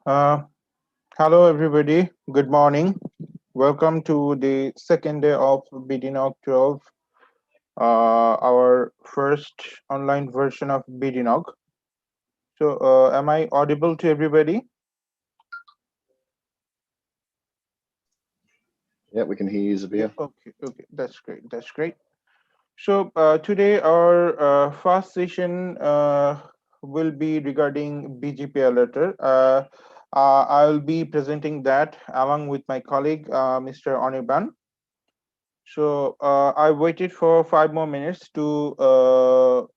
Uh, Hello, everybody. Good morning. Welcome to the second day of bdNOG12, our first online version of bdNOG. So, am I audible to everybody? Yeah, we can hear you, Yeah. Zabir. Okay. Okay. That's great. That's great. So, today our first session will be regarding BGPL letter. I'll be presenting that along with my colleague, Mr. Anirban. So I waited for 5 more minutes to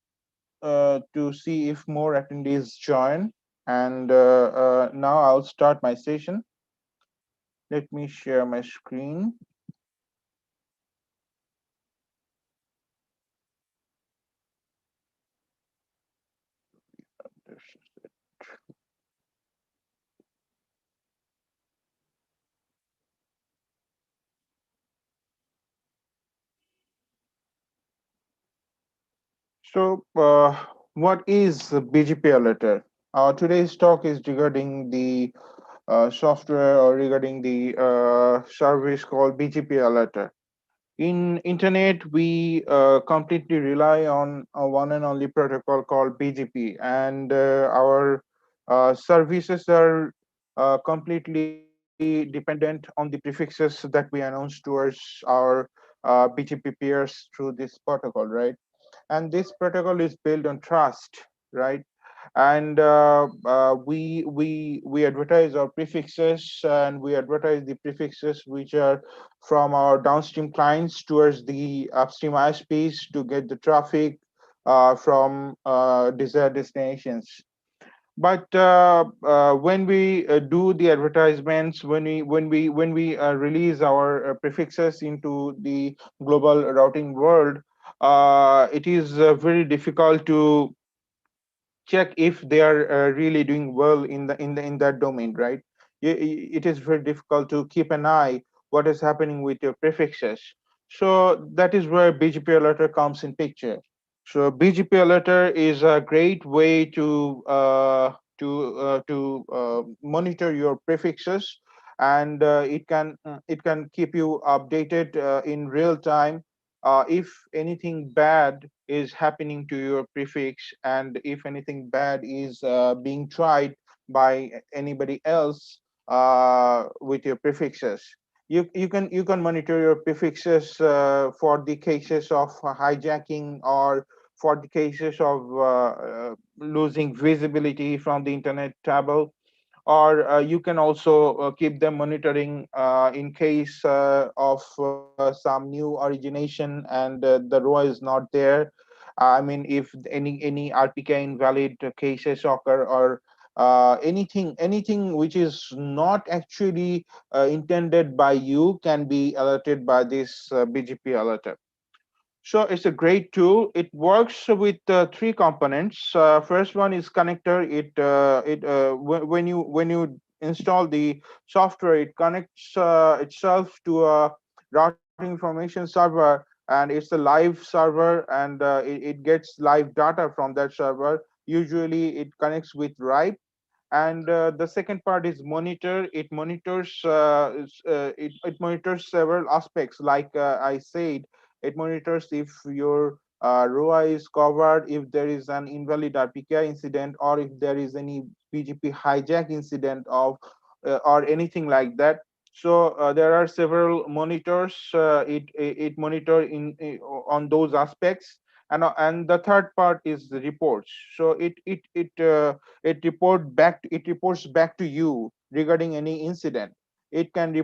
see if more attendees join, and now I'll start my session. Let me share my screen. So, what is the BGP letter? Today's talk is regarding the software or regarding the service called BGP letter. In internet, we completely rely on a one and only protocol called BGP, and our services are completely dependent on the prefixes that we announce towards our BGP peers through this protocol, right? And this protocol is built on trust, right? And we advertise our prefixes, and we advertise the prefixes which are from our downstream clients towards the upstream ISPs to get the traffic from desired destinations. But when we do the advertisements, when we release our prefixes into the global routing world, it is very difficult to check if they are really doing well in that domain, right? It is very difficult to keep an eye what is happening with your prefixes. So that is where BGP alerter comes in picture. So BGP alerter is a great way to monitor your prefixes, and it can keep you updated in real time if anything bad is happening to your prefix, and if anything bad is being tried by anybody else with your prefixes. You can monitor your prefixes for the cases of hijacking, or for the cases of losing visibility from the internet table, or you can also keep them monitoring in case of some new origination, and the row is not there. I mean, if any RPK invalid cases occur, or anything which is not actually intended by you can be alerted by this BGP alerter. So it's a great tool. It works with three components. First one is connector. When you install the software, it connects itself to a routing information server, and it's a live server, and it gets live data from that server. Usually, it connects with RIPE. And the second part is monitor. It monitors several aspects, like I said. It monitors if your ROI is covered, if there is an invalid RPK incident, or if there is any BGP hijack incident of or anything like that. So there are several monitors. It monitor on those aspects. And the third part is the reports. So it reports back to you regarding any incident. It can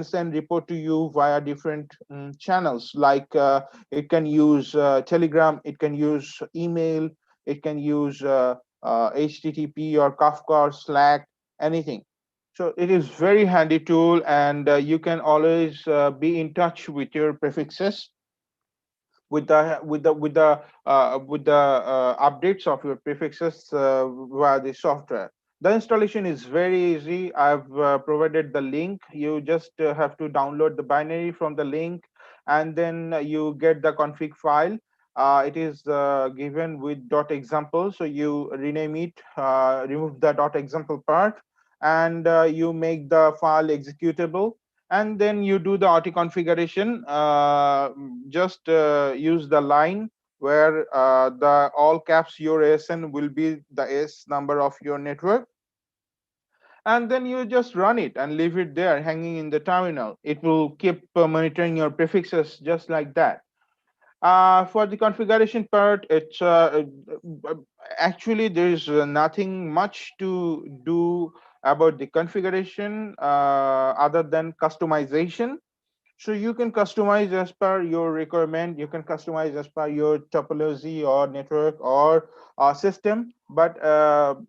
send report to you via different channels, like it can use Telegram, it can use email, it can use HTTP or Kafka or Slack, anything. So it is very handy tool, and you can always be in touch with your prefixes with the updates of your prefixes via the software. The installation is very easy. I've provided the link. You just have to download the binary from the link, and then you get the config file. It is given with dot example, so you rename it, remove the dot example part, and you make the file executable, and then you do the auto configuration. Just use the line where the all caps your ASN will be the S number of your network, and then you just run it and leave it there hanging in the terminal. It will keep monitoring your prefixes just like that. For the configuration part, it's actually there is nothing much to do about the configuration other than customization. So you can customize as per your requirement. You can customize as per your topology or network or system, but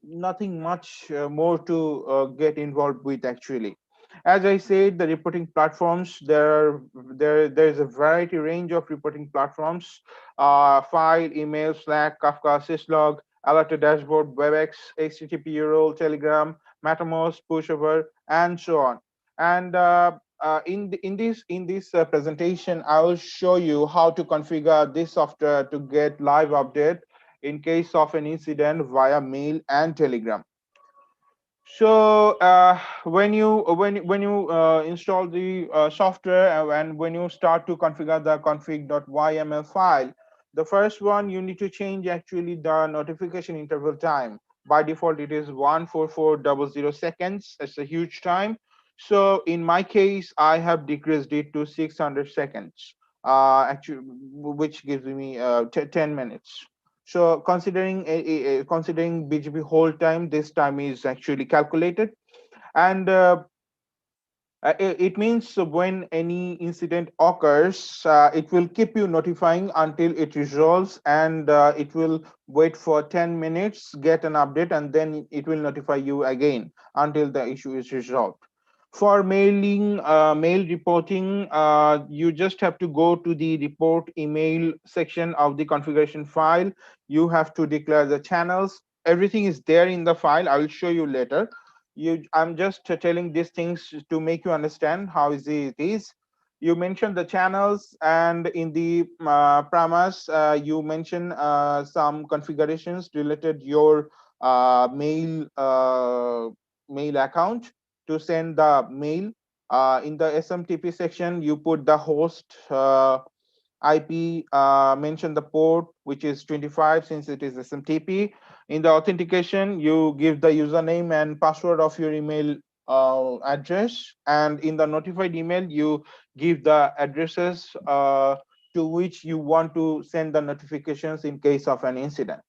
nothing much more to get involved with actually. As I said, the reporting platforms, there is a variety range of reporting platforms: file, email, Slack, Kafka, syslog, Alerter dashboard, WebEx, HTTP URL, Telegram, Mattermost, Pushover, and so on. And in this presentation, I will show you how to configure this software to get live update in case of an incident via mail and Telegram. So when you install the software, and when you start to configure the config.yml file, the first one you need to change actually the notification interval time. By default, it is 14400 seconds. It's a huge time. So in my case, I have decreased it to 600 seconds. Actually, which gives me 10 minutes. So considering BGP hold time, this time is actually calculated, and it means when any incident occurs, it will keep you notifying until it resolves, and it will wait for 10 minutes, get an update, and then it will notify you again until the issue is resolved. For mail reporting, you just have to go to the report email section of the configuration file. You have to declare the channels. Everything is there in the file. I will show you later. I'm just telling these things to make you understand how easy it is. You mentioned the channels, and in the premise, you mention some configurations related your mail account to send the mail. In the SMTP section, you put the host IP, mention the port, which is 25 since it is SMTP. In the authentication, you give the username and password of your email address. And in the notified email, you give the addresses to which you want to send the notifications in case of an incident.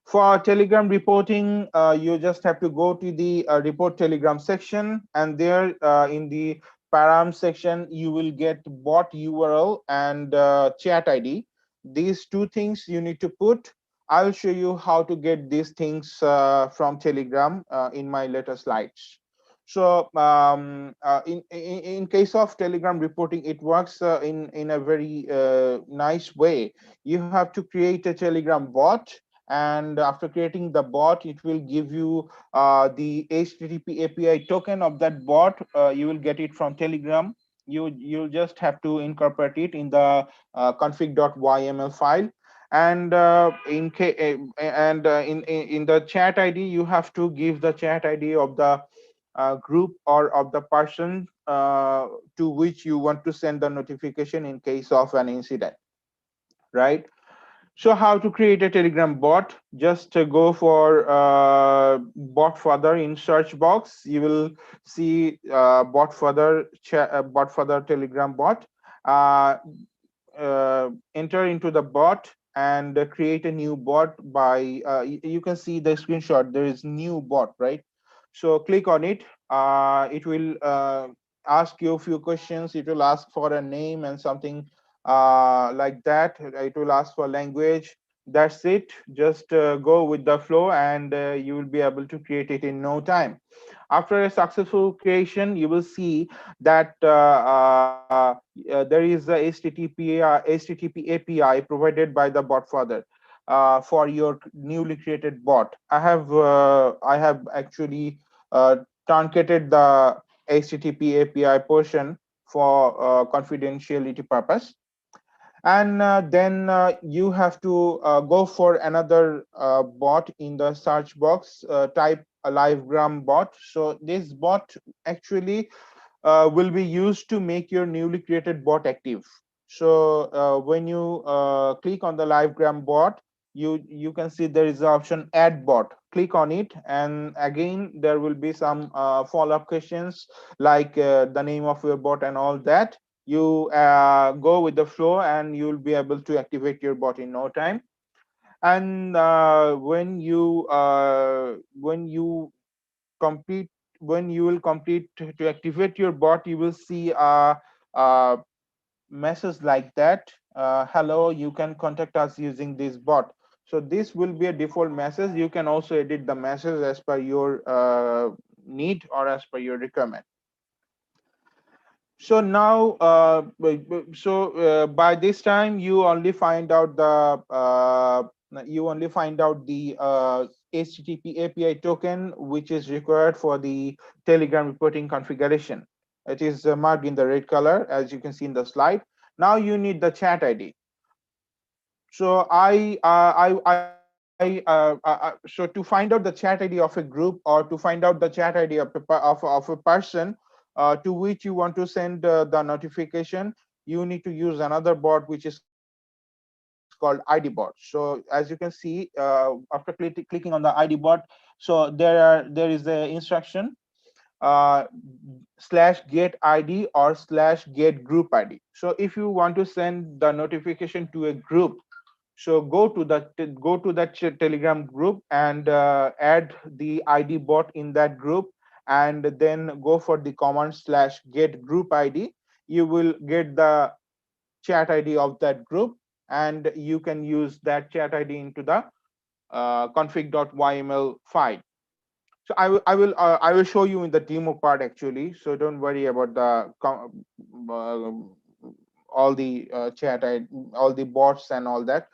For Telegram reporting, you just have to go to the report Telegram section, and there in the param section, you will get bot URL and chat ID. These two things you need to put. I'll show you how to get these things from Telegram in my later slides. So in case of Telegram reporting, it works in a very nice way. You have to create a Telegram bot, and after creating the bot, it will give you the HTTP API token of that bot. You will get it from Telegram. You'll just have to incorporate it in the config.yml file, and in the chat ID, you have to give the chat ID of the group or of the person to which you want to send the notification in case of an incident, right? So how to create a Telegram bot? Just go for bot further in search box. You will see bot further Telegram bot. Uh, Enter into the bot and create a new bot by you can see the screenshot. There is new bot, right? So click on it. It will ask you a few questions. It will ask for a name and something like that. It will ask for language. That's it. Just go with the flow, and you will be able to create it in no time. After a successful creation, you will see that there is a HTTP API provided by the bot further for your newly created bot. I have actually truncated the HTTP API portion for confidentiality purpose. And then you have to go for another bot in the search box, type a livegram bot. So this bot actually will be used to make your newly created bot active. So when you click on the livegram bot, you can see there is the option add bot. Click on it, and again there will be some follow-up questions like the name of your bot and all that. You go with the flow, and you'll be able to activate your bot in no time. And when you complete when you will complete to activate your bot, you will see a message like that, hello, you can contact us using this bot. So this will be a default message. You can also edit the message as per your need or as per your requirement. So now by this time you only find out the HTTP API token which is required for the Telegram reporting configuration. It is marked in the red color as you can see in the slide. Now you need the chat ID. So so to find out the chat ID of a group, or to find out the chat ID of of a person to which you want to send the notification, you need to use another bot which is called ID bot. So as you can see, after clicking on the ID bot, so there is the instruction uh, /get ID or /get group ID. So if you want to send the notification to a group, so go to that Telegram group and add the ID bot in that group, and then go for the command /get group ID. You will get the chat ID of that group, and you can use that chat ID into the config.yml file. So I will show you in the demo part actually. So don't worry about the all the all the bots and all that.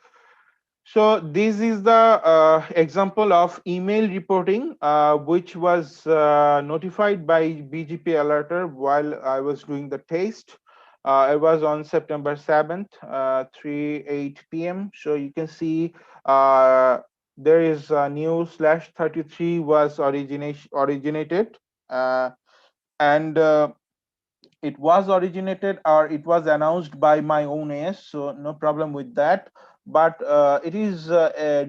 So this is the example of email reporting, which was notified by BGP alerter while I was doing the test. It was on September 7th, 3:08 p.m. So you can see uh, there is a new /33 was originated, uh, and it was originated or it was announced by my own AS, so no problem with that. But it is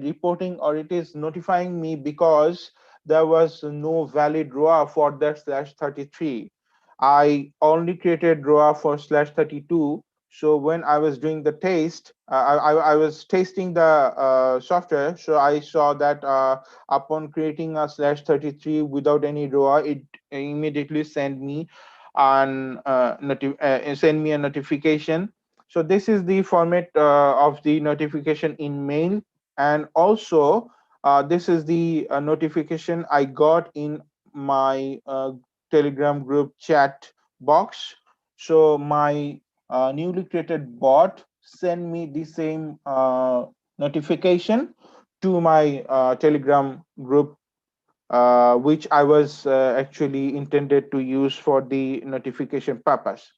reporting, or it is notifying me because there was no valid ROA for that /33. I only created ROA for /32. So when I was doing the test, I was testing the software. So I saw that upon creating a /33 without any ROA, it immediately sent me and send me a notification. So this is the format of the notification in mail, and also this is the notification I got in my Telegram group chat box. So my newly created bot send me the same notification to my Telegram group, which I was actually intended to use for the notification purpose.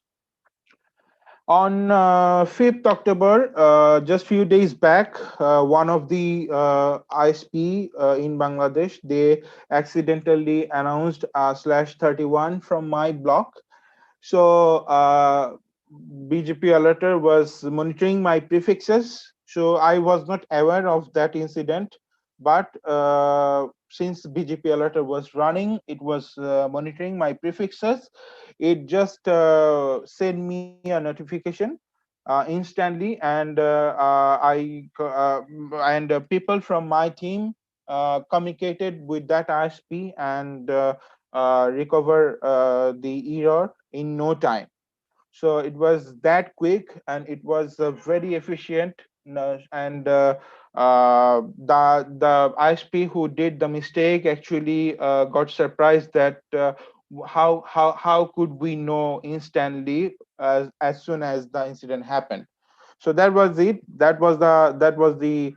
On 5th October, just few days back, one of the ISP in Bangladesh, they accidentally announced /31 from my block. So BGP alerter was monitoring my prefixes. So I was not aware of that incident, but since BGP alerter was running, it was monitoring my prefixes. It just sent me a notification instantly, and people from my team communicated with that ISP and recover the error in no time. So it was that quick, and it was very efficient. And the ISP who did the mistake actually got surprised that how could we know instantly as soon as the incident happened. So that was it. That was the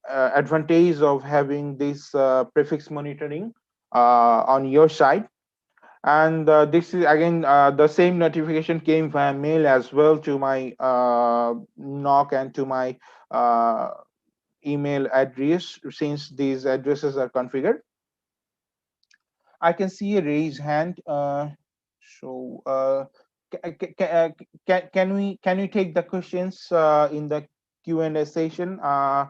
advantage of having this prefix monitoring on your side. And this is again the same notification came via mail as well to my knock and to my uh, email address, since these addresses are configured. I can see a raised hand. So can we take the questions in the Q&A session? I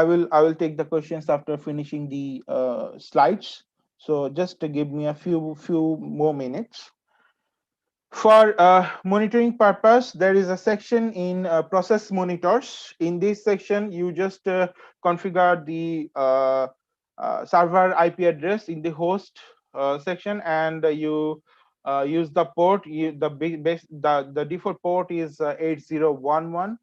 will take the questions after finishing the slides. So just to give me a few more minutes. For monitoring purpose, there is a section in process monitors. In this section, you just configure the server IP address in the host section, and you use the port. The default port is 8011.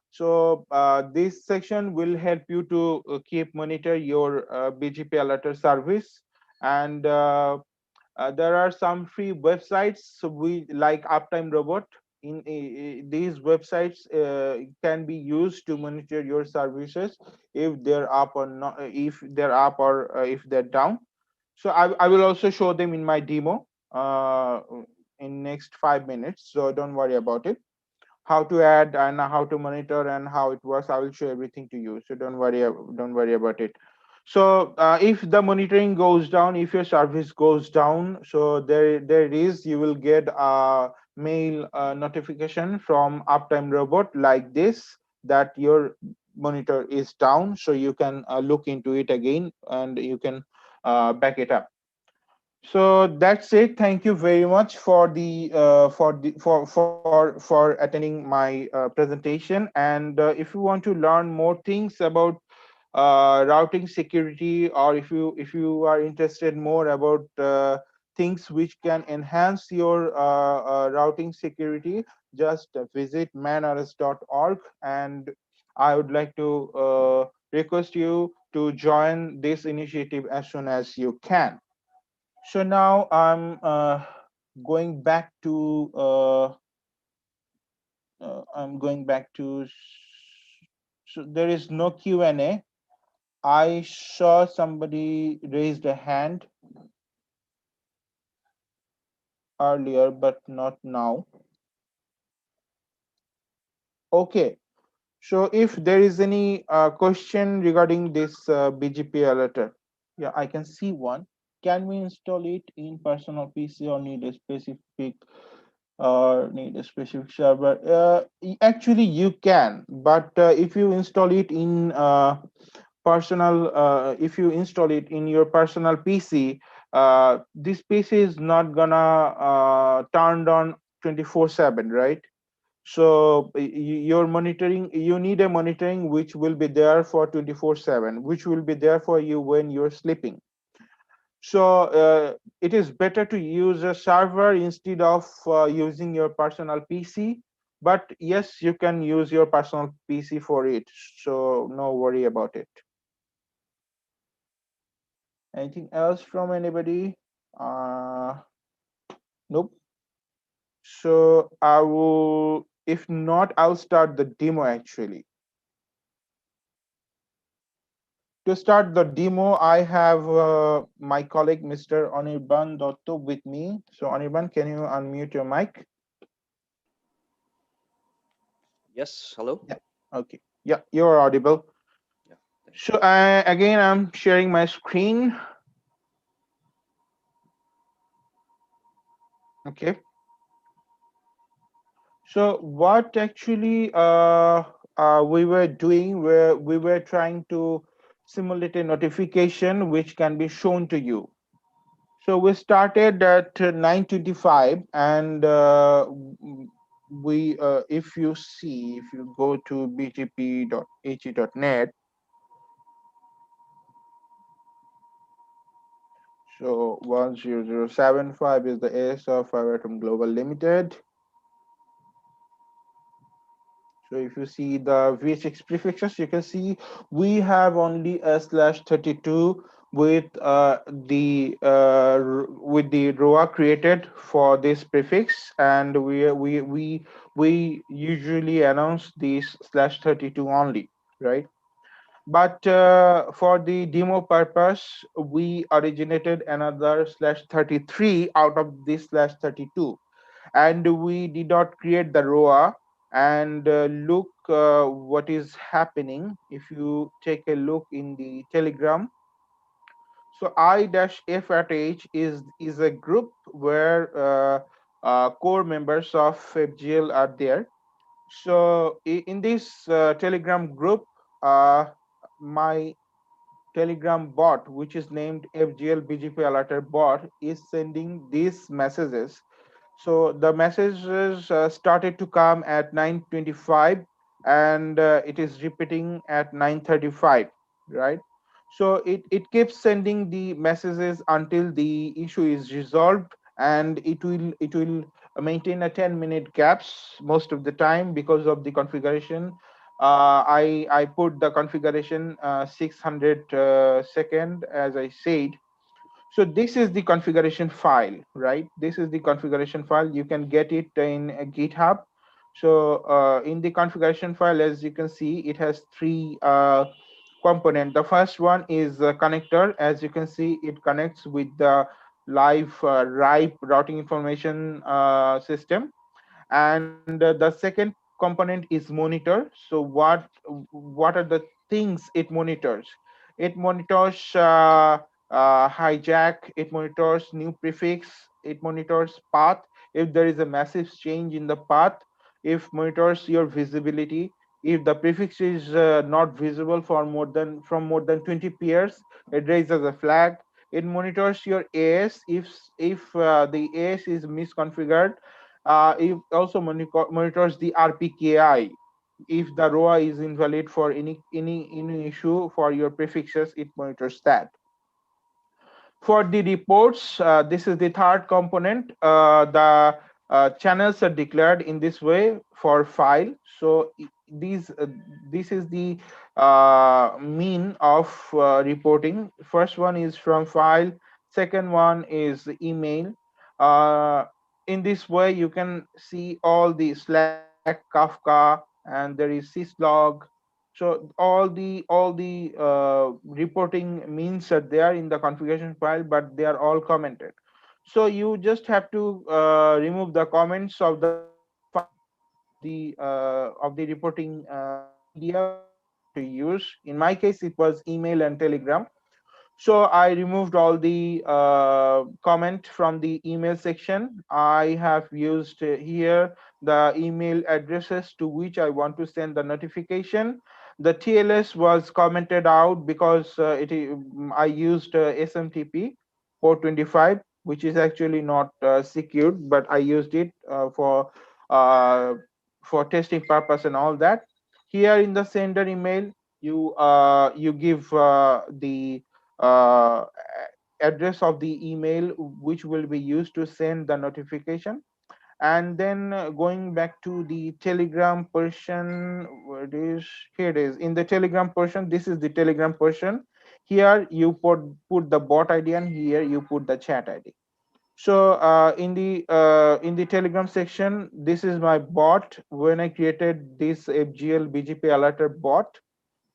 So this section will help you to keep monitor your BGP alerter service. And there are some free websites, so we like Uptime Robot. These websites can be used to monitor your services if they're up or not, if they're up or if they're down. So I will also show them in my demo in next 5 minutes, so don't worry about it. How to add and how to monitor and how it works, I will show everything to you, so don't worry about it. So if the monitoring goes down, if your service goes down, so there is, you will get a mail notification from Uptime Robot like this, that your monitor is down, so you can look into it again and you can back it up. So that's it. Thank you very much for attending my presentation. And if you want to learn more things about routing security, or if you are interested more about things which can enhance your routing security, just visit manrs.org. And I would like to request you to join this initiative as soon as you can. So now I'm going back to so there is no Q&A. I saw somebody raised a hand earlier, but not now. Okay. So if there is any question regarding this BGP alerter, yeah, I can see one. Can we install it in personal PC or need a specific server? Actually, you can, but if you install it in if you install it in your personal PC, this PC is not gonna turned on 24/7, right? So your monitoring, you need a monitoring which will be there for 24/7, which will be there for you when you're sleeping. So it is better to use a server instead of using your personal PC. But yes, you can use your personal PC for it. So no worry about it. Anything else from anybody? Nope. So I will, if not, I'll start the demo actually. To start the demo, I have my colleague, Mr. Anirban Dotto, with me. So Anirban, can you unmute your mic? Yes, hello. Yeah. Okay. Yeah, you're audible. Yeah, thank you. So again, I'm sharing my screen. Okay. So what actually we were doing, where we were trying to simulate a notification which can be shown to you. So we started at 9:25, and if you see, if you go to bgp.he.net, so 10075 is the AS of Atom Global Limited. So if you see the VHX prefixes, you can see we have only a /32 with the ROA created for this prefix, and we usually announce this /32 only, right? But for the demo purpose, we originated another slash 33 out of this slash 32, and we did not create the ROA. And look what is happening. If you take a look in the Telegram, so I-F at H is a group where core members of FGL are there. So in this Telegram group, uh, my Telegram bot, which is named FGL BGP Alerter bot, is sending these messages. So the messages started to come at 9:25, and it is repeating at 9:35, right? So it keeps sending the messages until the issue is resolved, and it will maintain a 10-minute gaps most of the time because of the configuration. I put the configuration 600 second, as I said. So this is the configuration file, right? This is the configuration file. You can get it in GitHub. So in the configuration file, as you can see, it has three component. The first one is a connector. As you can see, it connects with the live RIPE routing information system. And the second component is monitor. So what are the things it monitors? It monitors hijack, it monitors new prefix, it monitors path if there is a massive change in the path, if monitors your visibility, if the prefix is not visible for more than 20 pairs, it raises a flag. It monitors your AS if the AS is misconfigured. It also monitors the RPKI. If the ROA is invalid for any issue for your prefixes, it monitors that. For the reports, this is the third component. The channels are declared in this way for file. So this is the mean of reporting. First one is from file. Second one is email. Uh, in this way, you can see all the Slack, Kafka, and there is syslog. So all the reporting means are there in the configuration file, but they are all commented. So you just have to remove the comments of the file of the reporting media which you want to use. In my case, it was email and Telegram. So I removed all the comment from the email section. I have used here the email addresses to which I want to send the notification. The TLS was commented out because I used SMTP 425, which is actually not secured, but I used it uh, for testing purpose and all that. Here in the sender email, you give the uh, address of the email which will be used to send the notification. And then going back to the Telegram portion, where it is, here it is. In the Telegram portion, this is the Telegram portion. Here you put the bot ID, and here you put the chat ID. So in the Telegram section, this is my bot. When I created this FGL BGP alerter bot,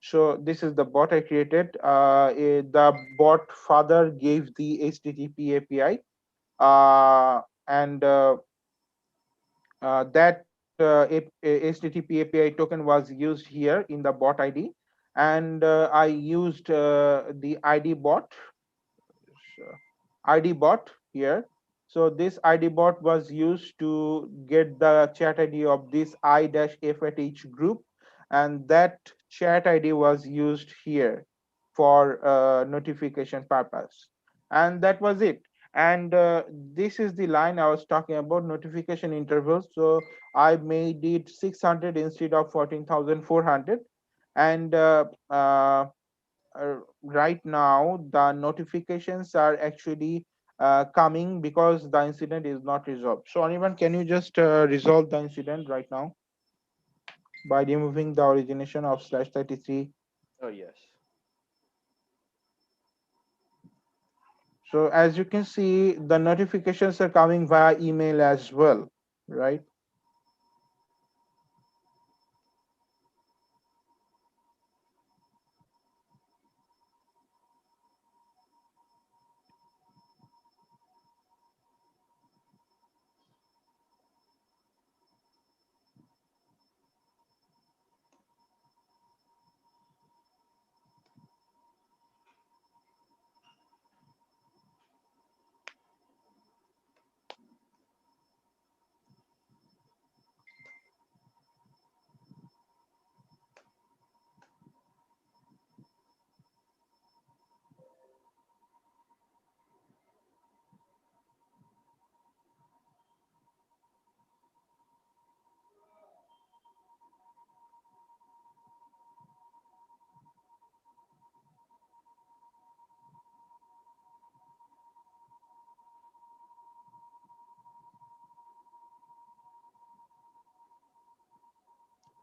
so this is the bot I created. The bot father gave the HTTP API, and that HTTP API token was used here in the bot ID, and I used the ID bot, ID bot here. So this ID bot was used to get the chat ID of this I-F at each group, and that chat ID was used here for notification purpose. And that was it. And this is the line I was talking about, notification intervals. So I made it 600 instead of 14,400. And right now the notifications are actually coming because the incident is not resolved. So Anirban, can you just resolve the incident right now by removing the origination of slash 33? Oh, yes. So as you can see, the notifications are coming via email as well, right?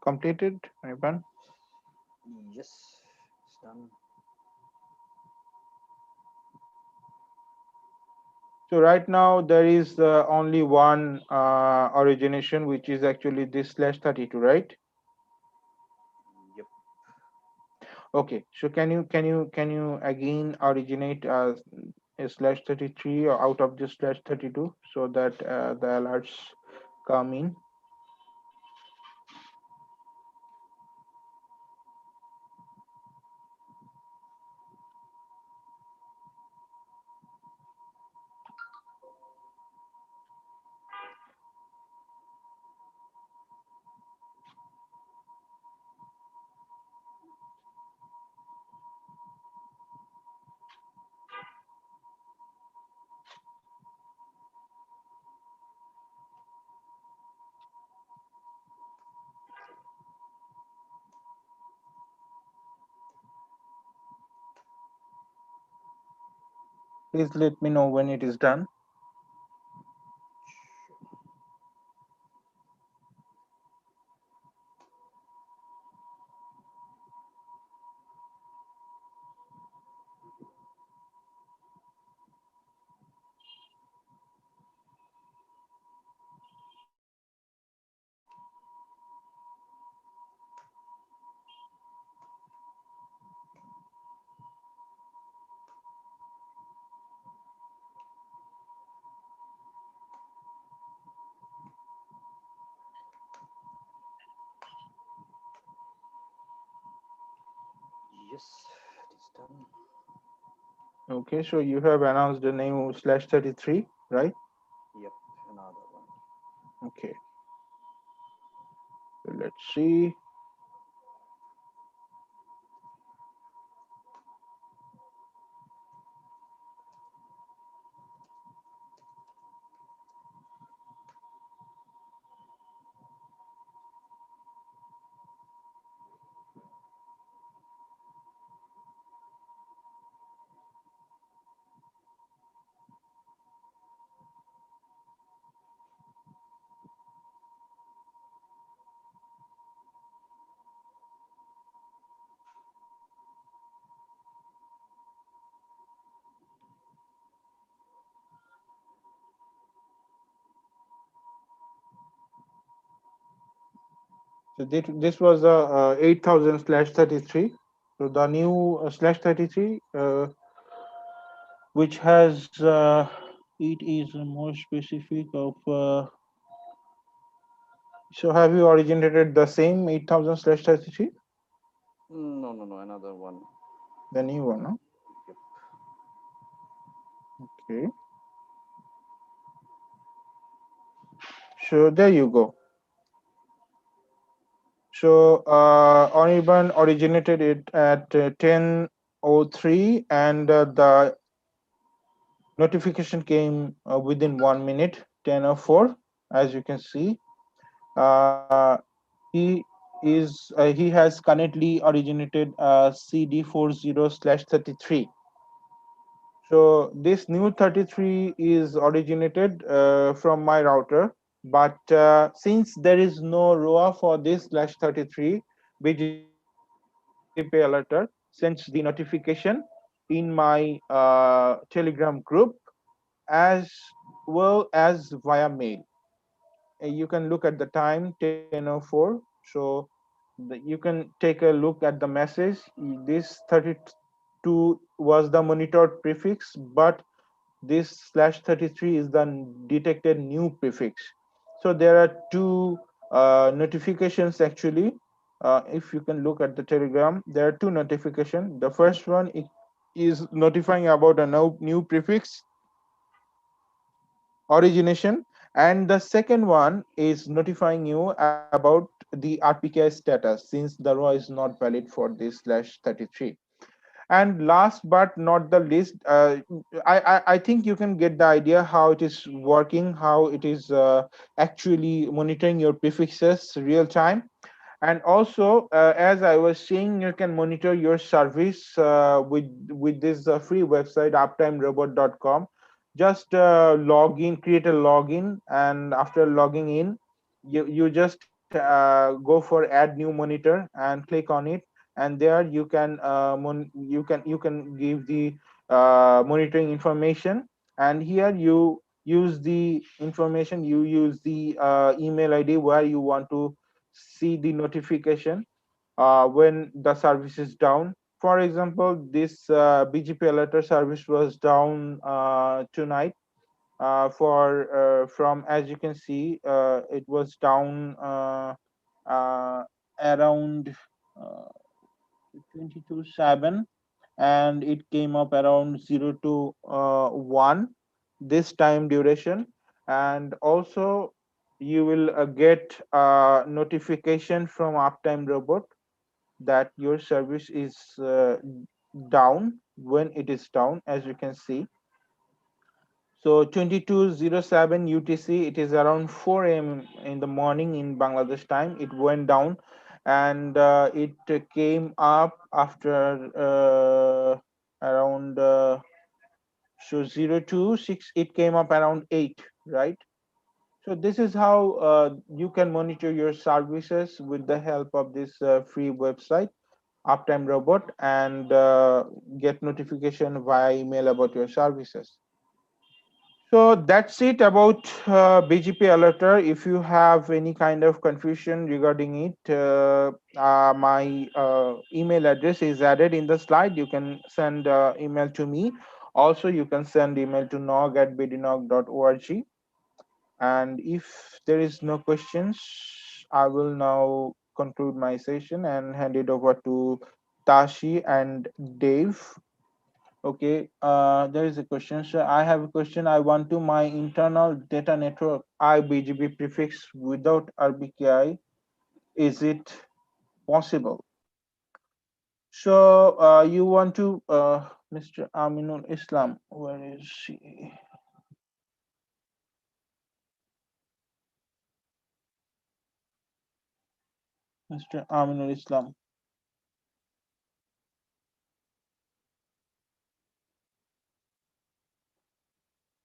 completed, Ivan? Yes, it's done. So right now there is only one origination, which is actually this slash 32, right? Yep. Okay. So can you again originate a slash 33 or out of this slash 32 so that the alerts come in? Please let me know when it is done. Sure. Yes, it is done. Okay. So you have announced the name slash 33, right? Yep, another one. Okay. So let's see. So this was the 8000 slash 33. So the new slash 33, which has it is more specific of. So have you originated the same 8000 slash 33, No, no, no, another one. the new one? No? Yep. Okay. So there you go. So Anirban originated it at 10:03, and the notification came within 1 minute, 10:04, as you can see. Uh, he he has currently originated CD40 slash 33. So this new 33 is originated from my router, but since there is no ROA for this slash 33, BGP alerter sends the notification in my Telegram group as well as via mail. You can look at the time 10:04. So you can take a look at the message. This 32 was the monitored prefix, but this slash 33 is the detected new prefix. So there are two notifications actually. If you can look at the telegram, there are two notifications. The first one is notifying about a new prefix origination, and the second one is notifying you about the RPK status, since the raw is not valid for this slash 33. And last but not the least, I think you can get the idea how it is working, how it is actually monitoring your prefixes real time. And also, as I was saying, you can monitor your service with this free website uptimerobot.com. Just log in, create a login, and after logging in, you just go for add new monitor and click on it, and there you can you can give the monitoring information, and here you use the information, you use the email ID where you want to see the notification when the service is down. For example, this BGP alerter service was down tonight from, as you can see, it was down uh, around uh, 22/7, and it came up around 0 to 1 this time duration. And also you will get a notification from Uptime Robot that your service is down. When it is down, as you can see, so 22:07 UTC, it is around 4 a.m. in the morning in Bangladesh time. It went down, and it came up after around so 026. It came up around 8, right? So this is how you can monitor your services with the help of this free website, Uptime Robot, and get notification via email about your services. So that's it about BGP Alerter. If you have any kind of confusion regarding it, my email address is added in the slide. You can send email to me. Also, you can send email to nog@bdNOG.org. And if there is no questions, I will now conclude my session and hand it over to Tashi and Dave. Okay, there is a question. So I have a question. I want to my internal data network IBGP prefix without RBKI. Is it possible? So you want to, Mr. Aminul Islam. Where is he? Mr. Aminul Islam.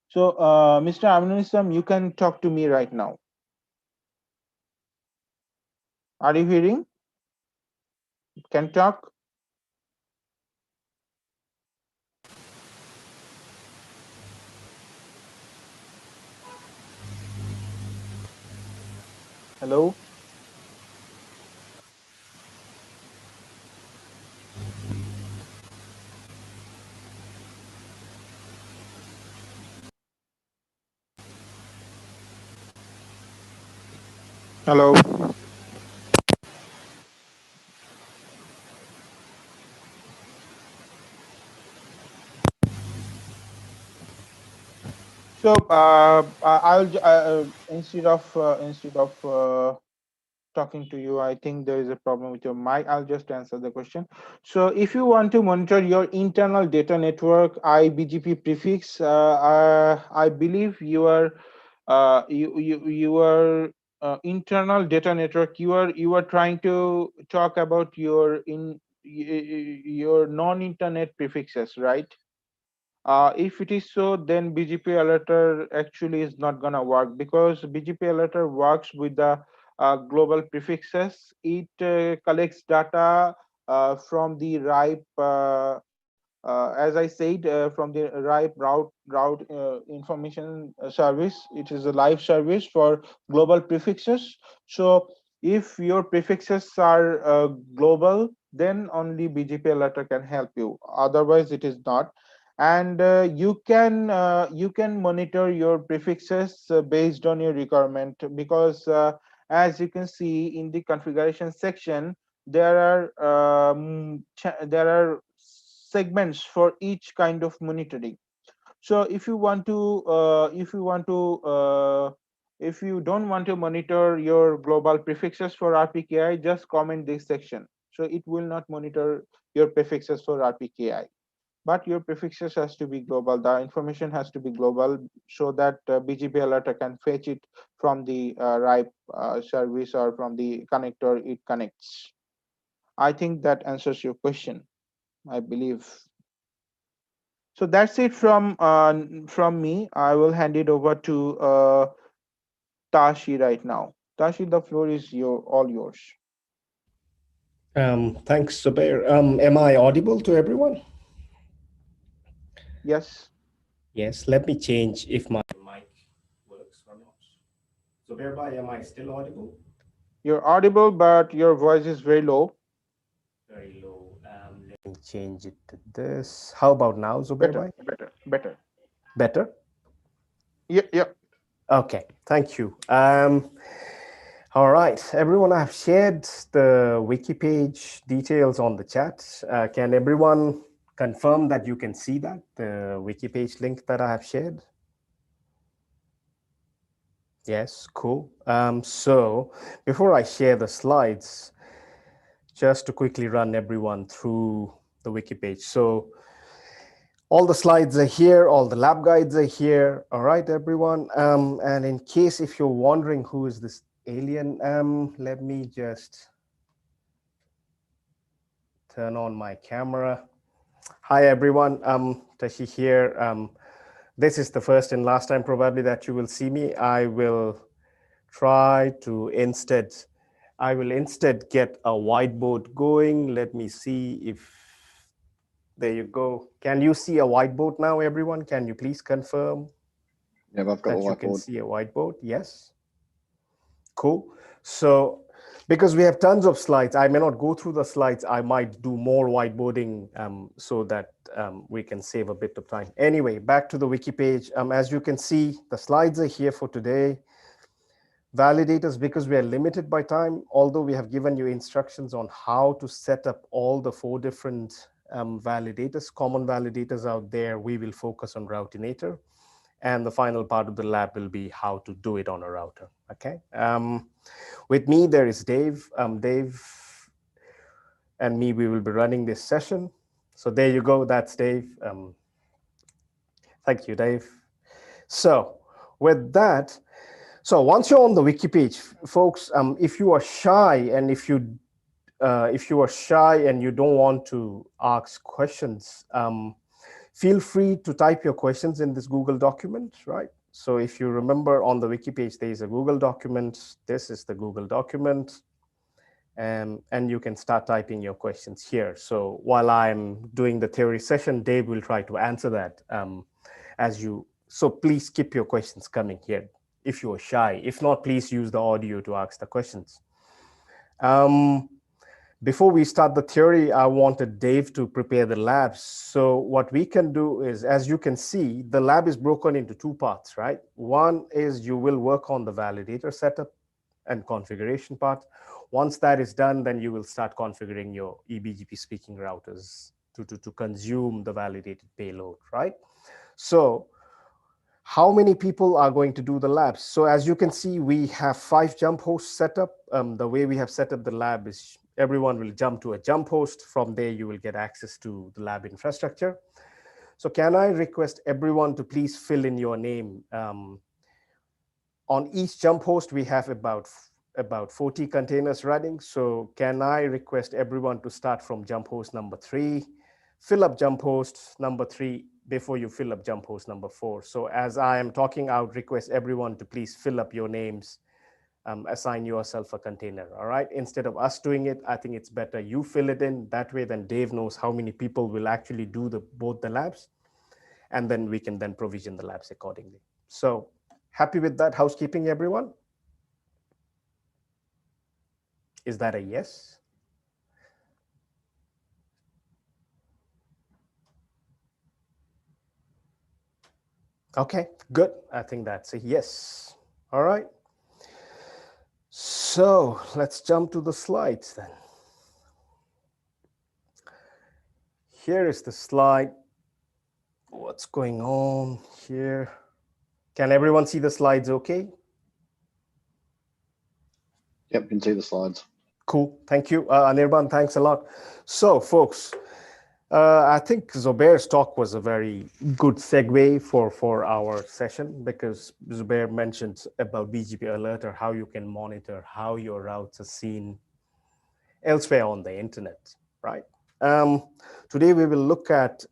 So Mr. Aminul Islam, you can talk to me right now. Are you hearing? Can talk? Hello? Hello. So instead of talking to you, I think there is a problem with your mic. I'll just answer the question. So if you want to monitor your internal data network IBGP prefix, I believe your internal data network, you are trying to talk about your non-internet prefixes, right? If it is so, then BGP alerter actually is not gonna work, because BGP alerter works with the global prefixes. It collects data from the RIPE, as I said, from the RIPE route information service. It is a live service for global prefixes. So if your prefixes are global, then only BGP alerter can help you. Otherwise, it is not. And you can monitor your prefixes based on your requirement, because as you can see in the configuration section, there are segments for each kind of monitoring. So if you don't want to monitor your global prefixes for RPKI, just comment this section. So it will not monitor your prefixes for RPKI, but your prefixes has to be global. The information has to be global, so that BGP alerter can fetch it from the RIPE service, or from the connector it connects. I think that answers your question, I believe. So that's it from me. I will hand it over to Tashi right now. Tashi, the floor is all yours. Thanks, Zubair. Am I audible to everyone? Yes, Yes, let me change if my mic works or not. Zubair bhai, am I still audible? you're audible, but your voice is very low. Very low. Let me change it to this. How about now, Zubair Better, bhai? better, better. Better? Yeah, yeah. Okay, thank you. All right, everyone, I've shared the wiki page details on the chat. Can everyone confirm that you can see that, the wiki page link that I have shared? Yes, cool. So before I share the slides, just to quickly run everyone through the wiki page. So all the slides are here, all the lab guides are here. All right, everyone. And in case if you're wondering who is this alien, let me just turn on my camera. Hi, everyone. Tashi here. This is the first and last time probably that you will see me. I will instead get a whiteboard going. Let me see if, there you go. Can you see a whiteboard now, everyone? Can you please confirm Yeah, I've got the that you can whiteboard. see a whiteboard? Yes? Cool. So because we have tons of slides, I may not go through the slides. I might do more whiteboarding so that we can save a bit of time. Anyway, back to the wiki page. As you can see, the slides are here for today. Validators, because we are limited by time, although we have given you instructions on how to set up all the 4 different validators, common validators out there, we will focus on Routinator. And the final part of the lab will be how to do it on a router, okay? With me, there is Dave. Dave and me, we will be running this session. So there you go, that's Dave. Thank you, Dave. So with that, so once you're on the wiki page, folks, if you are shy and if you are shy and you don't want to ask questions, feel free to type your questions in this Google document, right? So if you remember on the wiki page, there is a Google document. This is the Google document. And you can start typing your questions here. So while I'm doing the theory session, Dave will try to answer that as you, so please keep your questions coming here if you're shy. If not, please use the audio to ask the questions. Before we start the theory, I wanted Dave to prepare the labs. So what we can do is, as you can see, the lab is broken into 2 parts, right? One is you will work on the validator setup and configuration part. Once that is done, then you will start configuring your eBGP speaking routers to consume the validated payload, right? So how many people are going to do the labs? So as you can see, we have 5 jump hosts set up. The way we have set up the lab is everyone will jump to a jump host. From there, you will get access to the lab infrastructure. So can I request everyone to please fill in your name? On each jump host, we have about 40 containers running. So can I request everyone to start from jump host number 3, fill up jump host number 3 before you fill up jump host number 4. So as I am talking, I would request everyone to please fill up your names, assign yourself a container, all right? Instead of us doing it, I think it's better you fill it in. That way, then Dave knows how many people will actually do both the labs, and then we can then provision the labs accordingly. So happy with that housekeeping, everyone? Is that a yes? Okay, good. I think that's a yes. All right. So let's jump to the slides then. Here is the slide. What's going on here? Can everyone see the slides okay? Yep, you can see the slides. Cool. Thank you, Anirban. Thanks a lot. So, folks, I think Zubair's talk was a very good segue for our session, because Zubair mentioned about BGP Alerter, how you can monitor how your routes are seen elsewhere on the internet, right? Today we will look at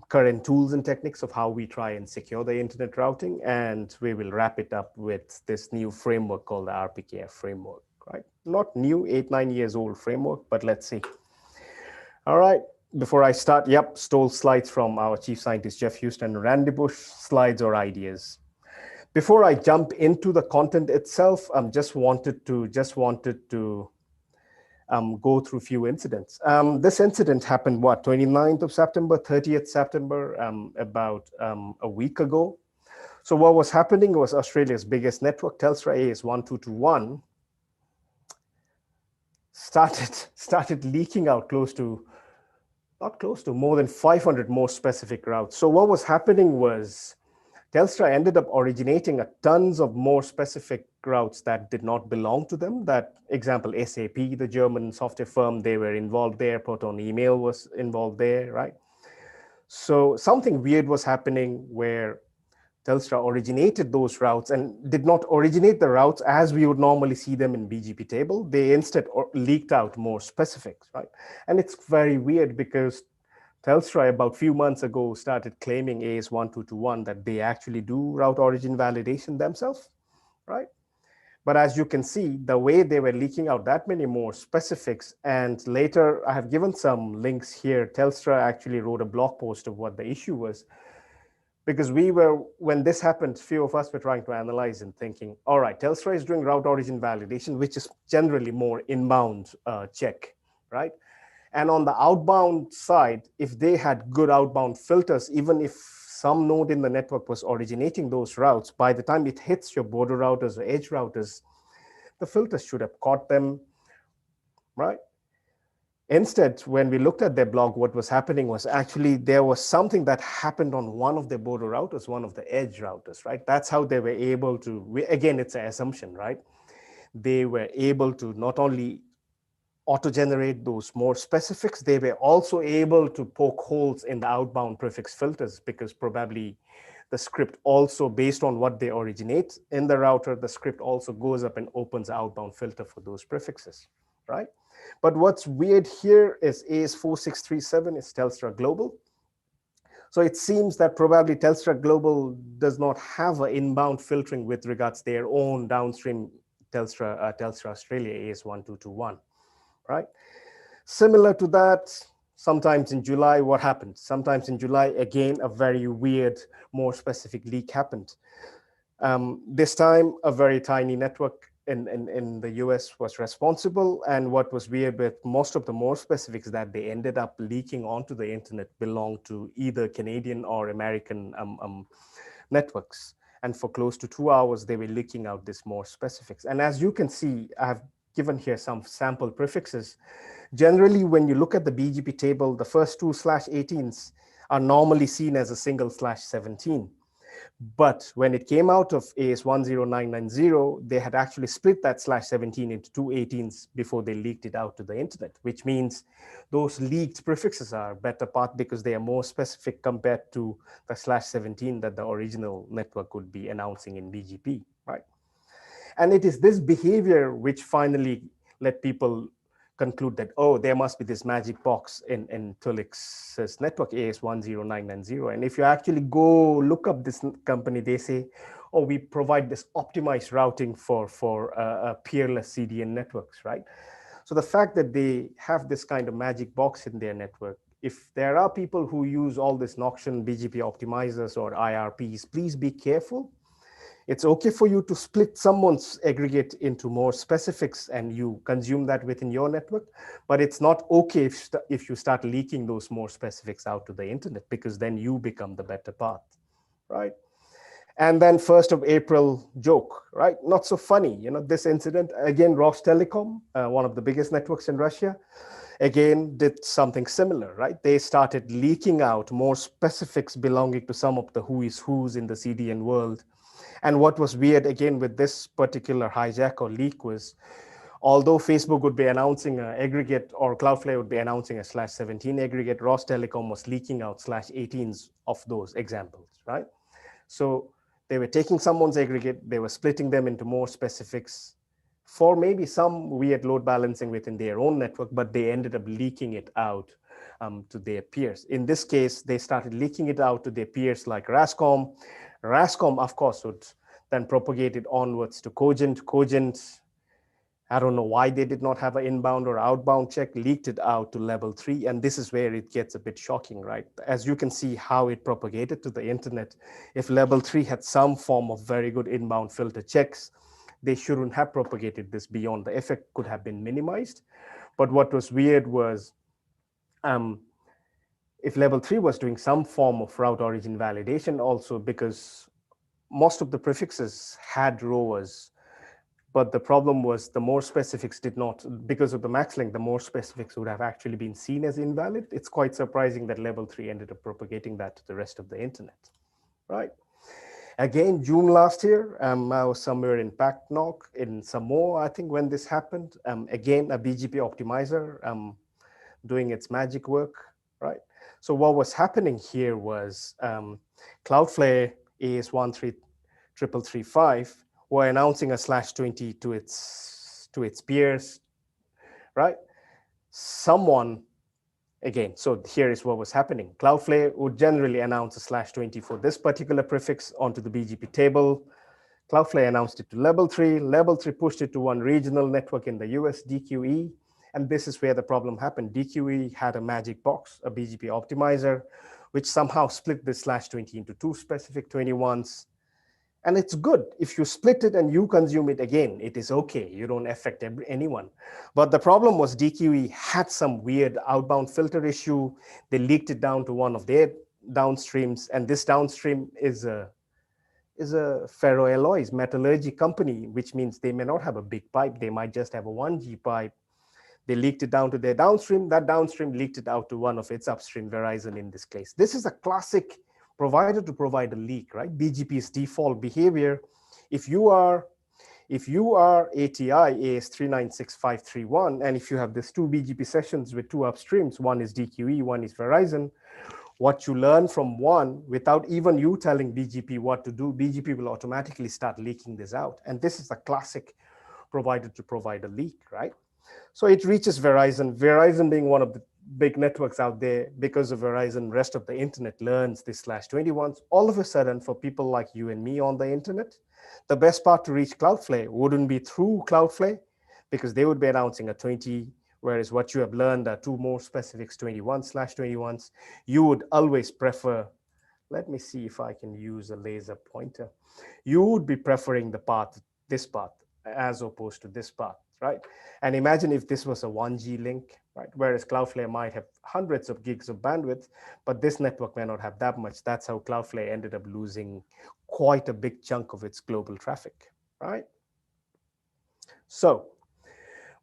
current tools and techniques of how we try and secure the internet routing, and we will wrap it up with this new framework called the RPKF framework, right? Not new, 8-9 years old framework, but let's see. All right, before I start, yep, stole slides from our chief scientist, Jeff Houston and Randy Bush, slides or ideas. Before I jump into the content itself, just wanted to go through a few incidents. This incident happened, what, 29th of September, 30th September, about a week ago. So what was happening was Australia's biggest network, Telstra AS1221, started leaking out more than 500 more specific routes. So what was happening was Telstra ended up originating a tons of more specific routes that did not belong to them. That example, SAP, the German software firm, they were involved there. Proton Email was involved there, right? So something weird was happening where Telstra originated those routes and did not originate the routes as we would normally see them in BGP table. They instead leaked out more specifics, right? And it's very weird because Telstra about a few months ago started claiming AS1221 that they actually do route origin validation themselves, right? But as you can see, the way they were leaking out that many more specifics, and later I have given some links here. Telstra actually wrote a blog post of what the issue was, because when this happened, few of us were trying to analyze and thinking, all right, Telstra is doing route origin validation, which is generally more inbound check, right? And on the outbound side, if they had good outbound filters, even if some node in the network was originating those routes, by the time it hits your border routers or edge routers, the filters should have caught them, right? Instead, when we looked at their blog, what was happening was actually there was something that happened on one of their border routers, one of the edge routers, right? That's how they were able to, again, it's an assumption, right? They were able to not only auto-generate those more specifics, they were also able to poke holes in the outbound prefix filters, because probably the script also, based on what they originate in the router, the script also goes up and opens the outbound filter for those prefixes, right? But what's weird here is AS4637 is Telstra Global. So it seems that probably Telstra Global does not have an inbound filtering with regards to their own downstream Telstra Australia AS1221. Right? Similar to that, sometimes in July, what happened? Sometimes in July, again, a very weird, more specific leak happened. This time, a very tiny network in the US was responsible. And what was weird with most of the more specifics that they ended up leaking onto the internet belonged to either Canadian or American networks. And for close to 2 hours, they were leaking out this more specifics. And as you can see, I have given here some sample prefixes. Generally, when you look at the BGP table, the first two /18s are normally seen as a single /17. But when it came out of AS10990, they had actually split that /17 into two 18s before they leaked it out to the internet, which means those leaked prefixes are better part because they are more specific compared to the /17 that the original network would be announcing in BGP, right? And it is this behavior which finally let people conclude that, oh, there must be this magic box in Tulix's network, AS10990. And if you actually go look up this company, they say, oh, we provide this optimized routing for peerless CDN networks, right? So the fact that they have this kind of magic box in their network, if there are people who use all this Noction BGP optimizers or IRPs, please be careful. It's okay for you to split someone's aggregate into more specifics and you consume that within your network, but it's not okay if you start leaking those more specifics out to the internet, because then you become the better path, right? And then 1st of April joke, right? Not so funny, this incident, again, Rostelecom, one of the biggest networks in Russia, again, did something similar, right? They started leaking out more specifics belonging to some of the who's in the CDN world. And what was weird, again, with this particular hijack or leak was, although Facebook would be announcing an aggregate or Cloudflare would be announcing a /17 aggregate, Rostelecom was leaking out /18s of those examples, right? So they were taking someone's aggregate, they were splitting them into more specifics for maybe some weird load balancing within their own network, but they ended up leaking it out to their peers. In this case, they started leaking it out to their peers like Rascom. Rascom, of course, would then propagate it onwards to Cogent. Cogent, I don't know why they did not have an inbound or outbound check, leaked it out to level 3. And this is where it gets a bit shocking, right? As you can see how it propagated to the internet. If level 3 had some form of very good inbound filter checks, they shouldn't have propagated this beyond. The effect could have been minimized. But what was weird was if level 3 was doing some form of route origin validation also, because most of the prefixes had rowers, but the problem was the more specifics did not, because of the max length, the more specifics would have actually been seen as invalid. It's quite surprising that level 3 ended up propagating that to the rest of the internet, right? Again, June last year, I was somewhere in bdNOG in Samoa, I think, when this happened. Again, a BGP optimizer doing its magic work, right? So what was happening here was Cloudflare AS13335 were announcing a /20 to its peers, right? Someone, again, so here is what was happening. Cloudflare would generally announce a /20 for this particular prefix onto the BGP table. Cloudflare announced it to level 3. Level 3 pushed it to one regional network in the US, DQE. And this is where the problem happened. DQE had a magic box, a BGP optimizer, which somehow split this /20 into two specific 21s. And it's good. If you split it and you consume it again, it is okay. You don't affect anyone. But the problem was DQE had some weird outbound filter issue. They leaked it down to one of their downstreams. And this downstream is a ferroalloys metallurgy company, which means they may not have a big pipe. They might just have a 1G pipe. They leaked it down to their downstream. That downstream leaked it out to one of its upstream, Verizon in this case. This is a classic provider to provide a leak, right? BGP's default behavior. If you are ATI AS396.531, and if you have these two BGP sessions with two upstreams, one is DQE, one is Verizon, what you learn from one, without even you telling BGP what to do, BGP will automatically start leaking this out. And this is a classic provider to provide a leak, right? So it reaches Verizon. Verizon being one of the big networks out there, because of Verizon, rest of the internet learns this /21s. All of a sudden, for people like you and me on the internet, the best part to reach Cloudflare wouldn't be through Cloudflare, because they would be announcing a 20, whereas what you have learned are two more specifics, 21/21s. You would always prefer, let me see if I can use a laser pointer. You would be preferring the path, this path, as opposed to this path, right? And imagine if this was a 1G link, right? Whereas Cloudflare might have hundreds of gigs of bandwidth, but this network may not have that much. That's how Cloudflare ended up losing quite a big chunk of its global traffic, right? So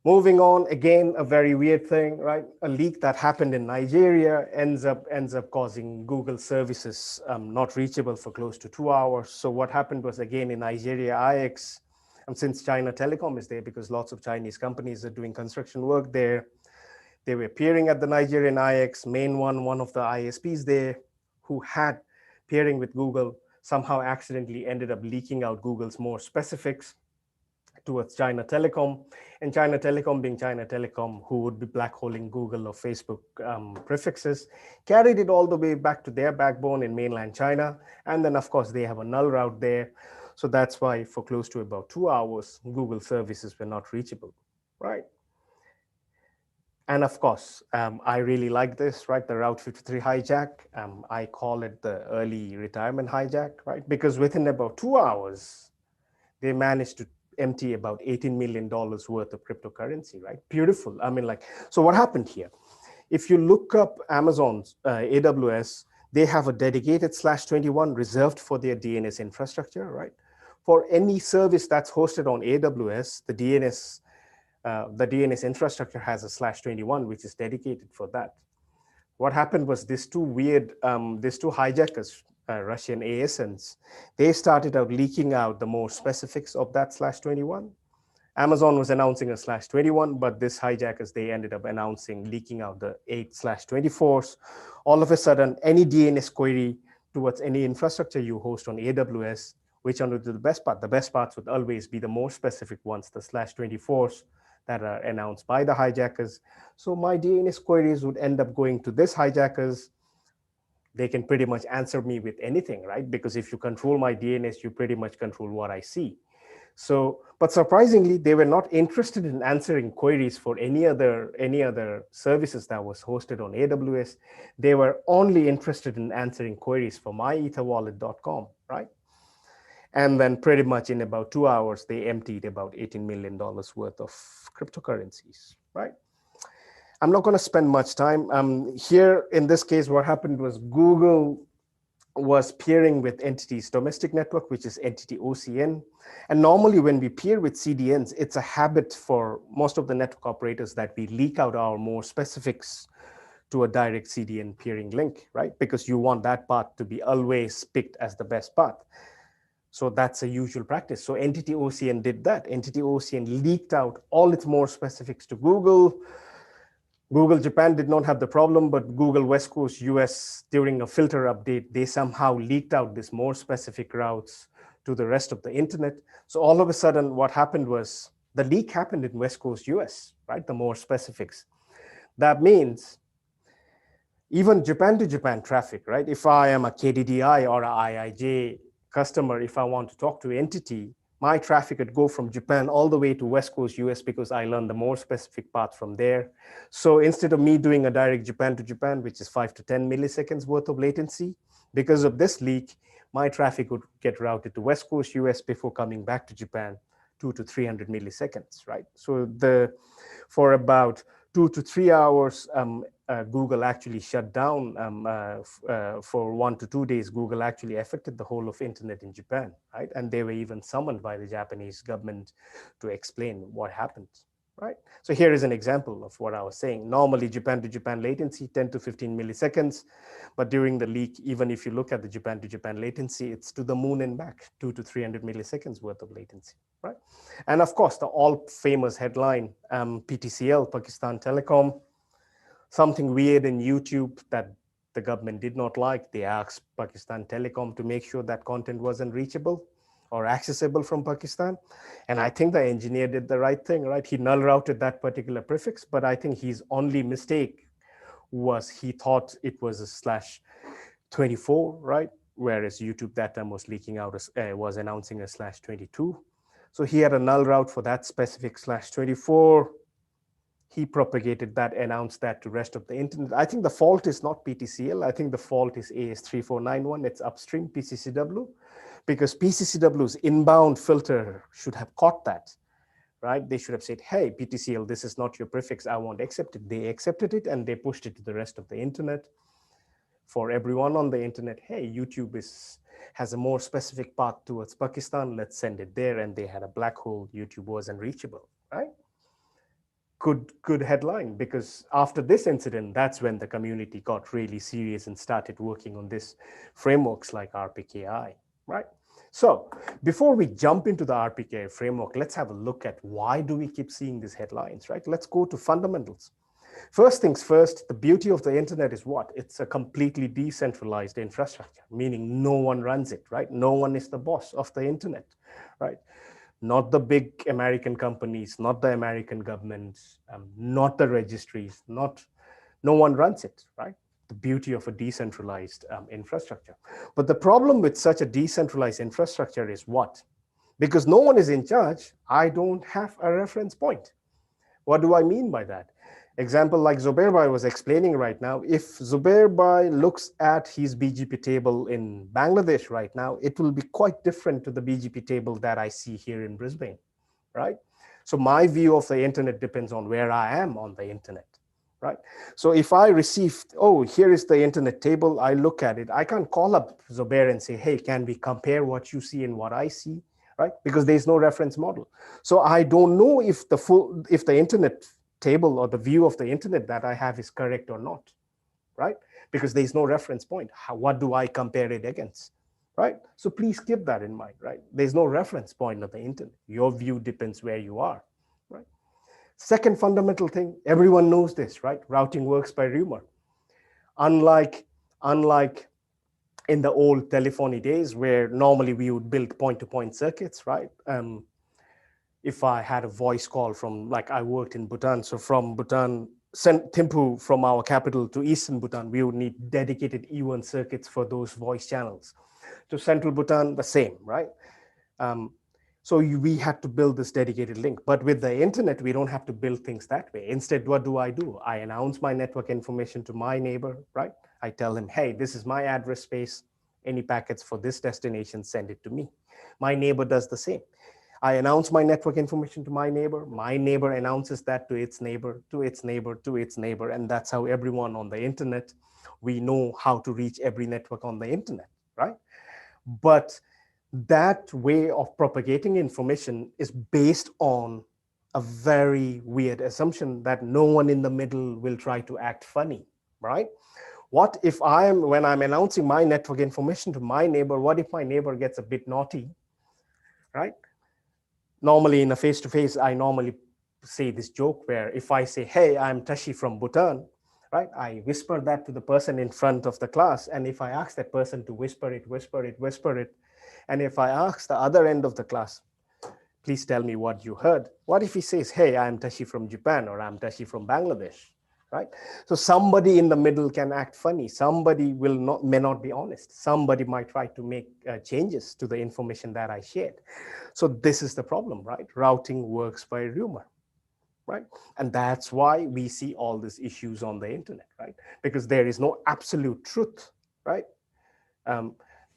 moving on, again, a very weird thing, right? A leak that happened in Nigeria ends up causing Google services not reachable for close to 2 hours. So what happened was, again, in Nigeria, IX, and since China Telecom is there, because lots of Chinese companies are doing construction work there, they were peering at the Nigerian IX, main one of the ISPs there, who had peering with Google, somehow accidentally ended up leaking out Google's more specifics towards China Telecom. And China Telecom, being China Telecom, who would be blackholing Google or Facebook prefixes, carried it all the way back to their backbone in mainland China. And then, of course, they have a null route there. So that's why for close to about 2 hours, Google services were not reachable, right? And of course, I really like this, right? The Route 53 hijack. I call it the early retirement hijack, right? Because within about 2 hours, they managed to empty about $18 million worth of cryptocurrency, right? Beautiful. I mean, like, so what happened here? If you look up Amazon's AWS, they have a dedicated /21 reserved for their DNS infrastructure, right? For any service that's hosted on AWS, the DNS infrastructure has a /21, which is dedicated for that. What happened was these two hijackers, Russian ASNs, they started out leaking out the more specifics of that /21. Amazon was announcing a /21, but this hijackers, they ended up leaking out the 8/24s. All of a sudden, any DNS query towards any infrastructure you host on AWS, which under the best parts would always be the more specific ones, the /24s. that are announced by the hijackers. So my DNS queries would end up going to this hijackers. They can pretty much answer me with anything, right? Because if you control my DNS, you pretty much control what I see. So, but surprisingly, they were not interested in answering queries for any other services that was hosted on AWS. They were only interested in answering queries for myetherwallet.com, right? And then pretty much in about 2 hours, they emptied about $18 million worth of cryptocurrencies, right? I'm not going to spend much time. Here, in this case, what happened was Google was peering with entity's domestic network, which is entity OCN. And normally when we peer with CDNs, it's a habit for most of the network operators that we leak out our more specifics to a direct CDN peering link, right? Because you want that path to be always picked as the best path. So that's a usual practice. So entity OCN did that. Entity OCN leaked out all its more specifics to Google. Google Japan did not have the problem, but Google West Coast US, during a filter update, they somehow leaked out this more specific routes to the rest of the internet. So all of a sudden, what happened was the leak happened in West Coast US, right? The more specifics. That means even Japan to Japan traffic, right? If I am a KDDI or a IIJ customer, if I want to talk to entity, my traffic would go from Japan all the way to West Coast US because I learned the more specific path from there. So instead of me doing a direct Japan to Japan, which is 5 to 10 milliseconds worth of latency, because of this leak, my traffic would get routed to West Coast US before coming back to Japan, 2 to 300 milliseconds, right? So for about 2 to 3 hours, Google actually shut down for 1 to 2 days. Google actually affected the whole of internet in Japan, right? And they were even summoned by the Japanese government to explain what happened, right? So here is an example of what I was saying. Normally, Japan to Japan latency, 10 to 15 milliseconds. But during the leak, even if you look at the Japan to Japan latency, it's to the moon and back, 2 to 300 milliseconds worth of latency, right? And of course, the all famous headline, PTCL, Pakistan Telecom, something weird in YouTube that the government did not like. They asked Pakistan Telecom to make sure that content wasn't reachable or accessible from Pakistan. And I think the engineer did the right thing, right? He null routed that particular prefix, but I think his only mistake was he thought it was a slash 24, right? Whereas YouTube that time was leaking out, was announcing a slash 22. So he had a null route for that specific slash 24. He propagated that, announced that to rest of the internet. I think the fault is not PTCL. I think the fault is AS3491. It's upstream PCCW, because PCCW's inbound filter should have caught that, right? They should have said, hey, PTCL, this is not your prefix. I won't accept it. They accepted it and they pushed it to the rest of the internet. For everyone on the internet, hey, YouTube has a more specific path towards Pakistan. Let's send it there. And they had a black hole. YouTube wasn't reachable, right? Good headline, because after this incident, that's when the community got really serious and started working on this frameworks like RPKI, right? So before we jump into the RPKI framework, let's have a look at why do we keep seeing these headlines, right? Let's go to fundamentals. First things first, the beauty of the internet is what? It's a completely decentralized infrastructure, meaning no one runs it, right? No one is the boss of the internet, right? Not the big American companies, not the American government, not the registries, no one runs it, right? The beauty of a decentralized infrastructure. But the problem with such a decentralized infrastructure is what? Because no one is in charge, I don't have a reference point. What do I mean by that? Example like Zubair Bhai was explaining right now, if Zubair Bhai looks at his BGP table in Bangladesh right now, it will be quite different to the BGP table that I see here in Brisbane, right? So my view of the internet depends on where I am on the internet, right? So if I receive, oh, here is the internet table, I look at it, I can't call up Zubair and say, hey, can we compare what you see and what I see, right? Because there's no reference model. So I don't know if the internet table or the view of the internet that I have is correct or not, right? Because there's no reference point. What do I compare it against, right? So please keep that in mind, right? There's no reference point of the internet. Your view depends where you are, right? Second fundamental thing, everyone knows this, right? Routing works by rumor. Unlike in the old telephony days where normally we would build point-to-point circuits, right? if I had a voice call from, like I worked in Bhutan, so from Bhutan, Thimphu, from our capital to Eastern Bhutan, we would need dedicated E1 circuits for those voice channels. To Central Bhutan, the same, right? So we had to build this dedicated link. But with the internet, we don't have to build things that way. Instead, what do? I announce my network information to my neighbor, right? I tell him, hey, this is my address space. Any packets for this destination, send it to me. My neighbor does the same. I announce my network information to my neighbor announces that to its neighbor, to its neighbor, to its neighbor, and that's how everyone on the internet, we know how to reach every network on the internet, right? But that way of propagating information is based on a very weird assumption that no one in the middle will try to act funny, right? What if when I'm announcing my network information to my neighbor, what if my neighbor gets a bit naughty, right? Normally in a face-to-face, I normally say this joke where if I say, hey, I'm Tashi from Bhutan, right? I whisper that to the person in front of the class. And if I ask that person to whisper it, and if I ask the other end of the class, please tell me what you heard. What if he says, hey, I'm Tashi from Japan, or I'm Tashi from Bangladesh, right? So somebody in the middle can act funny. Somebody may not be honest. Somebody might try to make changes to the information that I shared. So this is the problem, right? Routing works by rumor, right? And that's why we see all these issues on the internet, right? Because there is no absolute truth, right?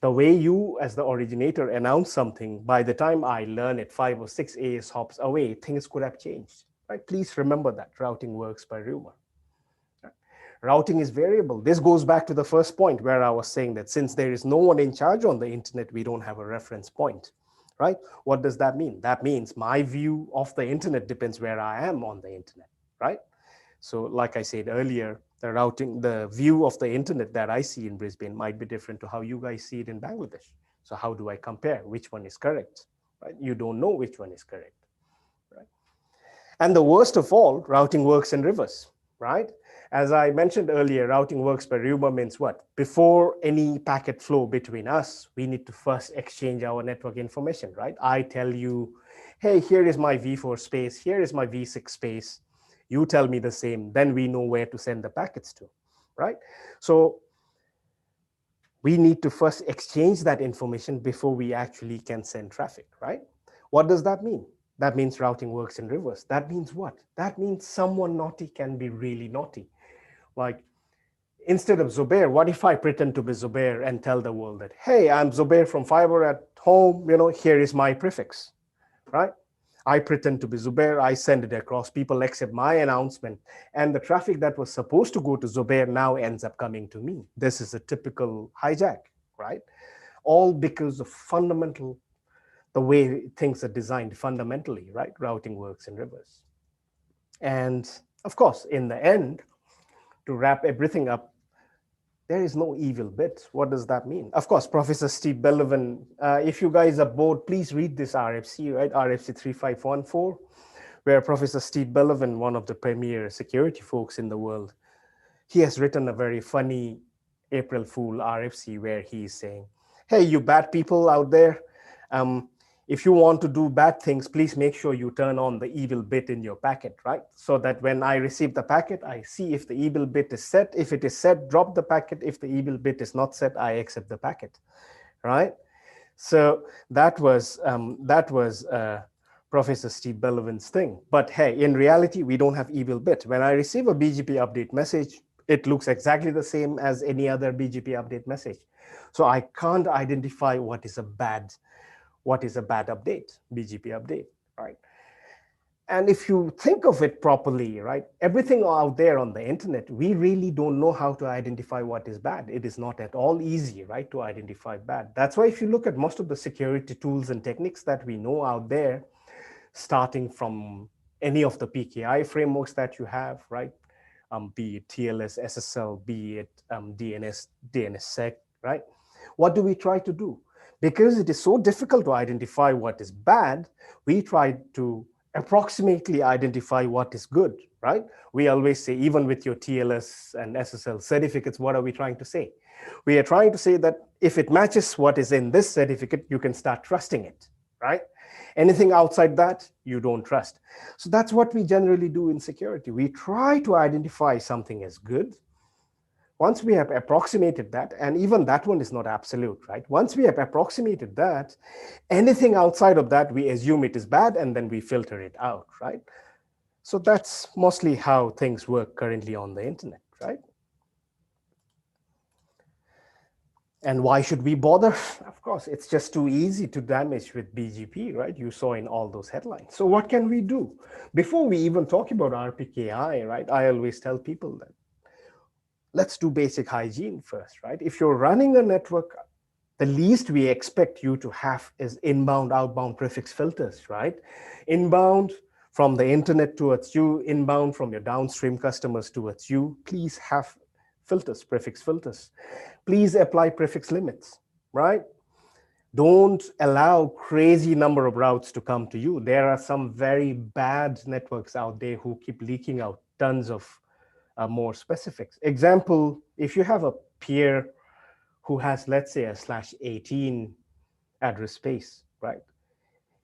The way you, as the originator, announce something, by the time I learn it 5 or 6 AS hops away, things could have changed, right? Please remember that routing works by rumor. Routing is variable. This goes back to the first point where I was saying that since there is no one in charge on the internet, we don't have a reference point, right? What does that mean? That means my view of the internet depends where I am on the internet, right? So like I said earlier, the view of the internet that I see in Brisbane might be different to how you guys see it in Bangladesh. So how do I compare which one is correct, right? You don't know which one is correct, right? And the worst of all, routing works in reverse, right? As I mentioned earlier, routing works by rumor means what? Before any packet flow between us, we need to first exchange our network information, right? I tell you, hey, here is my V4 space, here is my V6 space. You tell me the same, then we know where to send the packets to, right? So we need to first exchange that information before we actually can send traffic, right? What does that mean? That means routing works in reverse. That means what? That means someone naughty can be really naughty. Like, instead of Zubair, what if I pretend to be Zubair and tell the world that, hey, I'm Zubair from Fiber at home, here is my prefix, right? I pretend to be Zubair, I send it across, people accept my announcement, and the traffic that was supposed to go to Zubair now ends up coming to me. This is a typical hijack, right? All because of the way things are designed fundamentally, right? Routing works in reverse. And of course, in the end, to wrap everything up, there is no evil bit. What does that mean? Of course, Professor Steve Bellevin, if you guys are bored, please read this RFC, right? RFC 3514, where Professor Steve Bellevin, one of the premier security folks in the world, he has written a very funny April Fool RFC where he's saying, hey, you bad people out there, if you want to do bad things, please make sure you turn on the evil bit in your packet, right? So that when I receive the packet, I see if the evil bit is set. If it is set, drop the packet. If the evil bit is not set, I accept the packet, right? So that was Professor Steve Bellevin's thing. But hey, in reality, we don't have evil bit. When I receive a BGP update message, it looks exactly the same as any other BGP update message. So I can't identify what is a bad update, BGP update, right? And if you think of it properly, right, everything out there on the internet, we really don't know how to identify what is bad. It is not at all easy, right, to identify bad. That's why if you look at most of the security tools and techniques that we know out there, starting from any of the PKI frameworks that you have, right, be it TLS, SSL, be it DNSSEC, right? What do we try to do? Because it is so difficult to identify what is bad, we try to approximately identify what is good, right? We always say, even with your TLS and SSL certificates, what are we trying to say? We are trying to say that if it matches what is in this certificate, you can start trusting it, right? Anything outside that, you don't trust. So that's what we generally do in security. We try to identify something as good. Once we have approximated that, and even that one is not absolute, right? Once we have approximated that, anything outside of that, we assume it is bad, and then we filter it out, right? So that's mostly how things work currently on the internet, right? And why should we bother? Of course, it's just too easy to damage with BGP, right? You saw in all those headlines. So what can we do? Before we even talk about RPKI, right, I always tell people that let's do basic hygiene first, right? If you're running a network, the least we expect you to have is inbound, outbound prefix filters, right? Inbound from the internet towards you, inbound from your downstream customers towards you. Please have filters, prefix filters. Please apply prefix limits, right? Don't allow crazy number of routes to come to you. There are some very bad networks out there who keep leaking out tons of more specifics. Example, if you have a peer who has, let's say, a /18 address space, right?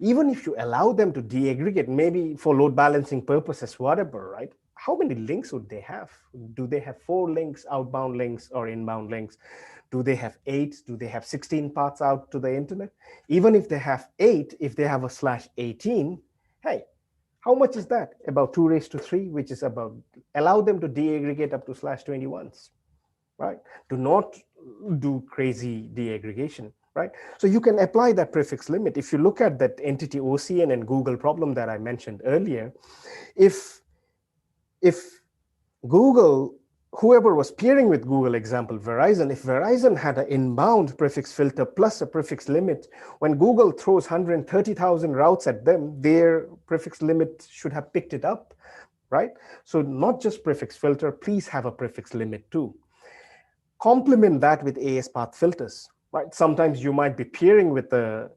Even if you allow them to deaggregate, maybe for load balancing purposes, whatever, right? How many links would they have? Do they have 4 links, outbound links or inbound links? Do they have 8? Do they have 16 paths out to the internet? Even if they have 8, if they have a /18, hey, how much is that? About 2 raised to 3, which is about, allow them to deaggregate up to /21s, right? Do not do crazy deaggregation, right? So you can apply that prefix limit. If you look at that entity OCN and Google problem that I mentioned earlier, if Google, whoever was peering with Google, example, Verizon, if Verizon had an inbound prefix filter plus a prefix limit, when Google throws 130,000 routes at them, their prefix limit should have picked it up, right? So not just prefix filter, please have a prefix limit too. Complement that with AS path filters, right? Sometimes you might be peering with a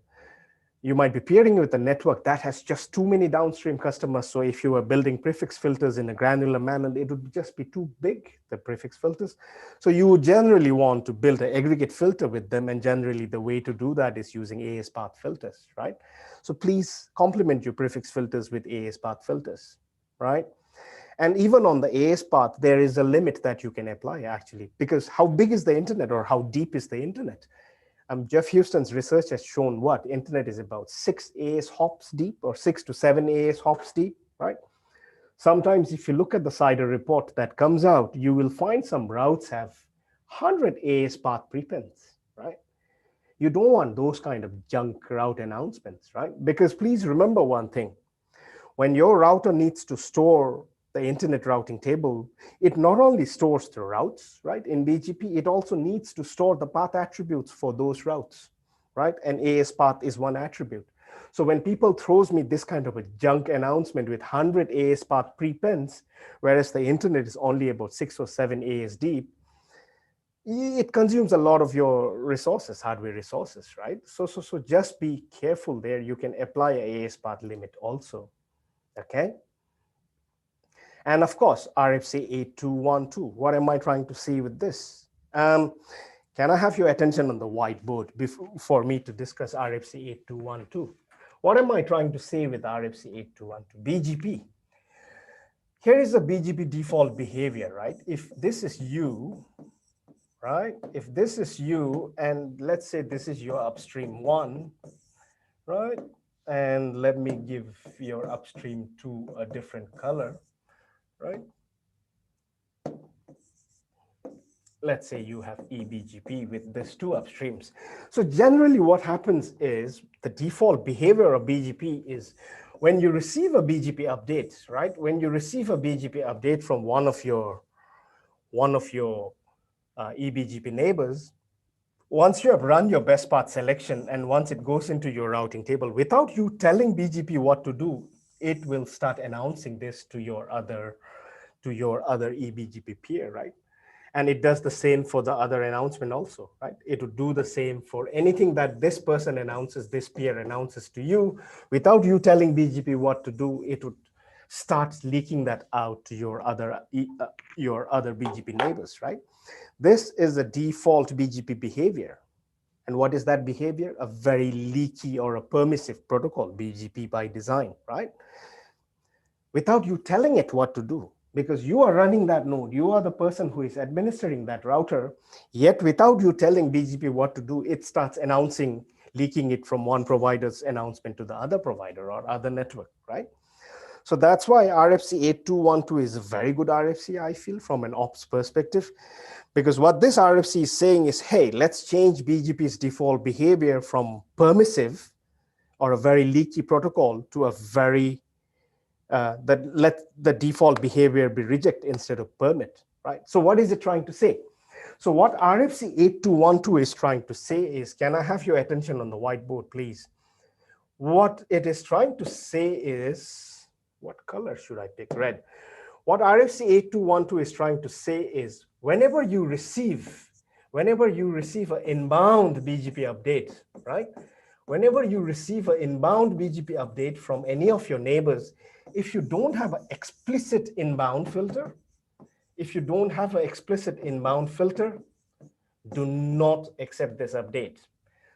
network that has just too many downstream customers. So if you are building prefix filters in a granular manner, it would just be too big, the prefix filters. So you would generally want to build an aggregate filter with them. And generally the way to do that is using AS path filters, right? So please complement your prefix filters with AS path filters, right? And even on the AS path, there is a limit that you can apply actually, because how big is the internet or how deep is the internet? Jeff Houston's research has shown what? Internet is about 6 AS hops deep or 6 to 7 AS hops deep, right? Sometimes if you look at the CIDR report that comes out, you will find some routes have 100 AS path prepends, right? You don't want those kind of junk route announcements, right? Because please remember one thing. When your router needs to store the internet routing table, it not only stores the routes, right? In BGP, it also needs to store the path attributes for those routes, right? And AS path is one attribute. So when people throws me this kind of a junk announcement with 100 AS path prepends, whereas the internet is only about 6 or 7 AS deep, it consumes a lot of your resources, hardware resources, right? So just be careful there. You can apply a AS path limit also, okay? And of course, RFC 8212. What am I trying to say with this? Can I have your attention on the whiteboard for me to discuss RFC 8212? What am I trying to say with RFC 8212? BGP. Here is the BGP default behavior, right? If this is you, right? If this is you, and let's say this is your upstream 1, right? And let me give your upstream 2 a different color, right? Let's say you have eBGP with these 2 upstreams. So generally what happens is the default behavior of BGP is when you receive a BGP update, right? When you receive a BGP update from one of your eBGP neighbors, once you have run your best path selection and once it goes into your routing table, without you telling BGP what to do, it will start announcing this to your other eBGP peer, right? And it does the same for the other announcement also, right? It would do the same for anything that this person announces, this peer announces to you. Without you telling BGP what to do, it would start leaking that out to your other BGP neighbors, right? This is a default BGP behavior, And what is that behavior? A very leaky or a permissive protocol, BGP by design, right? Without you telling it what to do, because you are running that node, you are the person who is administering that router, yet without you telling BGP what to do, it starts announcing, leaking it from one provider's announcement to the other provider or other network, right? So that's why RFC 8212 is a very good RFC, I feel, from an ops perspective, because what this RFC is saying is, hey, let's change BGP's default behavior from permissive or a very leaky protocol to a very that let the default behavior be reject instead of permit, right? So what is it trying to say? So what RFC 8212 is trying to say is, can I have your attention on the whiteboard, please? What it is trying to say is, what color should I pick? Red. What RFC 8212 is trying to say is, whenever you receive an inbound BGP update, right? Whenever you receive an inbound BGP update from any of your neighbors, if you don't have an explicit inbound filter, do not accept this update.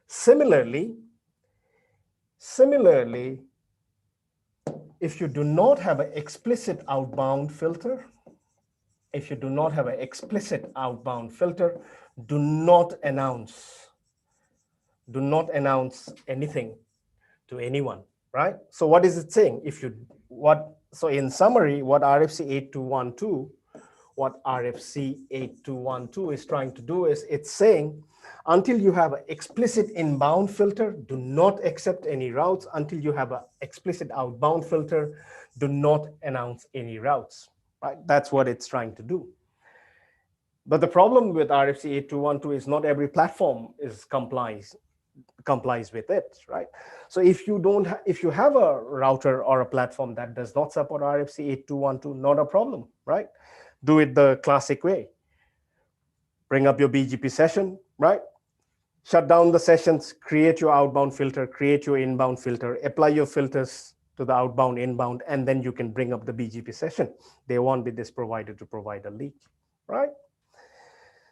Similarly, if you do not have an explicit outbound filter, do not announce anything to anyone, right? So what is it saying? So in summary, what RFC 8212 is trying to do is, it's saying, until you have an explicit inbound filter, do not accept any routes. Until you have an explicit outbound filter, do not announce any routes, right? That's what it's trying to do. But the problem with RFC 8212 is not every platform complies with it, right? So if you have a router or a platform that does not support RFC 8212, not a problem, right? Do it the classic way. Bring up your BGP session, right? Shut down the sessions, create your outbound filter, create your inbound filter, apply your filters to the outbound, inbound, and then you can bring up the BGP session. They won't be this provider to provide a leak, right?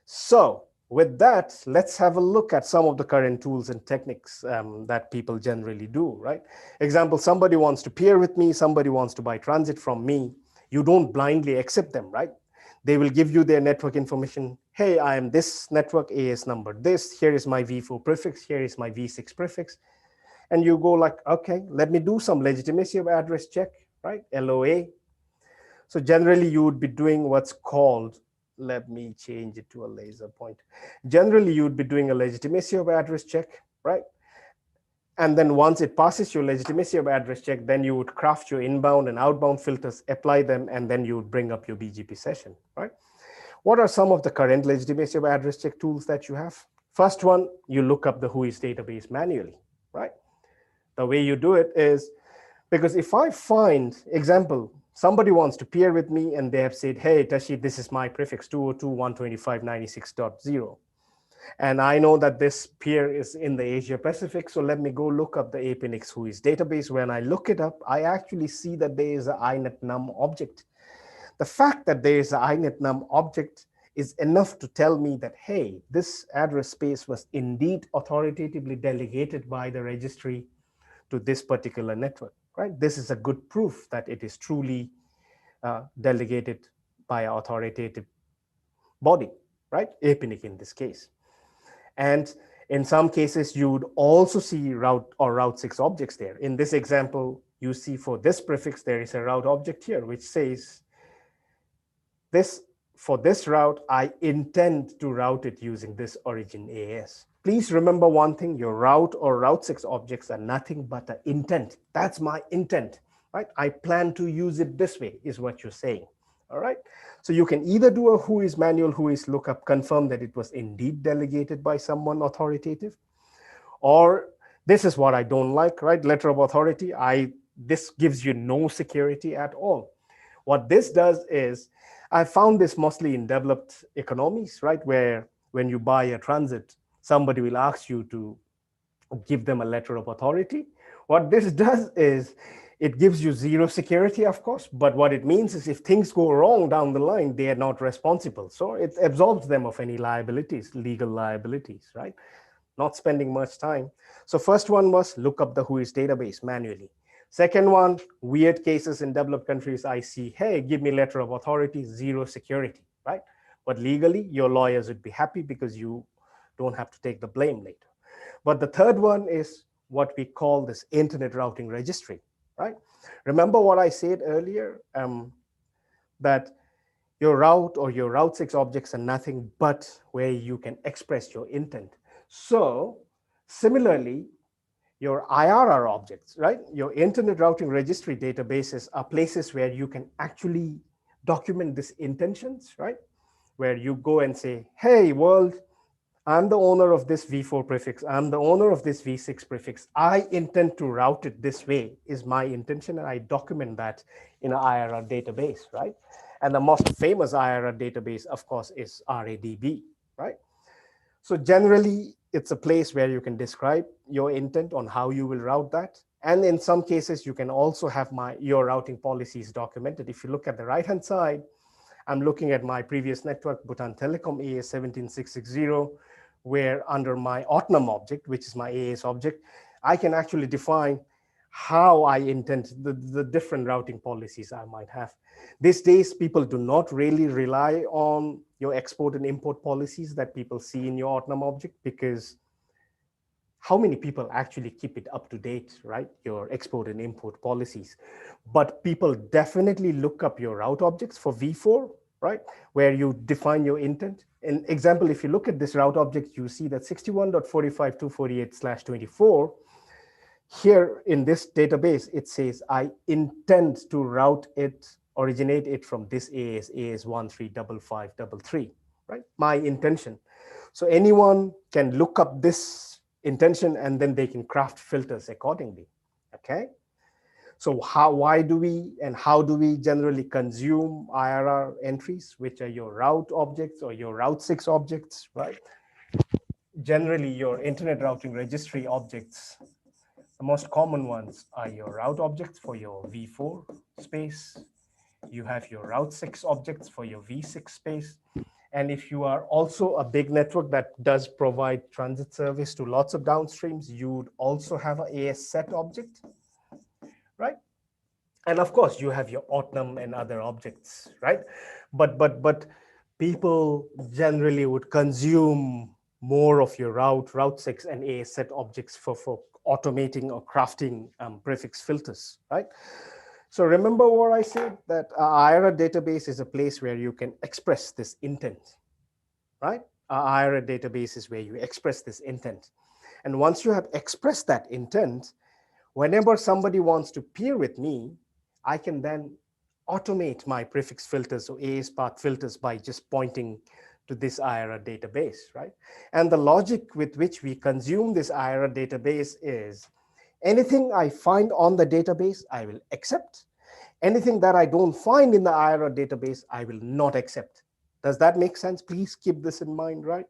So with that, let's have a look at some of the current tools and techniques that people generally do, right? Example, somebody wants to peer with me, somebody wants to buy transit from me. You don't blindly accept them, right? They will give you their network information. Hey, I am this network, AS number this, here is my V4 prefix, here is my V6 prefix. And you go like, okay, let me do some legitimacy of address check, right? LOA. So generally you would be doing what's called, let me change it to a laser point. Generally you would be doing a legitimacy of address check, right? And then once it passes your legitimacy of address check, then you would craft your inbound and outbound filters, apply them, and then you would bring up your BGP session, right? What are some of the current legitimacy of address check tools that you have? First one, you look up the WHOIS database manually, right? The way you do it is, because if I find, example, somebody wants to peer with me and they have said, hey, Tashi, this is my prefix 202.125.96.0. And I know that this peer is in the Asia Pacific, so let me go look up the APNX WHOIS database. When I look it up, I actually see that there is an inetnum object. The fact that there is an inetnum object is enough to tell me that, hey, this address space was indeed authoritatively delegated by the registry to this particular network, right? This is a good proof that it is truly delegated by an authoritative body, right? APNIC in this case. And in some cases, you would also see route or route 6 objects there. In this example, you see for this prefix, there is a route object here, which says, for this route, I intend to route it using this origin AS. Please remember one thing, your route or route 6 objects are nothing but an intent. That's my intent, right? I plan to use it this way is what you're saying, all right? So you can either do a WHOIS manual, WHOIS lookup, confirm that it was indeed delegated by someone authoritative, or this is what I don't like, right? Letter of authority, this gives you no security at all. What this does is, I found this mostly in developed economies, right? Where when you buy a transit, somebody will ask you to give them a letter of authority. What this does is, it gives you zero security, of course, but what it means is if things go wrong down the line, they are not responsible. So it absolves them of any liabilities, legal liabilities, right? not spending much time. So first one was look up the WHOIS database manually. Second one, weird cases in developed countries, I see, hey, give me letter of authority, zero security, right? But legally, your lawyers would be happy because you don't have to take the blame later. But the third one is what we call this internet routing registry, right? Remember what I said earlier, that your route or your Route 6 objects are nothing but where you can express your intent. So similarly, your IRR objects, right? Your internet routing registry databases are places where you can actually document these intentions, right? Where you go and say, hey, world, I'm the owner of this v4 prefix. I'm the owner of this v6 prefix. I intend to route it this way is my intention, and I document that in an IRR database, right? And the most famous IRR database, of course, is RADB, right? So generally, it's a place where you can describe your intent on how you will route that. And in some cases, you can also have your routing policies documented. If you look at the right-hand side, I'm looking at my previous network, Bhutan Telecom AS17660, where under my Otnam object, which is my AS object, I can actually define how I intend the different routing policies I might have. These days, people do not really rely on your export and import policies that people see in your Otnam object, because how many people actually keep it up to date, right? Your export and import policies. But people definitely look up your route objects for v4, right? Where you define your intent. In example, if you look at this route object, you see that 61.45.248/24, here in this database, it says, I intend to route it, originate it from this AS135553, right? My intention. So anyone can look up this intention and then they can craft filters accordingly, okay? So why do we and how do we generally consume IRR entries, which are your route objects or your Route 6 objects, right? Generally, your internet routing registry objects, the most common ones are your route objects for your v4 space. You have your Route 6 objects for your v6 space. And if you are also a big network that does provide transit service to lots of downstreams, you would also have an AS set object, right? And of course, you have your Otnam and other objects, right? But people generally would consume more of your Route 6 and AS set objects for automating or crafting prefix filters, right? So remember what I said, that IRA database is a place where you can express this intent, right? IRA database is where you express this intent. And once you have expressed that intent, whenever somebody wants to peer with me, I can then automate my prefix filters or AS path filters by just pointing to this IRA database, right? And the logic with which we consume this IRA database is anything I find on the database, I will accept. Anything that I don't find in the IRA database, I will not accept. Does that make sense? Please keep this in mind, right?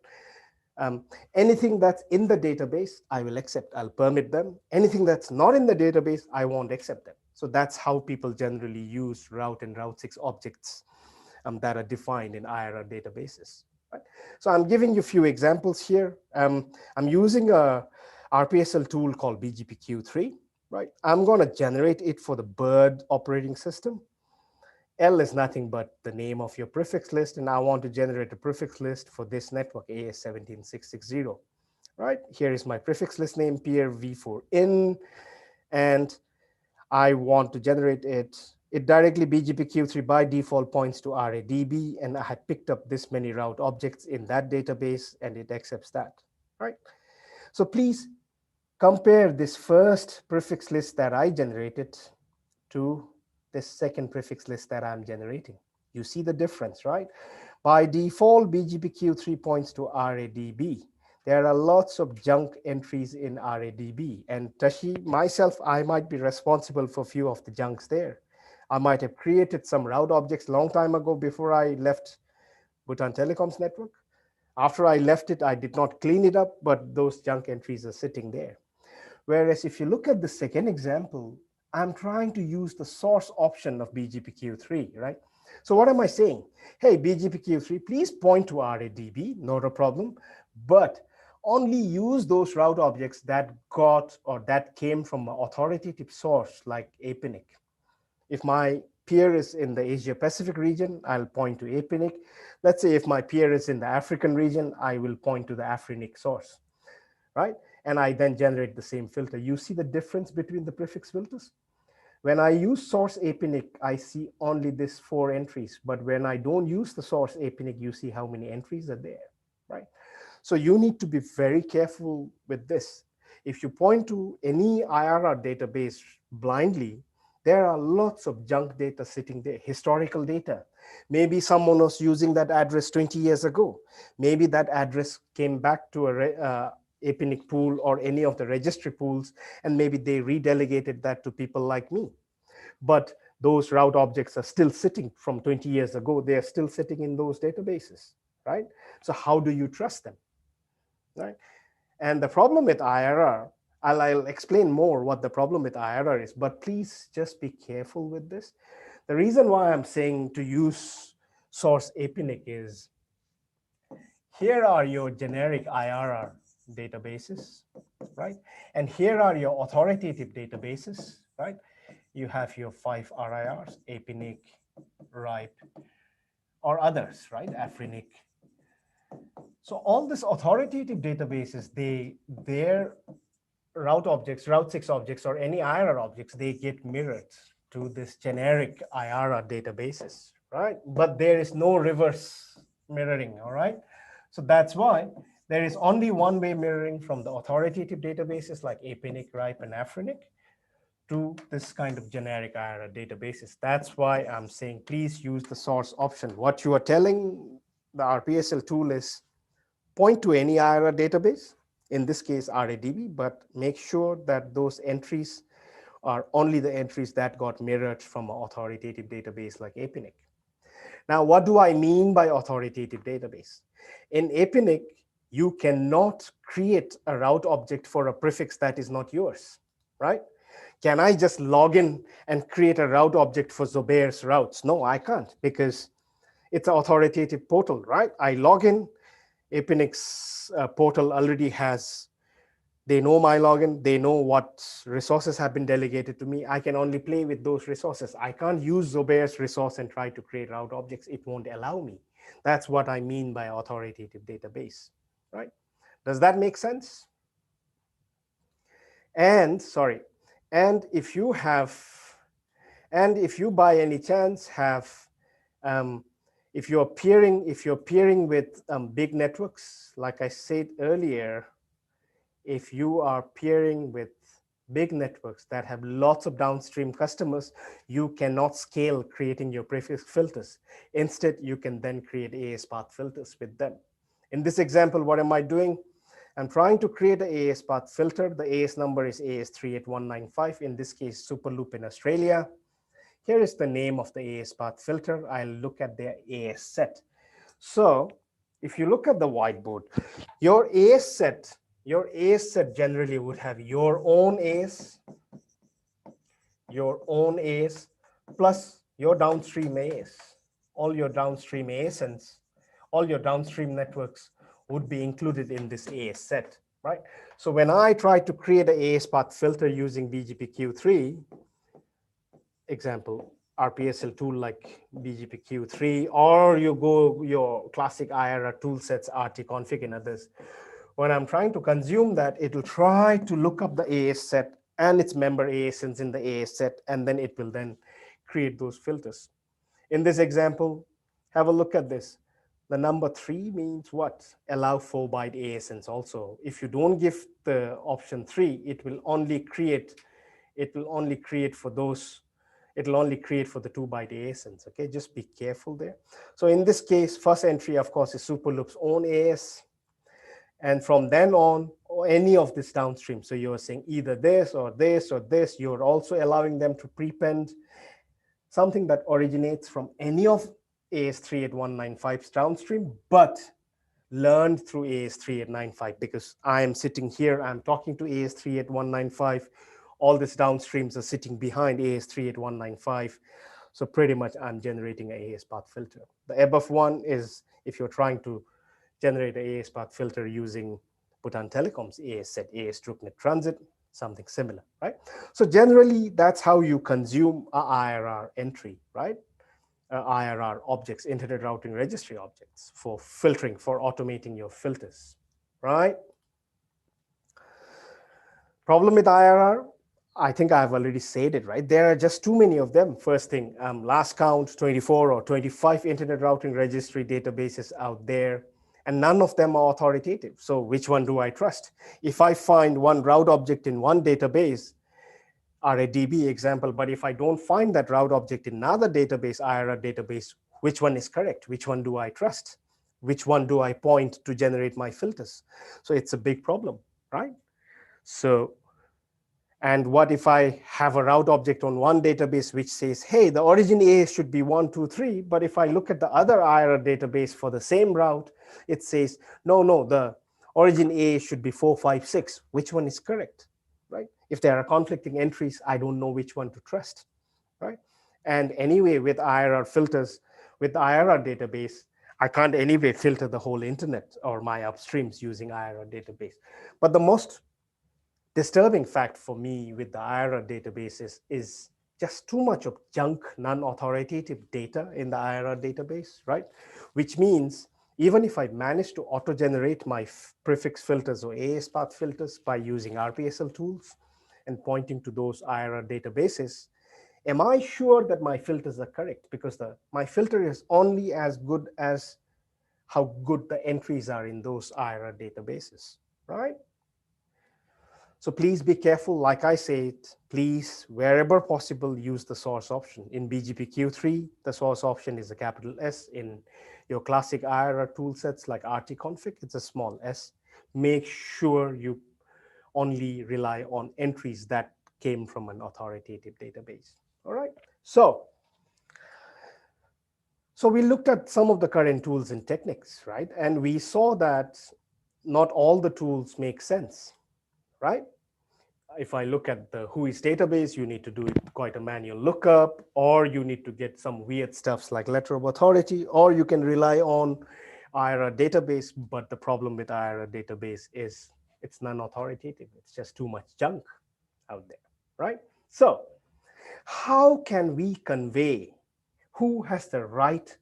Anything that's in the database, I will accept. I'll permit them. Anything that's not in the database, I won't accept them. So that's how people generally use route and Route 6 objects that are defined in IRA databases. Right? So I'm giving you a few examples here. I'm using a RPSL tool called BGPQ3. Right? I'm going to generate it for the Bird operating system. L is nothing but the name of your prefix list, and I want to generate a prefix list for this network AS17660. Right? Here is my prefix list name, peer v4in, and I want to generate it. It directly BGPQ3 by default points to RADB, and I had picked up this many route objects in that database, and it accepts that. Right? So please compare this first prefix list that I generated to this second prefix list that I'm generating. You see the difference, right? By default, BGPQ3 points to RADB. There are lots of junk entries in RADB. And Tashi, myself, I might be responsible for a few of the junks there. I might have created some route objects a long time ago before I left Bhutan Telecom's network. After I left it, I did not clean it up, but those junk entries are sitting there. Whereas if you look at the second example, I'm trying to use the source option of BGPQ3, right? So what am I saying? Hey, BGPQ3, please point to RADB, not a problem. But only use those route objects that got or that came from an authoritative source like APNIC. If my peer is in the Asia Pacific region, I'll point to APNIC. Let's say if my peer is in the African region, I will point to the AFRINIC source, right? And I then generate the same filter. You see the difference between the prefix filters? When I use source APNIC, I see only this 4 entries. But when I don't use the source APNIC, you see how many entries are there, right? So you need to be very careful with this. If you point to any IRR database blindly, there are lots of junk data sitting there, historical data. Maybe someone was using that address 20 years ago. Maybe that address came back to a APNIC pool or any of the registry pools, and maybe they redelegated that to people like me. But those route objects are still sitting from 20 years ago. They are still sitting in those databases, right? So how do you trust them, right? And the problem with IRR, I'll explain more what the problem with IRR is, but please just be careful with this. The reason why I'm saying to use source APNIC is here are your generic IRR databases, right? And here are your authoritative databases, right? You have your 5 RIRs, APNIC, RIPE, or others, right? AFRINIC. So all these authoritative databases, their route objects, route 6 objects, or any IRR objects, they get mirrored to this generic IRR databases, right? But there is no reverse mirroring, all right? So that's why there is only one-way mirroring from the authoritative databases like APNIC, RIPE, and AFRINIC to this kind of generic IRR databases. That's why I'm saying please use the source option. What you are telling the RPSL tool is point to any IRR database, in this case RADB, but make sure that those entries are only the entries that got mirrored from an authoritative database like APNIC. Now, what do I mean by authoritative database? In APNIC, you cannot create a route object for a prefix that is not yours, right? Can I just log in and create a route object for Zobair's routes? No, I can't, because it's an authoritative portal, right? I log in, APNIC's portal already has, they know my login, they know what resources have been delegated to me. I can only play with those resources. I can't use Zobair's resource and try to create route objects. It won't allow me. That's what I mean by authoritative database, right? Does that make sense? And sorry, and if you have, and if you by any chance have, if you're peering with big networks, like I said earlier, if you are peering with big networks that have lots of downstream customers, you cannot scale creating your prefix filters. Instead, you can then create AES path filters with them. In this example, what am I doing? I'm trying to create an AES path filter. The AES number is AES38195, in this case, Superloop in Australia. Here is the name of the AES path filter. I'll look at the AES set. So if you look at the whiteboard, your AES set generally would have your own AES, plus your downstream AES. All your downstream AESs, all your downstream networks would be included in this AES set, right? So when I try to create an AES path filter using BGPQ3, example, RPSL tool like BGPQ3, or you go your classic IRR tool sets, RTconfig and others. When I'm trying to consume that, it will try to look up the AES set and its member AESs in the AES set, and then it will then create those filters. In this example, have a look at this. The number 3 means what? Allow 4-byte AESs also. If you don't give the option 3, it will only create for those, it'll only create for the 2-byte AESs, okay? Just be careful there. So in this case, first entry, of course, is Superloop's own AES. And from then on, or any of this downstream, so you're saying either this or this or this, you're also allowing them to prepend something that originates from any of AES38195's downstream, but learned through AES3895, because I am sitting here, I'm talking to AES38195, all these downstreams are sitting behind AES38195. So pretty much I'm generating an AES path filter. The above one is if you're trying to generate an AES path filter using Bhutan Telecom's AS set AS TrueNet Transit, something similar, right? So generally, that's how you consume a IRR entry, right? IRR objects, Internet Routing Registry objects, for filtering, for automating your filters, right? Problem with IRR, I think I've already said it, right? There are just too many of them. First thing, last count, 24 or 25 Internet Routing Registry databases out there, and none of them are authoritative. So which one do I trust? If I find one route object in one database, RADB example, but if I don't find that route object in another database, IRR database, which one is correct? Which one do I trust? Which one do I point to generate my filters? So it's a big problem, right? So, and what if I have a route object on one database which says, hey, the origin A should be 1, 2, 3, but if I look at the other IRR database for the same route, it says, no, the origin A should be 4, 5, 6. Which one is correct, right? If there are conflicting entries, I don't know which one to trust, right? And anyway, with IRR filters, with the IRR database, I can't anyway filter the whole internet or my upstreams using IRR database. But the most disturbing fact for me with the IRR databases is just too much of junk, non-authoritative data in the IRR database, right? Which means even if I manage to auto-generate my prefix filters or AS path filters by using RPSL tools and pointing to those IRR databases, am I sure that my filters are correct? Because my filter is only as good as how good the entries are in those IRR databases, right? So please be careful. Like I said, please, wherever possible, use the source option. In BGPQ3, the source option is a capital S. In your classic IRR tool sets like RTconfig, it's a small s. Make sure you only rely on entries that came from an authoritative database. All right. So we looked at some of the current tools and techniques, right? And we saw that not all the tools make sense, right? If I look at the WHOIS database, you need to do quite a manual lookup, or you need to get some weird stuffs like letter of authority, or you can rely on IRR database. But the problem with IRR database is it's non-authoritative. It's just too much junk out there, right? So how can we convey who has the right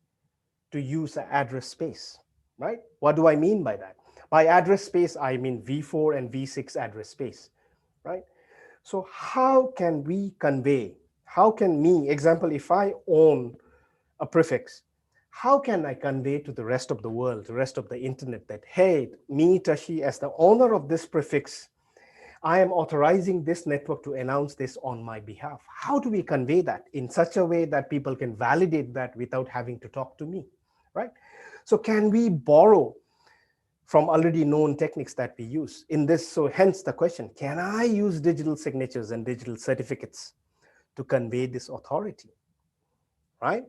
to use an address space, right? What do I mean by that? By address space, I mean v4 and v6 address space, right? So how can we convey, how can me, example, if I own a prefix, how can I convey to the rest of the world, the rest of the internet that, hey, me, Tashi, as the owner of this prefix, I am authorizing this network to announce this on my behalf. How do we convey that in such a way that people can validate that without having to talk to me, right? So can we borrow from already known techniques that we use in this? So hence the question, can I use digital signatures and digital certificates to convey this authority, right?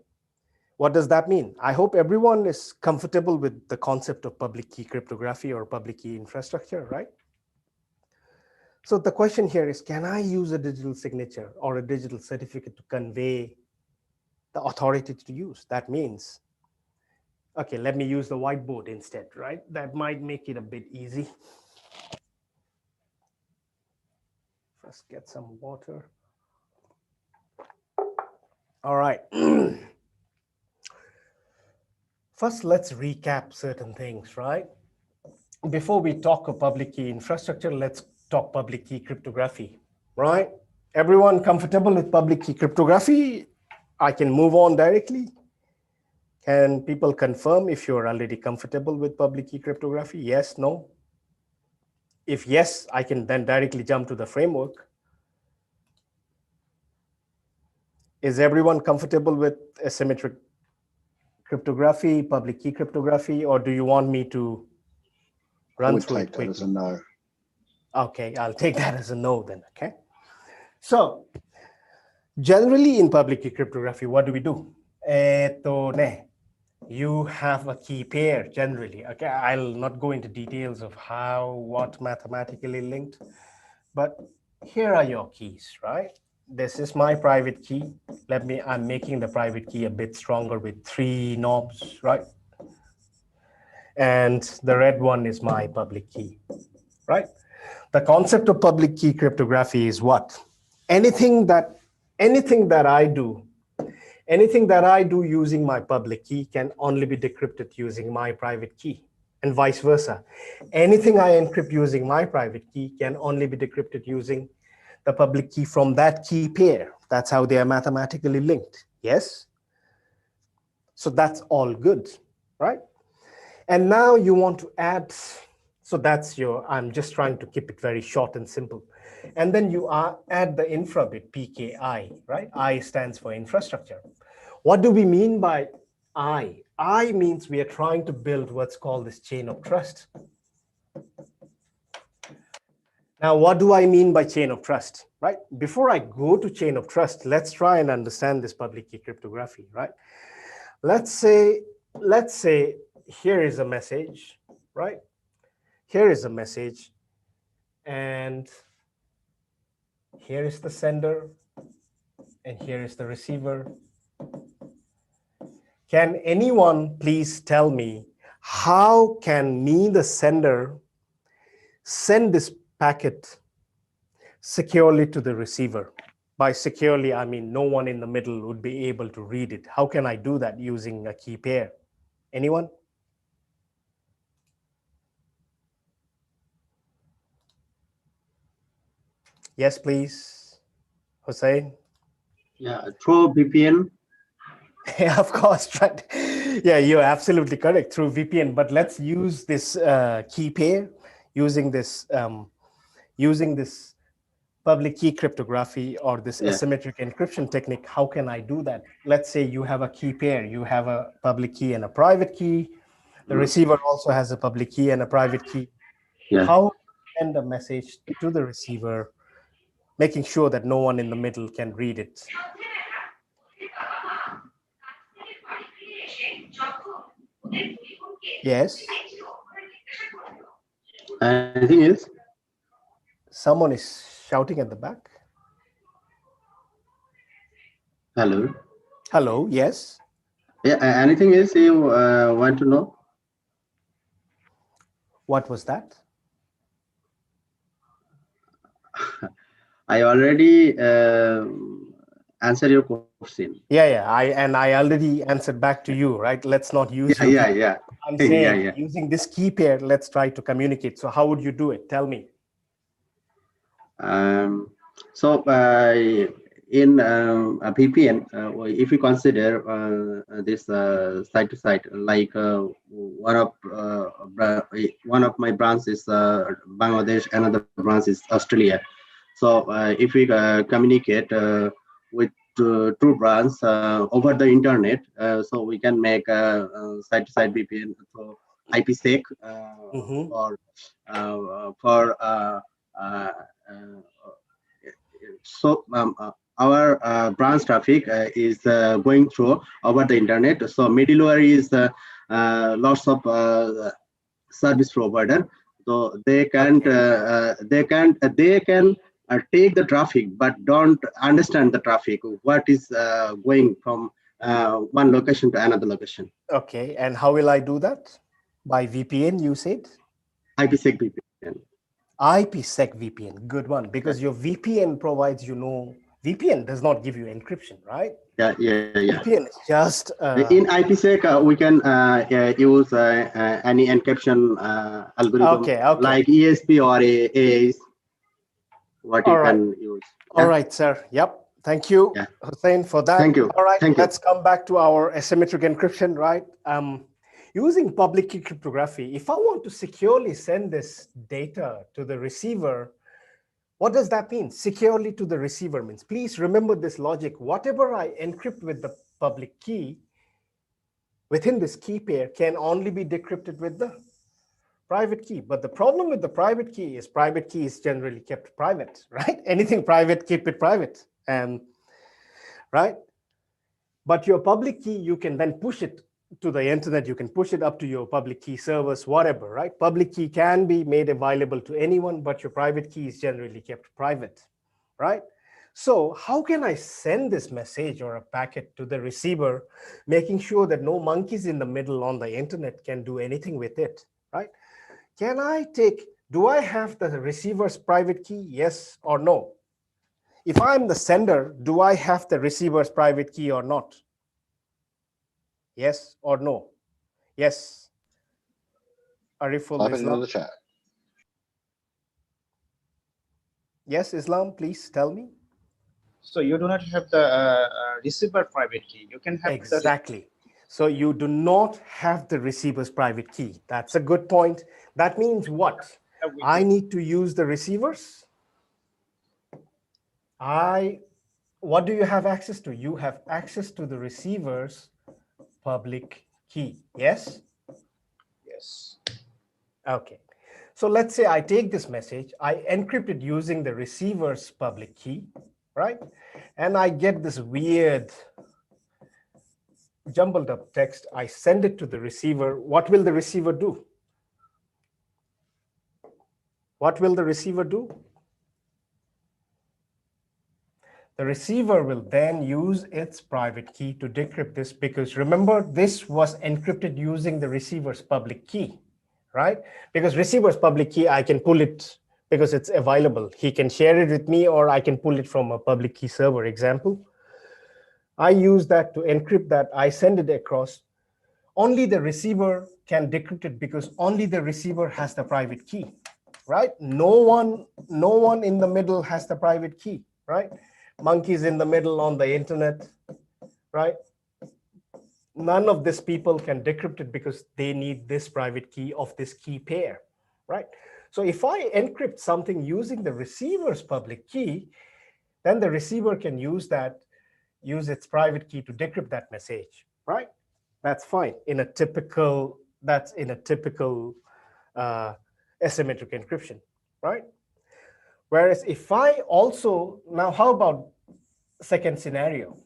What does that mean? I hope everyone is comfortable with the concept of public key cryptography or public key infrastructure, right? So the question here is, can I use a digital signature or a digital certificate to convey the authority to use? That means, okay, let me use the whiteboard instead, right? That might make it a bit easy. First, get some water. All right. First, let's recap certain things, right? Before we talk of public key infrastructure, let's talk public key cryptography, right? Everyone comfortable with public key cryptography? I can move on directly. Can people confirm if you're already comfortable with public key cryptography? Yes, no? If yes, I can then directly jump to the framework. Is everyone comfortable with asymmetric cryptography, public key cryptography, or do you want me to run through it quickly? That as a no. Okay, I'll take that as a no then, okay? So generally in public key cryptography, what do we do? You have a key pair generally. Okay, I'll not go into details of how, what mathematically linked, but here are your keys, right? This is my private key. I'm making the private key a bit stronger with 3 knobs, right? And the red one is my public key. right? The concept of public key cryptography is what? Anything that I do, using my public key can only be decrypted using my private key, and vice versa. Anything I encrypt using my private key can only be decrypted using the public key from that key pair. That's how they are mathematically linked. Yes? So that's all good, right? And now you want to add, so that's your, I'm just trying to keep it very short and simple. And then you add the infra bit, PKI, right? I stands for infrastructure. What do we mean by I? I means we are trying to build what's called this chain of trust. Now, what do I mean by chain of trust, right? Before I go to chain of trust, let's try and understand this public key cryptography, right? Let's say here is a message, right? Here is a message, and here is the sender, and here is the receiver. Can anyone please tell me how can me, the sender, send this packet securely to the receiver? By securely, I mean no one in the middle would be able to read it. How can I do that using a key pair? Anyone? Yes, please. Hussein? Yeah, through VPN. Yeah, of course, right. Yeah, you're absolutely correct, through VPN. But let's use this key pair using this public key cryptography or this asymmetric encryption technique. How can I do that? Let's say you have a key pair. You have a public key and a private key. The receiver also has a public key and a private key. Yeah. How send a message to the receiver, making sure that no one in the middle can read it? Yes. Anything else? Someone is shouting at the back. Hello. Hello, yes. Yeah, anything else you want to know? What was that? I already answered your question. Yeah. I already answered back to you, right? Let's not use your Yeah. I'm saying using this key pair, let's try to communicate. So how would you do it? Tell me. So in a VPN, if you consider this site to site, like one of my branches is Bangladesh, another branch is Australia. So if we communicate with two brands over the internet, so we can make a site to site VPN through IPsec for so our branch traffic is going through over the internet. So middleware is lots of service provider. So they can take the traffic, but don't understand the traffic. What is going from one location to another location? Okay, and how will I do that? By VPN, you said? IPsec VPN. IPsec VPN, good one, because your VPN provides, VPN does not give you encryption, right? Yeah. VPN is just in IPsec we can use any encryption algorithm, like ESP or AES. What you can use. All right, sir. Yep. Thank you, Hussein, for that. Thank you. All right, Thank let's come back to our asymmetric encryption, right? Using public key cryptography, if I want to securely send this data to the receiver, what does that mean? Securely to the receiver means, please remember this logic. Whatever I encrypt with the public key within this key pair can only be decrypted with the private key. But the problem with the private key is generally kept private, right? Anything private, keep it private, right? But your public key, you can then push it to the internet, you can push it up to your public key servers, whatever, right? Public key can be made available to anyone, but your private key is generally kept private, right? So how can I send this message or a packet to the receiver, making sure that no monkeys in the middle on the internet can do anything with it, right? Can I take Do I have the receiver's private key? Yes or no? If I'm the sender, do I have the receiver's private key or not? Yes or no? Yes. Ariful Type it into Islam. the chat. Yes, Islam, please tell me. So you do not have the receiver private key. You can have Exactly. So you do not have the receiver's private key. That's a good point. That means what? I need to use the receivers. What do you have access to? You have access to the receiver's public key. Yes? Yes. Okay. So let's say I take this message, I encrypt it using the receiver's public key, right? And I get this weird jumbled up text. I send it to the receiver. What will the receiver do? What will the receiver do? The receiver will then use its private key to decrypt this, because remember, this was encrypted using the receiver's public key, right? Because receiver's public key, I can pull it because it's available. He can share it with me, or I can pull it from a public key server example. I use that to encrypt that. I send it across. Only the receiver can decrypt it because only the receiver has the private key, right? No one in the middle has the private key, right? Monkeys in the middle on the internet, right? None of these people can decrypt it because they need this private key of this key pair, right? So if I encrypt something using the receiver's public key, then the receiver can use its private key to decrypt that message, right? That's fine. That's in a typical asymmetric encryption, right? Whereas if I also, now how about second scenario?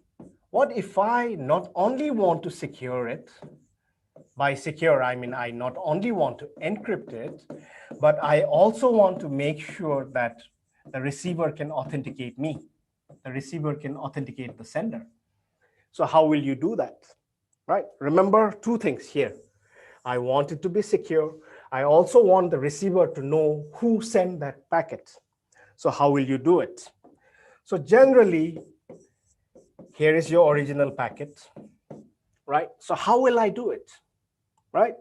What if I not only want to secure it, by secure, I mean I not only want to encrypt it, but I also want to make sure that the receiver can authenticate me. The receiver can authenticate the sender. So how will you do that? Right? Remember two things here. I want it to be secure. I also want the receiver to know who sent that packet. So how will you do it? So generally, here is your original packet, right? So how will I do it, right?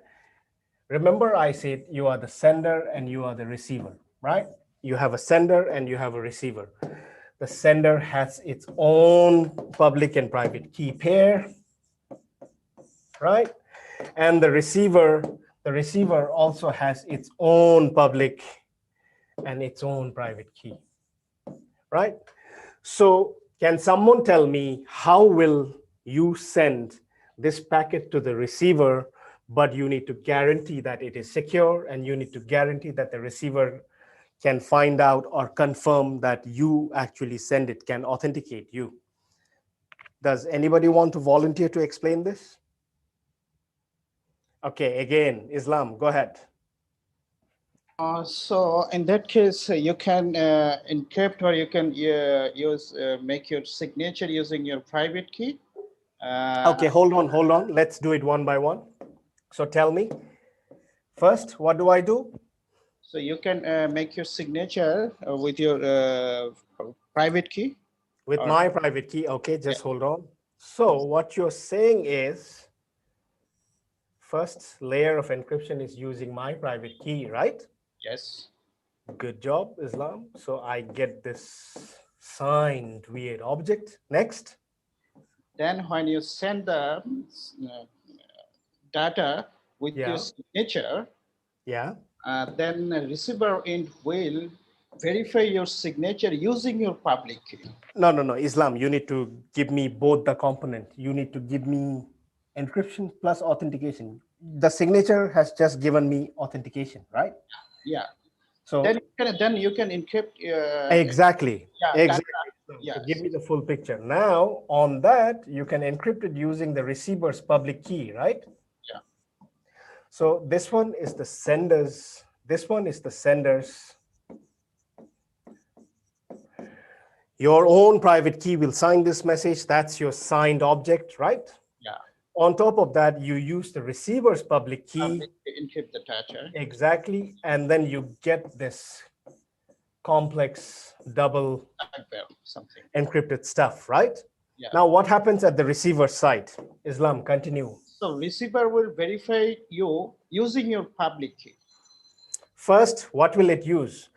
Remember I said you are the sender and you are the receiver, right? You have a sender and you have a receiver. The sender has its own public and private key pair, right? And the receiver also has its own public and its own private key, right? So can someone tell me how will you send this packet to the receiver, but you need to guarantee that it is secure, and you need to guarantee that the receiver can find out or confirm that you actually send it, can authenticate you? Does anybody want to volunteer to explain this? Okay, again, Islam, go ahead. So in that case, you can encrypt, or you can make your signature using your private key. Okay, hold on. Let's do it one by one. So tell me, first, what do I do? So you can make your signature with your private key. With my private key. Okay, just hold on. So what you're saying is, first layer of encryption is using my private key, right? Yes. Good job, Islam. So I get this signed weird object. Next. Then when you send the data with your signature, then the receiver end will verify your signature using your public key. No, Islam, you need to give me both the component. You need to give me encryption plus authentication. The signature has just given me authentication, right? Yeah. So then you can encrypt. Exactly. Yes. So give me the full picture. Now on that, you can encrypt it using the receiver's public key, right? Yeah. So this one is the sender's. This one is the sender's. Your own private key will sign this message. That's your signed object, right? Yeah. on top of that, you use the receiver's public key. To encrypt the data. Exactly. And then you get this complex double something encrypted stuff, right? Yeah. Now, what happens at the receiver side? Islam, continue. So receiver will verify you using your public key. First, what will it use?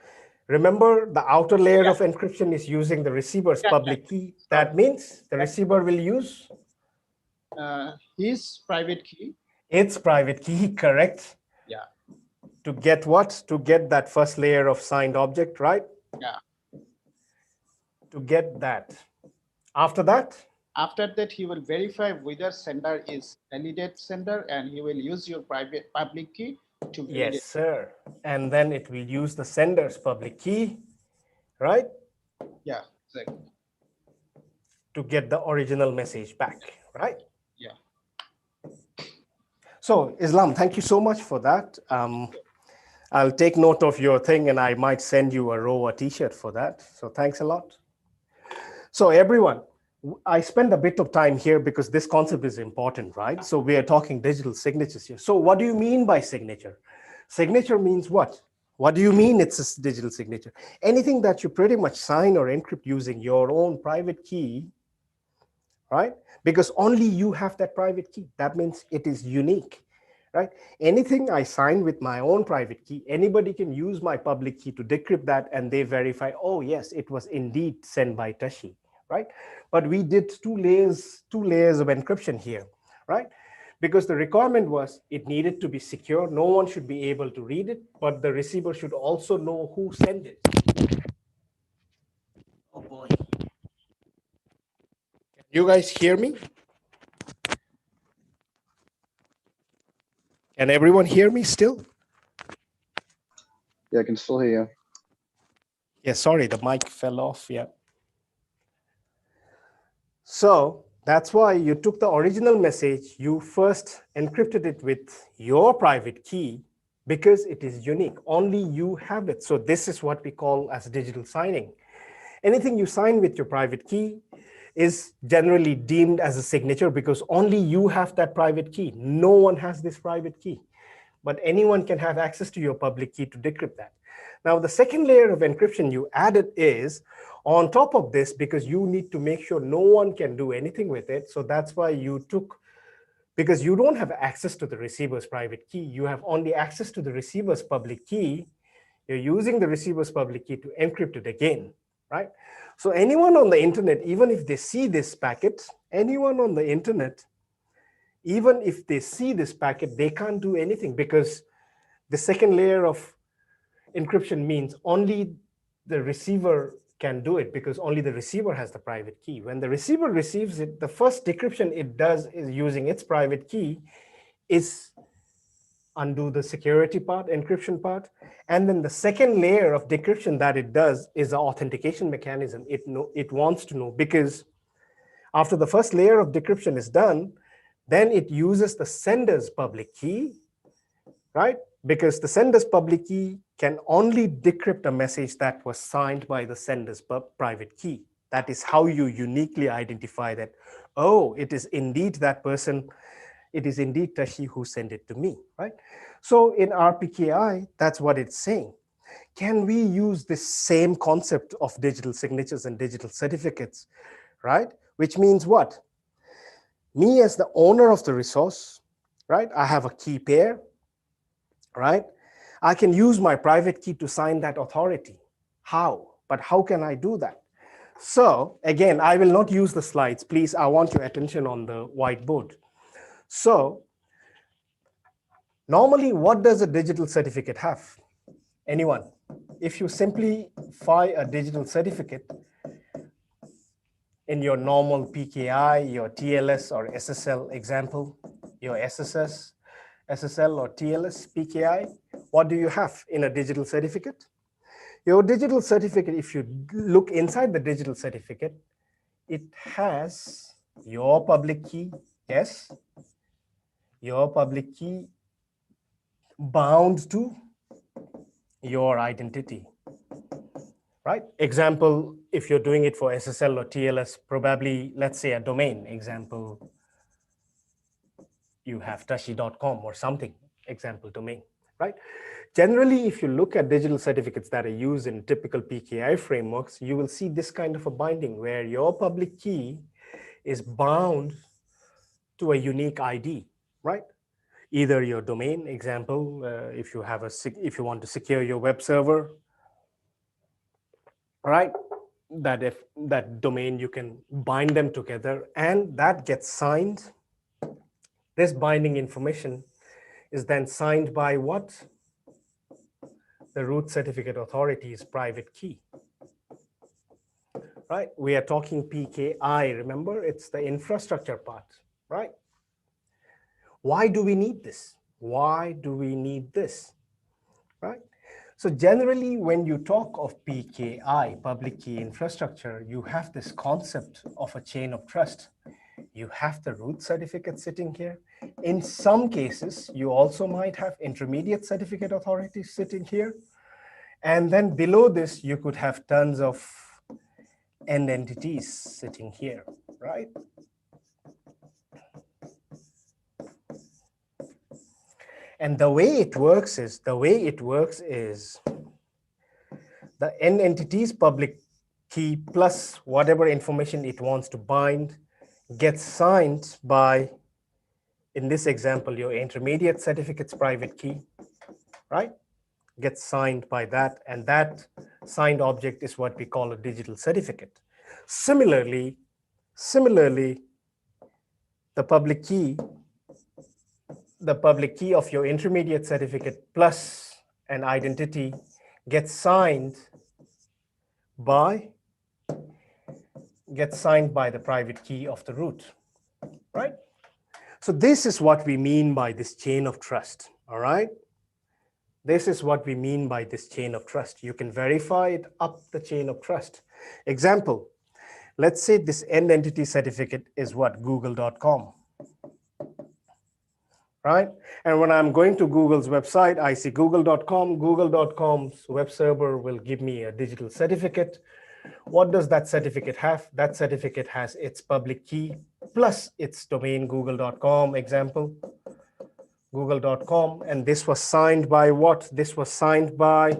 Remember, the outer layer of encryption is using the receiver's public key. That means the receiver will use his private key. Its private key, correct? Yeah. To get what? To get that first layer of signed object, right? Yeah. To get that. After that? After that, he will verify whether sender is validate sender, and he will use your private public key to validate. Yes, sir. And then it will use the sender's public key, right? Yeah, exactly. To get the original message back, right? Yeah. So, Islam, thank you so much for that. I'll take note of your thing and I might send you a Rover t-shirt for that. So thanks a lot. So everyone, I spend a bit of time here because this concept is important, right? So we are talking digital signatures here. So what do you mean by signature? Signature means what? What do you mean it's a digital signature? Anything that you pretty much sign or encrypt using your own private key, right? Because only you have that private key. That means it is unique, right? Anything I sign with my own private key, anybody can use my public key to decrypt that and they verify, oh yes, it was indeed sent by Tashi, right? But we did two layers of encryption here, right? Because the requirement was it needed to be secure. No one should be able to read it, but the receiver should also know who sent it. Oh boy. You guys hear me? Can everyone hear me still? Yeah, I can still hear you. Yeah, sorry, the mic fell off, yeah. So that's why you took the original message, you first encrypted it with your private key because it is unique, only you have it. So this is what we call as digital signing. Anything you sign with your private key is generally deemed as a signature because only you have that private key. No one has this private key, but anyone can have access to your public key to decrypt that. Now, the second layer of encryption you added is on top of this because you need to make sure no one can do anything with it. So that's why you took, because you don't have access to the receiver's private key, you have only access to the receiver's public key. You're using the receiver's public key to encrypt it again, right? So anyone on the internet, even if they see this packet, anyone on the internet, even if they see this packet, they can't do anything because the second layer of encryption means only the receiver can do it because only the receiver has the private key. When the receiver receives it, the first decryption it does is using its private key is undo the security part, encryption part. And then the second layer of decryption that it does is the authentication mechanism. It wants to know because after the first layer of decryption is done, then it uses the sender's public key, right? Because the sender's public key can only decrypt a message that was signed by the sender's private key. That is how you uniquely identify that, oh, it is indeed that person, it is indeed Tashi who sent it to me, right? So in RPKI, that's what it's saying. Can we use this same concept of digital signatures and digital certificates, right? Which means what? Me as the owner of the resource, right? I have a key pair, right? I can use my private key to sign that authority. How? But how can I do that? So again, I will not use the slides. Please, I want your attention on the whiteboard. So normally, what does a digital certificate have? Anyone? If you simplify a digital certificate in your normal PKI, your TLS or SSL example, your SSL or TLS PKI, what do you have in a digital certificate? Your digital certificate, if you look inside the digital certificate, it has your public key, yes, your public key bound to your identity, right? Example, if you're doing it for SSL or TLS, probably, let's say a domain example, you have tashi.com or something, example domain, right? Generally, if you look at digital certificates that are used in typical PKI frameworks, you will see this kind of a binding where your public key is bound to a unique ID, right? Either your domain, example, if you want to secure your web server, right? That domain, you can bind them together and that gets signed. This binding information is then signed by what? The root certificate authority's private key, right? We are talking PKI, remember, it's the infrastructure part, right? Why do we need this? Why do we need this, right? So generally, when you talk of PKI, public key infrastructure, you have this concept of a chain of trust. You have the root certificate sitting here. In some cases, you also might have intermediate certificate authorities sitting here. And then below this, you could have tons of end entities sitting here, right? And the way it works is the end entity's public key plus whatever information it wants to bind gets signed by, in this example, your intermediate certificate's private key, right? Gets signed by that, and that signed object is what we call a digital certificate. Similarly, the public key of your intermediate certificate plus an identity gets signed by the private key of the root, right? So this is what we mean by this chain of trust, all right? This is what we mean by this chain of trust. You can verify it up the chain of trust. Example, let's say this end entity certificate is what? Google.com, right? And when I'm going to Google's website, I see Google.com. Google.com's web server will give me a digital certificate. What does that certificate have? That certificate has its public key plus its domain, Google.com, example, Google.com. And this was signed by what? This was signed by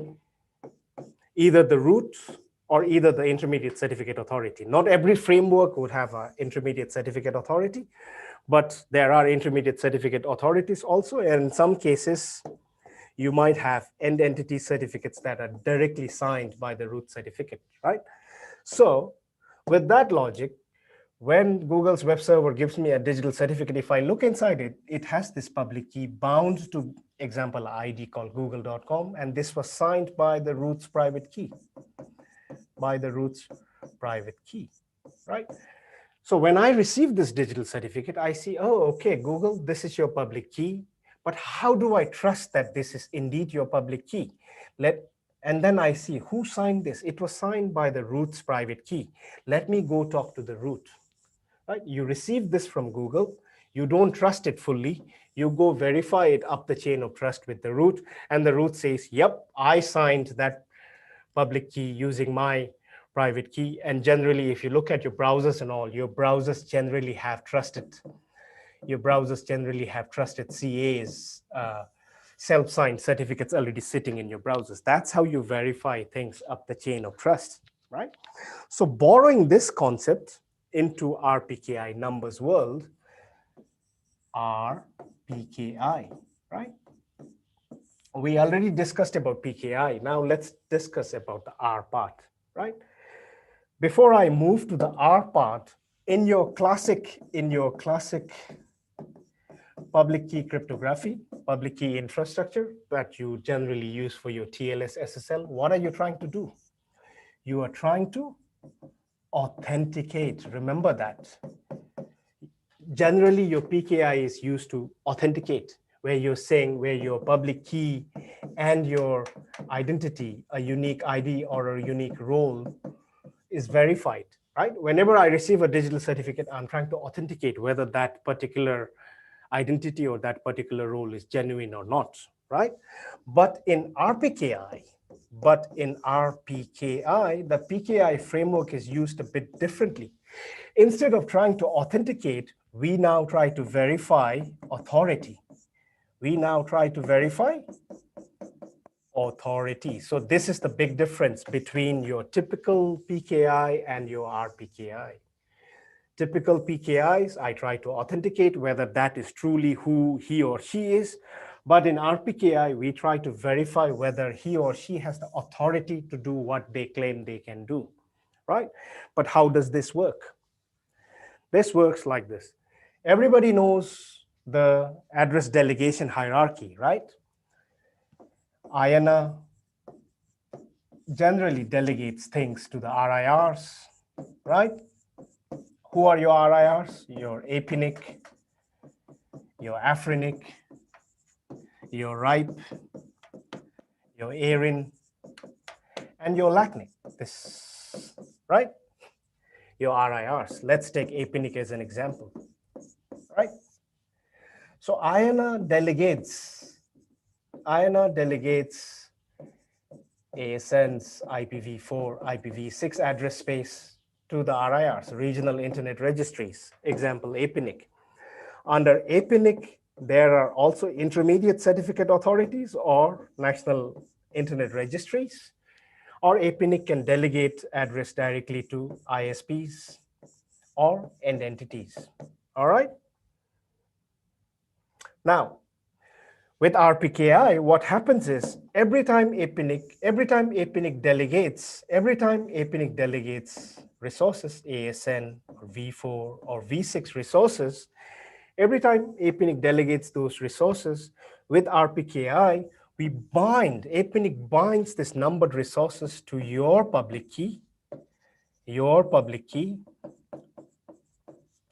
either the root or either the intermediate certificate authority. Not every framework would have an intermediate certificate authority, but there are intermediate certificate authorities also. And in some cases, you might have end entity certificates that are directly signed by the root certificate, right? So with that logic, when Google's web server gives me a digital certificate, if I look inside it, it has this public key bound to example ID called google.com, and this was signed by the root's private key, right? So when I receive this digital certificate, I see, oh, okay, Google, this is your public key, but how do I trust that this is indeed your public key? And then I see who signed this. It was signed by the root's private key. Let me go talk to the root. Right? You receive this from Google. You don't trust it fully. You go verify it up the chain of trust with the root. And the root says, yep, I signed that public key using my private key. And generally, if you look at your browsers and all, your browsers generally have trusted. CA's self-signed certificates already sitting in your browsers. That's how you verify things up the chain of trust, right? So borrowing this concept into our PKI numbers world, RPKI, right? We already discussed about PKI. Now let's discuss about the R part, right? Before I move to the R part, in your classic public key cryptography, public key infrastructure that you generally use for your TLS SSL, what are you trying to do? You are trying to authenticate. Remember that. Generally, your PKI is used to authenticate, where you're saying where your public key and your identity, a unique ID or a unique role, is verified, right? Whenever I receive a digital certificate, I'm trying to authenticate whether that particular identity or that particular role is genuine or not, right? But in RPKI, the PKI framework is used a bit differently. Instead of trying to authenticate we now try to verify authority. We now try to verify authority. So this is the big difference between your typical PKI and your RPKI. Typical PKIs, I try to authenticate whether that is truly who he or she is. But in RPKI, we try to verify whether he or she has the authority to do what they claim they can do, right? But how does this work? This works like this. Everybody knows the address delegation hierarchy, right? IANA generally delegates things to the RIRs, right? Who are your RIRs? Your APNIC, your AFRINIC, your RIPE, your ARIN, and your LACNIC, this, right? Your RIRs. Let's take APNIC as an example, right? So IANA delegates ASN's IPv4, IPv6 address space to the RIRs, regional internet registries, example APNIC. Under APNIC, there are also intermediate certificate authorities or national internet registries, or APNIC can delegate address directly to ISPs or end entities, all right? Now, with RPKI, what happens is every time APNIC delegates resources, ASN or V4 or V6 resources, every time APNIC delegates those resources with RPKI, APNIC binds this numbered resources to your public key,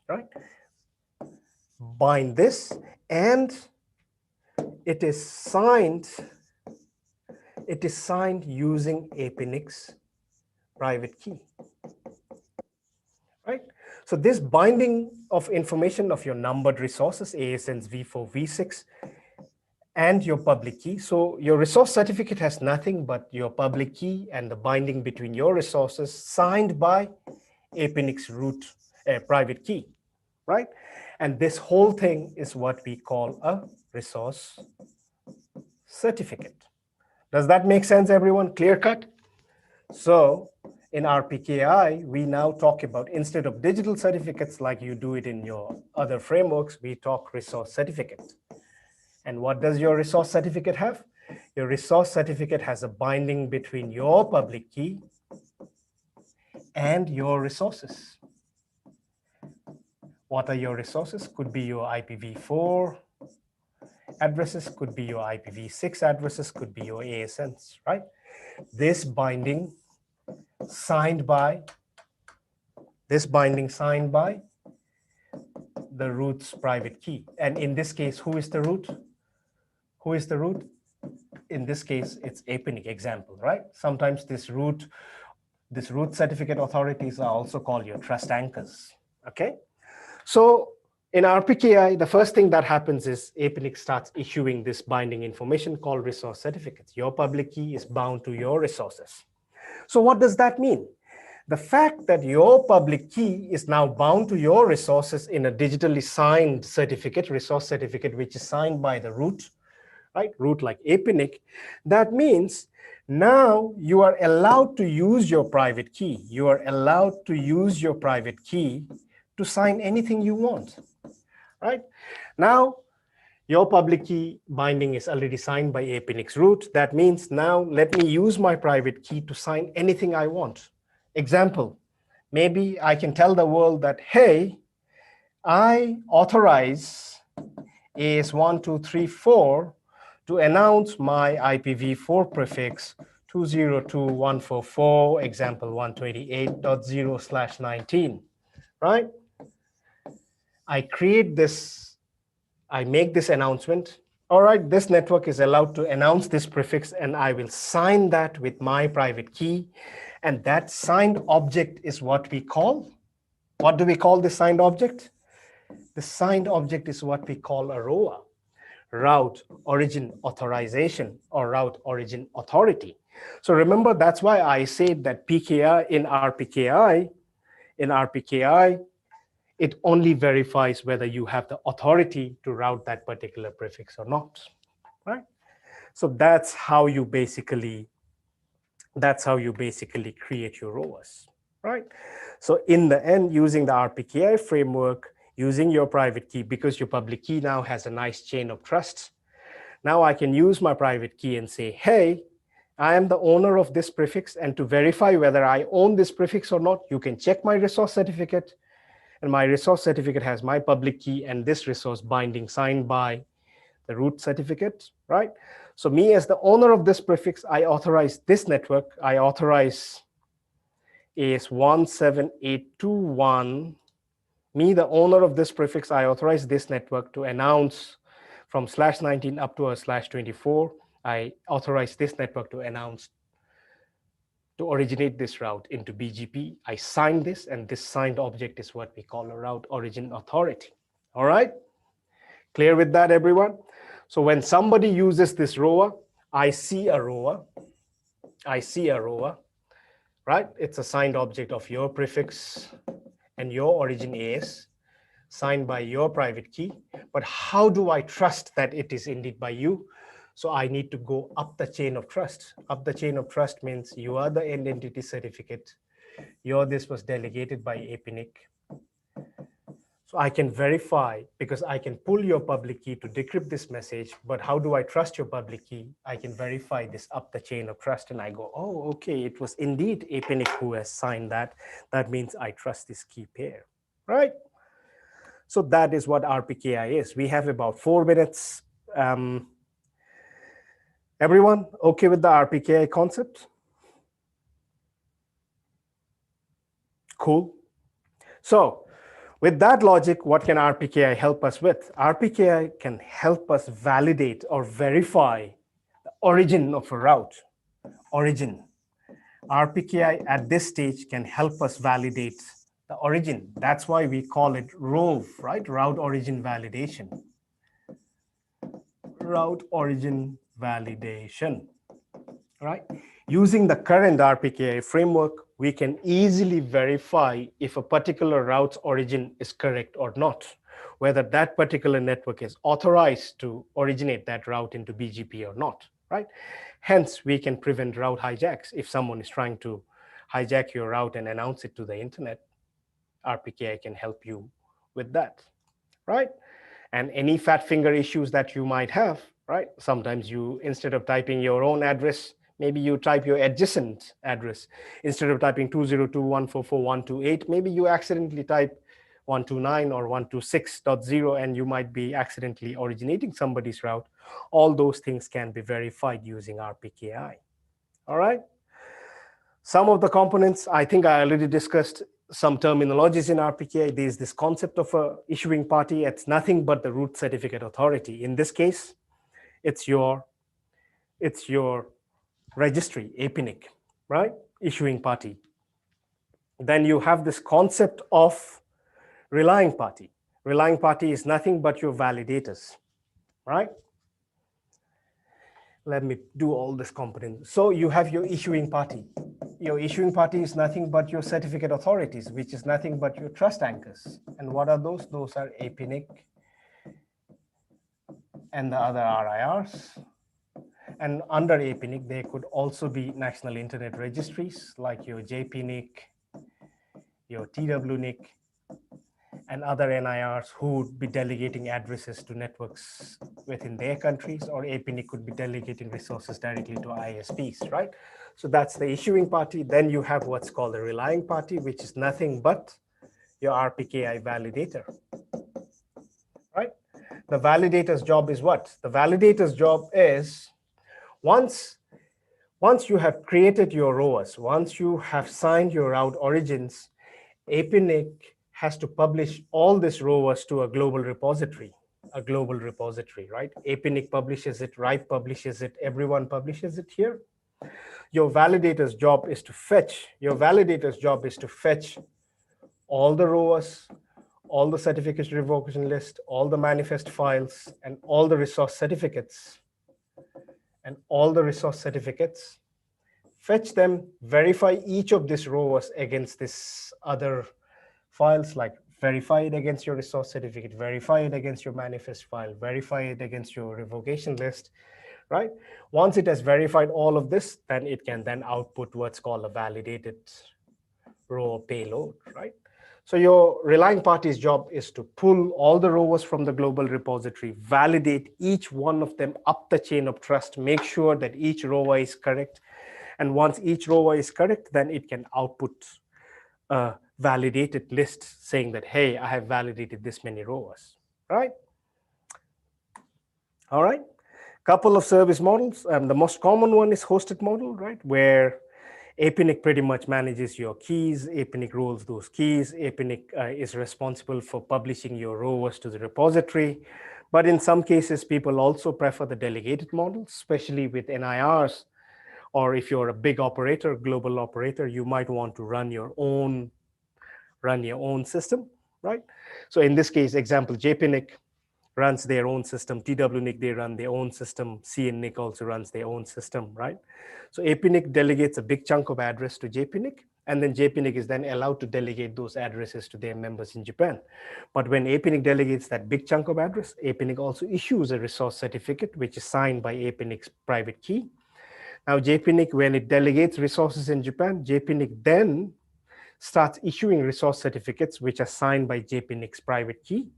right? Bind this, and it is signed using APNIC's private key, right? So this binding of information of your numbered resources, ASN's V4, V6, and your public key. So your resource certificate has nothing but your public key and the binding between your resources signed by APNIC's root private key, right? And this whole thing is what we call a resource certificate. Does that make sense, everyone? Clear cut? So in RPKI, we now talk about, instead of digital certificates like you do it in your other frameworks, we talk resource certificate. And what does your resource certificate have? Your resource certificate has a binding between your public key and your resources. What are your resources? Could be your IPv4 addresses, could be your IPv6 addresses, could be your ASNs, right? This binding signed by the root's private key. And in this case, who is the root? Who is the root? In this case, it's APNIC example, right? Sometimes this root certificate authorities are also called your trust anchors, okay? So in RPKI, the first thing that happens is APNIC starts issuing this binding information called resource certificates. Your public key is bound to your resources. So what does that mean? The fact that your public key is now bound to your resources in a digitally signed certificate, resource certificate, which is signed by the root, right? Root like APNIC. That means now you are allowed to use your private key. You are allowed to use your private key to sign anything you want, right? Now, your public key binding is already signed by APNIC's root. That means now let me use my private key to sign anything I want. Example, maybe I can tell the world that, hey, I authorize AS1234 to announce my IPv4 prefix 202.144, example 128.0/19, right? I create this, I make this announcement. All right, this network is allowed to announce this prefix, and I will sign that with my private key. And that signed object is what we call, what do we call the signed object? The signed object is what we call a ROA, route origin authorization, or route origin authority. So remember, that's why I said that PKI in RPKI, it only verifies whether you have the authority to route that particular prefix or not, right? So that's how you basically create your ROAS, right? So in the end, using the RPKI framework, using your private key, because your public key now has a nice chain of trust, now I can use my private key and say, hey, I am the owner of this prefix, and to verify whether I own this prefix or not, you can check my resource certificate, and my resource certificate has my public key and this resource binding signed by the root certificate, right? So me as the owner of this prefix, I authorize this network. I authorize AS17821. Me, the owner of this prefix, I authorize this network to announce from /19 up to a /24. I authorize this network to announce, to originate this route into BGP. I sign this, and this signed object is what we call a route origin authority. All right? Clear with that, everyone? So when somebody uses this ROA, I see a ROA, right? It's a signed object of your prefix and your origin AS, signed by your private key. But how do I trust that it is indeed by you? So I need to go up the chain of trust. Up the chain of trust means you are the end entity certificate. This was delegated by APNIC. So I can verify, because I can pull your public key to decrypt this message, but how do I trust your public key? I can verify this up the chain of trust, and I go, oh, okay, it was indeed APNIC who has signed that. That means I trust this key pair, right? So that is what RPKI is. We have about 4 minutes. Everyone okay with the RPKI concept? Cool. So with that logic, what can RPKI help us with? RPKI can help us validate or verify the origin of a route. Origin. RPKI at this stage can help us validate the origin. That's why we call it ROV, right? Route origin validation. Route origin validation, right? Using the current RPKI framework, we can easily verify if a particular route's origin is correct or not, whether that particular network is authorized to originate that route into BGP or not, right? Hence, we can prevent route hijacks. If someone is trying to hijack your route and announce it to the internet, RPKI can help you with that, right? And any fat finger issues that you might have, right? Sometimes you, instead of typing your own address, maybe you type your adjacent address. Instead of typing 202.144.128, maybe you accidentally type 129 or 126.0, and you might be accidentally originating somebody's route. All those things can be verified using RPKI. All right? Some of the components, I think I already discussed some terminologies in RPKI. There's this concept of a issuing party. It's nothing but the root certificate authority. In this case, it's your registry, APNIC, right? Issuing party. Then you have this concept of relying party. Relying party is nothing but your validators, right? Let me do all this component. So you have your issuing party. Your issuing party is nothing but your certificate authorities, which is nothing but your trust anchors. And what are those? Those are APNIC and the other RIRs. And under APNIC, there could also be national internet registries like your JPNIC, your TWNIC, and other NIRs who would be delegating addresses to networks within their countries, or APNIC could be delegating resources directly to ISPs, right? So that's the issuing party. Then you have what's called the relying party, which is nothing but your RPKI validator, right? The validator's job is what? The validator's job is once you have created your ROAS, once you have signed your route origins, APNIC has to publish all this ROAS to a global repository, right? APNIC publishes it, RIPE publishes it, everyone publishes it here. Your validator's job is to fetch, all the ROAS, all the certificate revocation list, all the manifest files, and all the resource certificates. Fetch them, verify each of these ROAS against this other files like verify it against your resource certificate, verify it against your manifest file, verify it against your revocation list, right? Once it has verified all of this, then it can then output what's called a validated row payload, right? So your relying party's job is to pull all the rows from the global repository, validate each one of them up the chain of trust, make sure that each row is correct. And once each row is correct, then it can output a validated list saying that, hey, I have validated this many rows, right? All right. Couple of service models. The most common one is hosted model, right? Where APNIC pretty much manages your keys. APNIC rules those keys. APNIC is responsible for publishing your rows to the repository. But in some cases, people also prefer the delegated model, especially with NIRs. Or if you're a big operator, global operator, you might want to run your own system, right? So in this case, example, JPNIC runs their own system. TWNIC, they run their own system. CNNIC also runs their own system, right? So APNIC delegates a big chunk of address to JPNIC, and then JPNIC is then allowed to delegate those addresses to their members in Japan. But when APNIC delegates that big chunk of address, APNIC also issues a resource certificate, which is signed by APNIC's private key. Now, JPNIC, when it delegates resources in Japan, JPNIC then starts issuing resource certificates, which are signed by JPNIC's private key,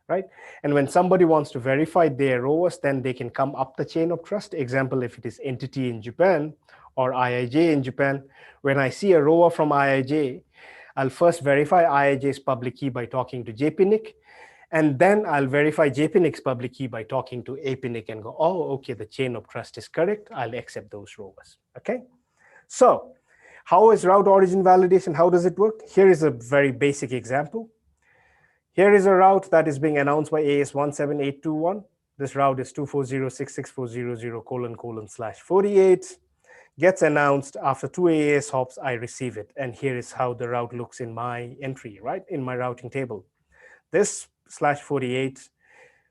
right? And when somebody wants to verify their ROAs, then they can come up the chain of trust. Example, if it is entity in Japan or IIJ in Japan, when I see a ROA from IIJ, I'll first verify IIJ's public key by talking to JPNIC, and then I'll verify JPNIC's public key by talking to APNIC and go, oh, okay, the chain of trust is correct. I'll accept those ROAs, okay? So how is route origin validation? How does it work? Here is a very basic example. Here is a route that is being announced by AS17821. This route is 240.66400:/48. Gets announced after 2 AAS hops, I receive it. And here is how the route looks in my entry, right? In my routing table. This /48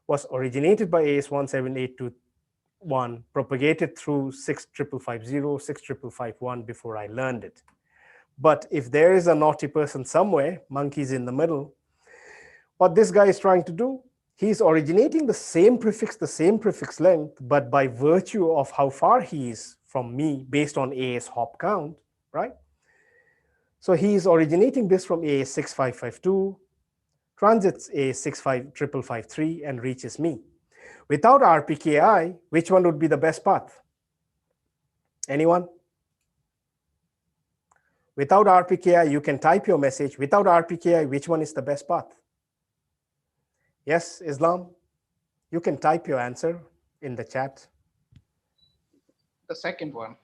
was originated by AS17821, propagated through 65550, 65551 before I learned it. But if there is a naughty person somewhere, monkeys in the middle, what this guy is trying to do, he's originating the same prefix length, but by virtue of how far he is from me based on AS hop count, right? So he's originating this from AS6552, transits AS655553, and reaches me. Without RPKI, which one would be the best path? Anyone? Without RPKI, you can type your message. Without RPKI, which one is the best path? Yes, Islam? You can type your answer in the chat. The second one.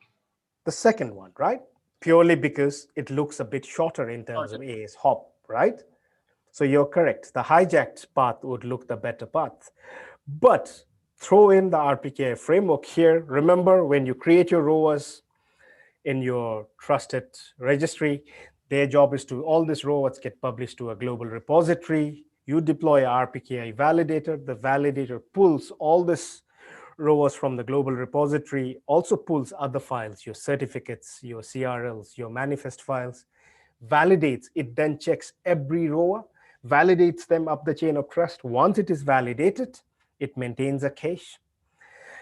The second one, right? Purely because it looks a bit shorter in terms of AS hop, right? So you're correct. The hijacked path would look the better path. But throw in the RPKI framework here. Remember, when you create your ROAs in your trusted registry, their job is to, all these ROAs get published to a global repository. You deploy a RPKI validator. The validator pulls all this ROAs from the global repository, also pulls other files, your certificates, your CRLs, your manifest files, validates. It then checks every ROA, validates them up the chain of trust. Once it is validated, it maintains a cache.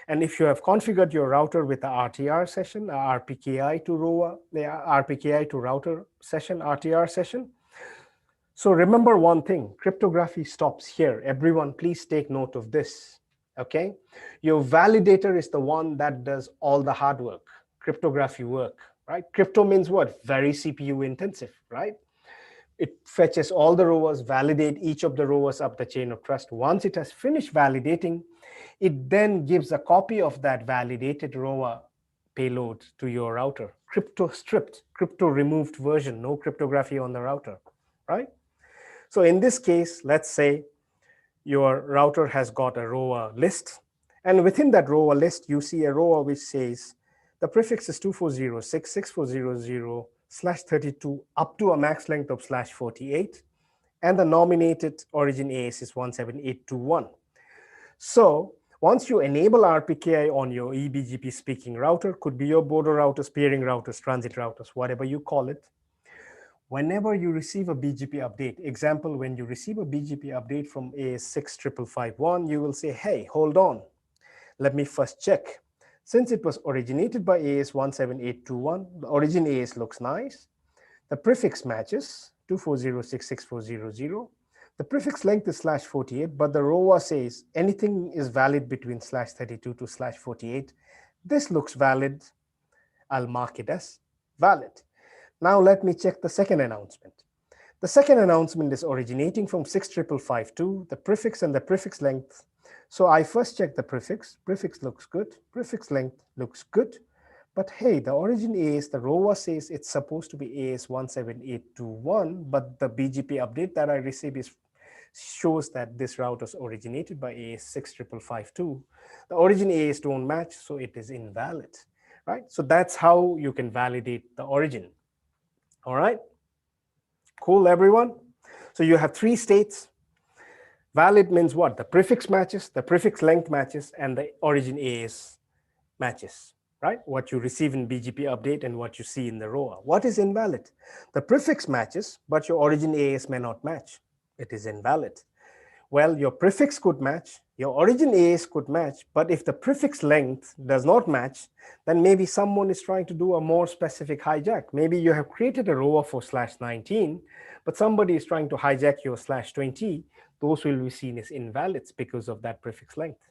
And if you have configured your router with a RTR session, a RPKI to ROA, the RPKI to router session, RTR session. So remember one thing, cryptography stops here. Everyone, please take note of this, okay? Your validator is the one that does all the hard work, cryptography work, right? Crypto means what? Very CPU intensive, right? It fetches all the ROAs, validate each of the ROAs up the chain of trust. Once it has finished validating, it then gives a copy of that validated ROA payload to your router. Crypto stripped, crypto removed version, no cryptography on the router, right? So in this case, let's say your router has got a ROA list. And within that ROA list, you see a ROA which says the prefix is 240.66400/32 up to a max length of /48. And the nominated origin AS is 17821. So once you enable RPKI on your eBGP speaking router, could be your border routers, peering routers, transit routers, whatever you call it. Whenever you receive a BGP update, example, when you receive a BGP update from AS65551, you will say, hey, hold on, let me first check. Since it was originated by AS17821, the origin AS looks nice. The prefix matches 240.66400. The prefix length is /48, but the ROA says anything is valid between /32 to /48. This looks valid. I'll mark it as valid. Now let me check the second announcement. The second announcement is originating from 65552, the prefix and the prefix length. So I first check the prefix. Prefix looks good. Prefix length looks good. But hey, the origin AS, the ROA says it's supposed to be AS17821, but the BGP update that I received shows that this route was originated by AS65552. The origin AS don't match, so it is invalid, right? So that's how you can validate the origin. All right, cool, everyone. So you have three states. Valid means what? The prefix matches, the prefix length matches, and the origin AS matches, right? What you receive in BGP update and what you see in the ROA. What is invalid? The prefix matches, but your origin AS may not match. It is invalid. Well, your prefix could match, your origin AS could match, but if the prefix length does not match, then maybe someone is trying to do a more specific hijack. Maybe you have created a ROA for /19, but somebody is trying to hijack your /20. Those will be seen as invalids because of that prefix length.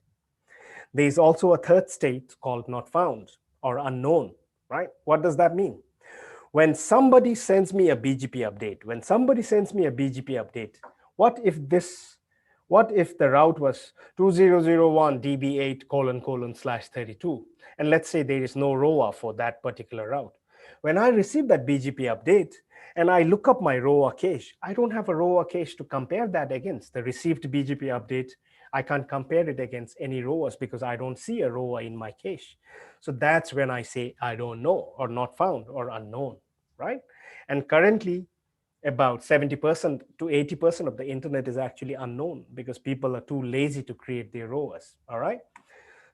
There is also a third state called not found or unknown, right? What does that mean? When somebody sends me a BGP update, what if the route was 2001 DB8::/32, and let's say there is no ROA for that particular route. When I receive that BGP update and I look up my ROA cache, I don't have a ROA cache to compare that against. The received BGP update, I can't compare it against any ROAs because I don't see a ROA in my cache. So that's when I say I don't know, or not found, or unknown, right? And currently, about 70% to 80% of the internet is actually unknown because people are too lazy to create their ROAs, all right?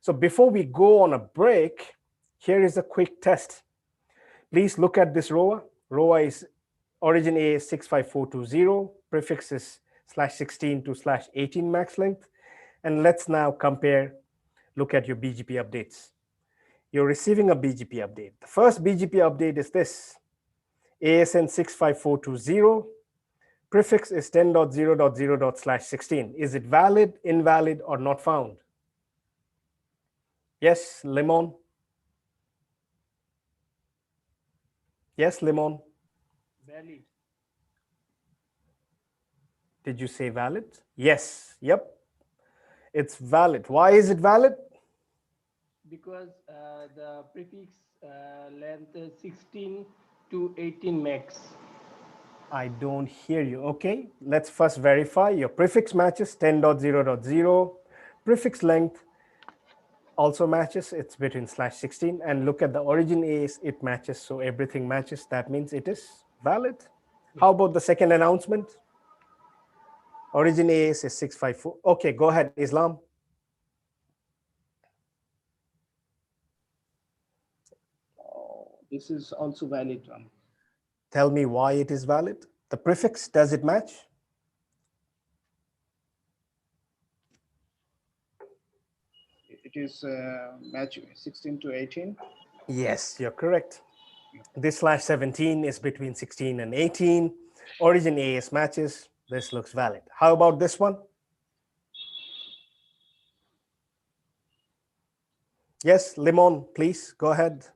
So before we go on a break, here is a quick test. Please look at this ROA. ROA is origin AS 65420, prefix is /16 to /18 max length. And let's now compare, look at your BGP updates. You're receiving a BGP update. The first BGP update is this. ASN 65420, prefix is 10.0.0./16. Is it valid, invalid, or not found? Yes, Lemon? Yes, Lemon? Valid. Did you say valid? Yes, yep. It's valid. Why is it valid? Because the prefix length is 16 to 18 max. I don't hear you. Okay, let's first verify. Your prefix matches 10.0.0. Prefix length also matches. It's between /16. And look at the origin AS, it matches. So everything matches. That means it is valid. How about the second announcement? Origin AS is 654. Okay, go ahead, Islam. This is also valid. Tell me why it is valid. The prefix, does it match? It is match 16 to 18. Yes, you're correct. This /17 is between 16 and 18. Origin AS matches. This looks valid. How about this one? Yes, Limon, please go ahead.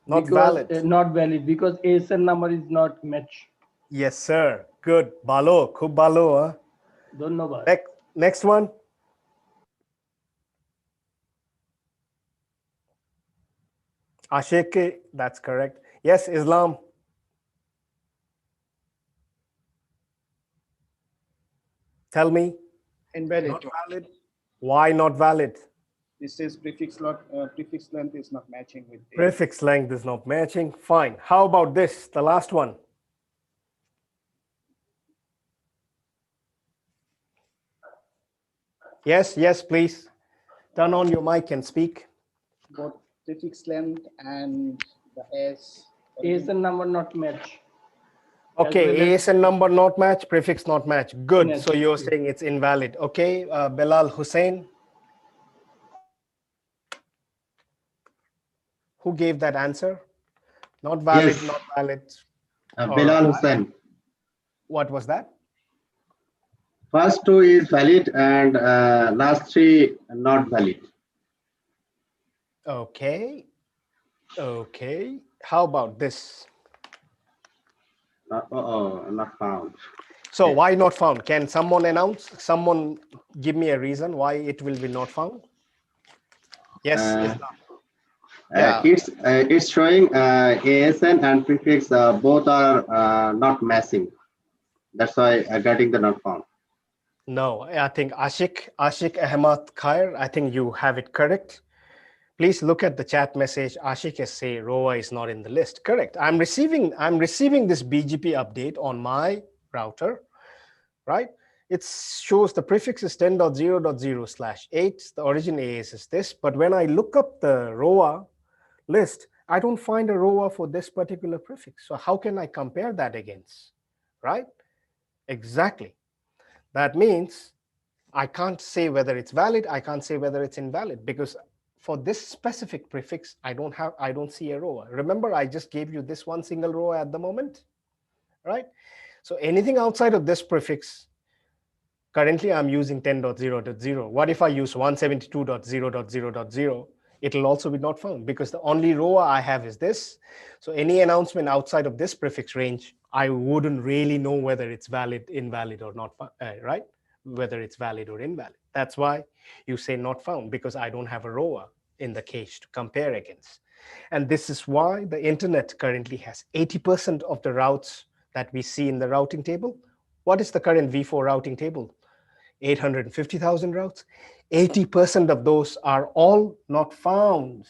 Not valid. Not valid because ASN number is not match. Yes, sir. Good. Balo. Khub balo. Huh? Don't know about. Next one. Asheke, that's correct. Yes, Islam. Tell me. Invalid. Not valid. Why not valid? This says prefix length is not matching with the prefix length is not matching. Fine. How about this? The last one. Yes, yes, please. Turn on your mic and speak. both prefix length and the S ASN number not match. Okay, ASN number not match, prefix not match. Good. Yes. So you're saying it's invalid. Okay, Bilal Hussain. Who gave that answer? Not valid, Yes. not valid. Bilal Hussain. What was that? First two is valid and last three not valid. Okay. Okay. How about this? Not found. So why not found? Can someone announce? Someone give me a reason why it will be not found? Yes, Islam. Yeah. It's showing ASN and prefix both are not matching. That's why getting the not found. No, I think Ashik Ahmad Khair, I think you have it correct. Please look at the chat message. Ashik is say ROA is not in the list. Correct. I'm receiving this BGP update on my router, right? It shows the prefix is 10.0.0/8. The origin AS is this, but when I look up the ROA list, I don't find a ROA for this particular prefix. So how can I compare that against, right? Exactly. That means I can't say whether it's valid. I can't say whether it's invalid because for this specific prefix, I don't see a ROA. Remember, I just gave you this one single ROA at the moment, right? So anything outside of this prefix, currently I'm using 10.0.0. What if I use 172.0.0.0? It'll also be not found because the only ROA I have is this. So any announcement outside of this prefix range, I wouldn't really know whether it's valid, invalid, or not, right? Whether it's valid or invalid. That's why you say not found, because I don't have a ROA in the cache to compare against. And this is why the internet currently has 80% of the routes that we see in the routing table. What is the current V4 routing table? 850,000 routes. 80% of those are all not found.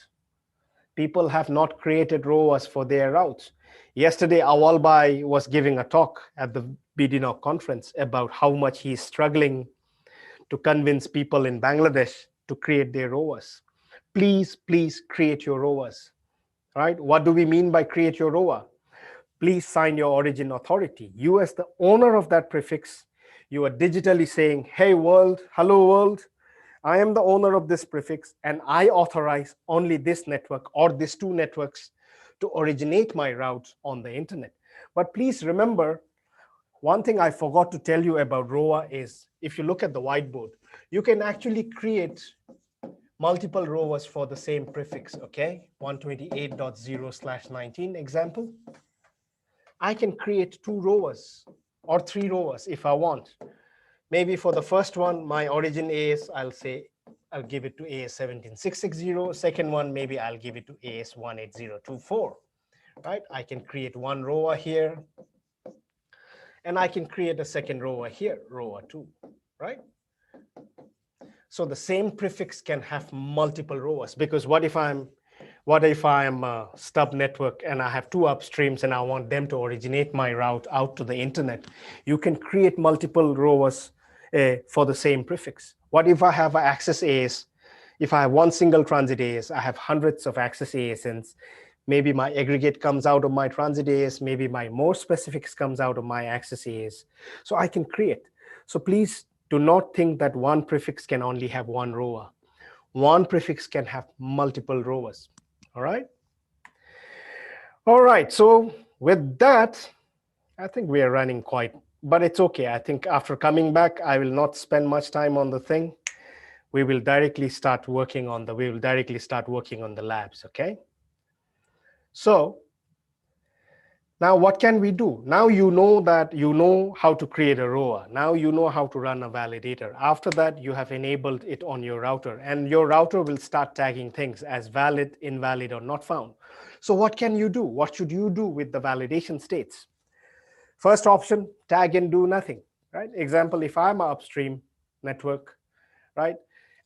People have not created ROAs for their routes. Yesterday, Awalbai was giving a talk at the bdNOG conference about how much he's struggling to convince people in Bangladesh to create their ROAs. Please, please create your ROAs, right? What do we mean by create your ROA? Please sign your origin authority. You as the owner of that prefix, you are digitally saying, hey world, hello world, I am the owner of this prefix and I authorize only this network or these two networks to originate my routes on the internet. But please remember, one thing I forgot to tell you about ROA is if you look at the whiteboard, you can actually create multiple ROAs for the same prefix, okay? 128.0/19 example. I can create 2 ROAs or 3 ROAs if I want. Maybe for the first one, my origin AS, I'll give it to AS17660. Second one, maybe I'll give it to AS18024, right? I can create 1 ROA here, and I can create a second ROA here, ROA 2, right? So the same prefix can have multiple ROAs, because what if I'm a stub network and I have 2 upstreams and I want them to originate my route out to the internet? You can create multiple ROAs for the same prefix. What if I have an access AS? If I have 1 single transit AS, I have hundreds of access ASNs. Maybe my aggregate comes out of my transit AS. Maybe my more specifics comes out of my access AS. So I can create. So please do not think that one prefix can only have 1 ROA. One prefix can have multiple ROAs. All right. All right. So with that, I think we are running quite, but it's okay. I think after coming back, I will not spend much time on the thing. We will directly start working on the labs. Okay. So now what can we do? Now you know that you know how to create a ROA. Now you know how to run a validator. After that, you have enabled it on your router, and your router will start tagging things as valid, invalid, or not found. So what can you do? What should you do with the validation states? First option, tag and do nothing, right? Example, if I'm an upstream network, right?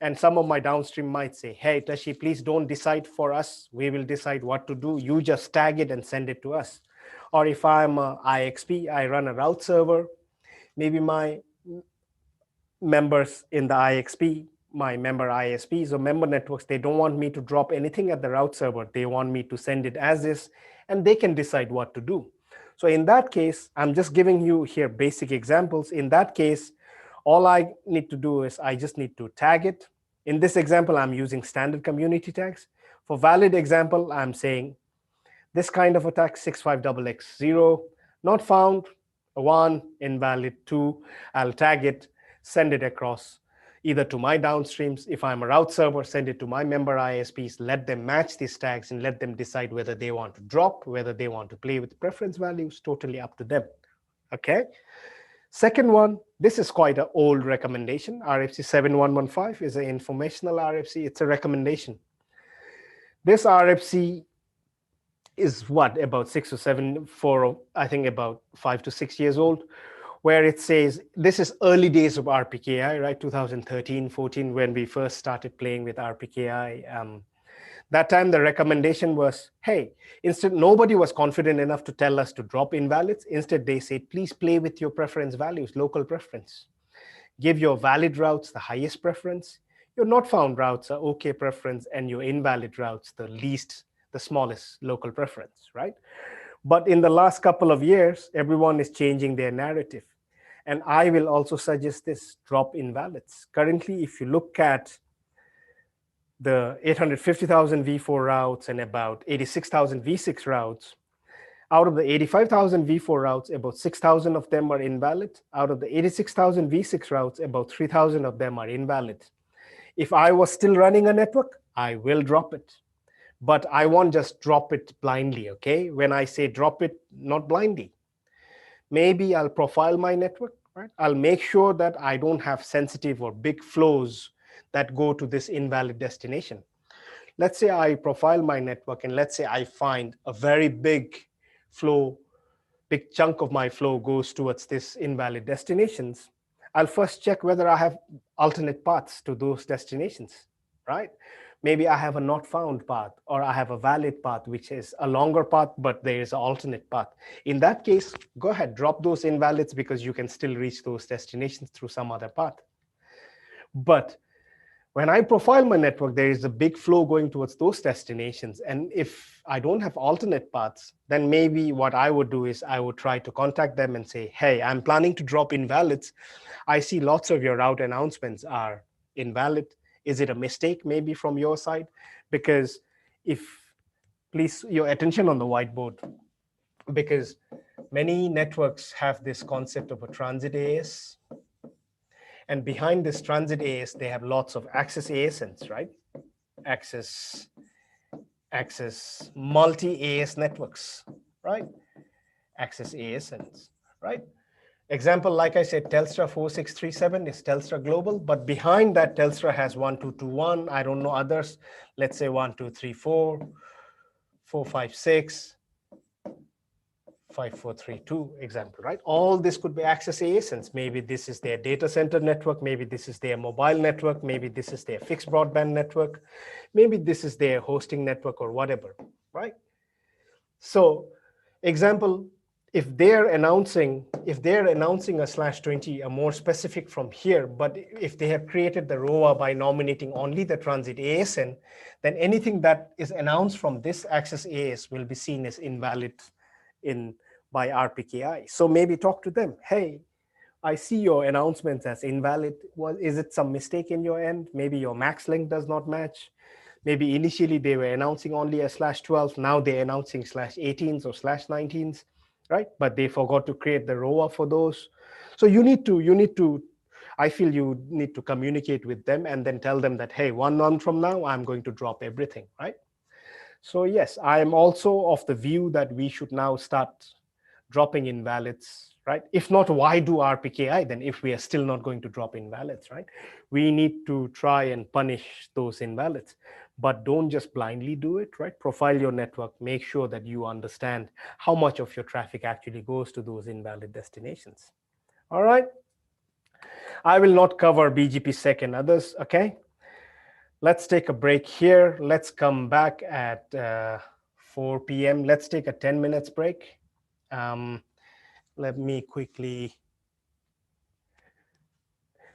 And some of my downstream might say, hey, Tashi, please don't decide for us. We will decide what to do. You just tag it and send it to us. Or if I'm an IXP, I run a route server. Maybe my members in the IXP, my member ISPs or member networks, they don't want me to drop anything at the route server. They want me to send it as is and they can decide what to do. So in that case, I'm just giving you here basic examples. In that case, all I need to do is I just need to tag it. In this example, I'm using standard community tags. For valid example, I'm saying this kind of attack, 65XX0, not found, 1, invalid, 2. I'll tag it, send it across either to my downstreams. If I'm a route server, send it to my member ISPs, let them match these tags and let them decide whether they want to drop, whether they want to play with preference values, totally up to them. Okay. Second one, this is quite an old recommendation. RFC 7115 is an informational RFC. It's a recommendation. This RFC is what, about 6 or 7, for I think about 5 to 6 years old, where it says, this is early days of RPKI, right? 2013, 14, when we first started playing with RPKI. That time the recommendation was, hey, instead, nobody was confident enough to tell us to drop invalids. Instead, they said, please play with your preference values, local preference. Give your valid routes the highest preference. Your not found routes are okay preference, and your invalid routes the smallest local preference, right? But in the last couple of years, everyone is changing their narrative. And I will also suggest this, drop invalids. Currently, if you look at the 850,000 V4 routes and about 86,000 V6 routes, out of the 85,000 V4 routes, about 6,000 of them are invalid. Out of the 86,000 V6 routes, about 3,000 of them are invalid. If I was still running a network, I will drop it. But I won't just drop it blindly, okay? When I say drop it, not blindly. Maybe I'll profile my network, right? I'll make sure that I don't have sensitive or big flows that go to this invalid destination. Let's say I profile my network, and let's say I find a very big flow, big chunk of my flow goes towards this invalid destinations. I'll first check whether I have alternate paths to those destinations, right? Maybe I have a not found path, or I have a valid path, which is a longer path, but there is an alternate path. In that case, go ahead, drop those invalids, because you can still reach those destinations through some other path. But when I profile my network, there is a big flow going towards those destinations. And if I don't have alternate paths, then maybe what I would do is I would try to contact them and say, hey, I'm planning to drop invalids. I see lots of your route announcements are invalid. Is it a mistake maybe from your side? Because please, your attention on the whiteboard, because many networks have this concept of a transit AS. And behind this transit AS, they have lots of access ASNs, right? Access multi-AS networks, right? Access ASNs, right? Example, like I said, Telstra 4637 is Telstra Global, but behind that, Telstra has 1221. I don't know others. Let's say 1234, 456, 5432 example, right? All this could be access ASNs. Maybe this is their data center network. Maybe this is their mobile network. Maybe this is their fixed broadband network. Maybe this is their hosting network or whatever, right? So example, if they're announcing a /20, a more specific from here, but if they have created the ROA by nominating only the transit ASN, then anything that is announced from this access AS will be seen as invalid by RPKI. So maybe talk to them. Hey, I see your announcements as invalid. Well, is it some mistake in your end? Maybe your max length does not match. Maybe initially they were announcing only a /12. Now they're announcing /18s or /19s, right? But they forgot to create the ROA for those. So you need to, I feel you need to communicate with them and then tell them that, hey, 1 month from now, I'm going to drop everything, right? So yes, I am also of the view that we should now start dropping invalids, right? If not, why do RPKI then if we are still not going to drop invalids, right? We need to try and punish those invalids, but don't just blindly do it, right? Profile your network, make sure that you understand how much of your traffic actually goes to those invalid destinations. All right. I will not cover BGP-SEC and others, okay? Let's take a break here. Let's come back at 4 p.m. Let's take a 10 minutes break. Let me quickly.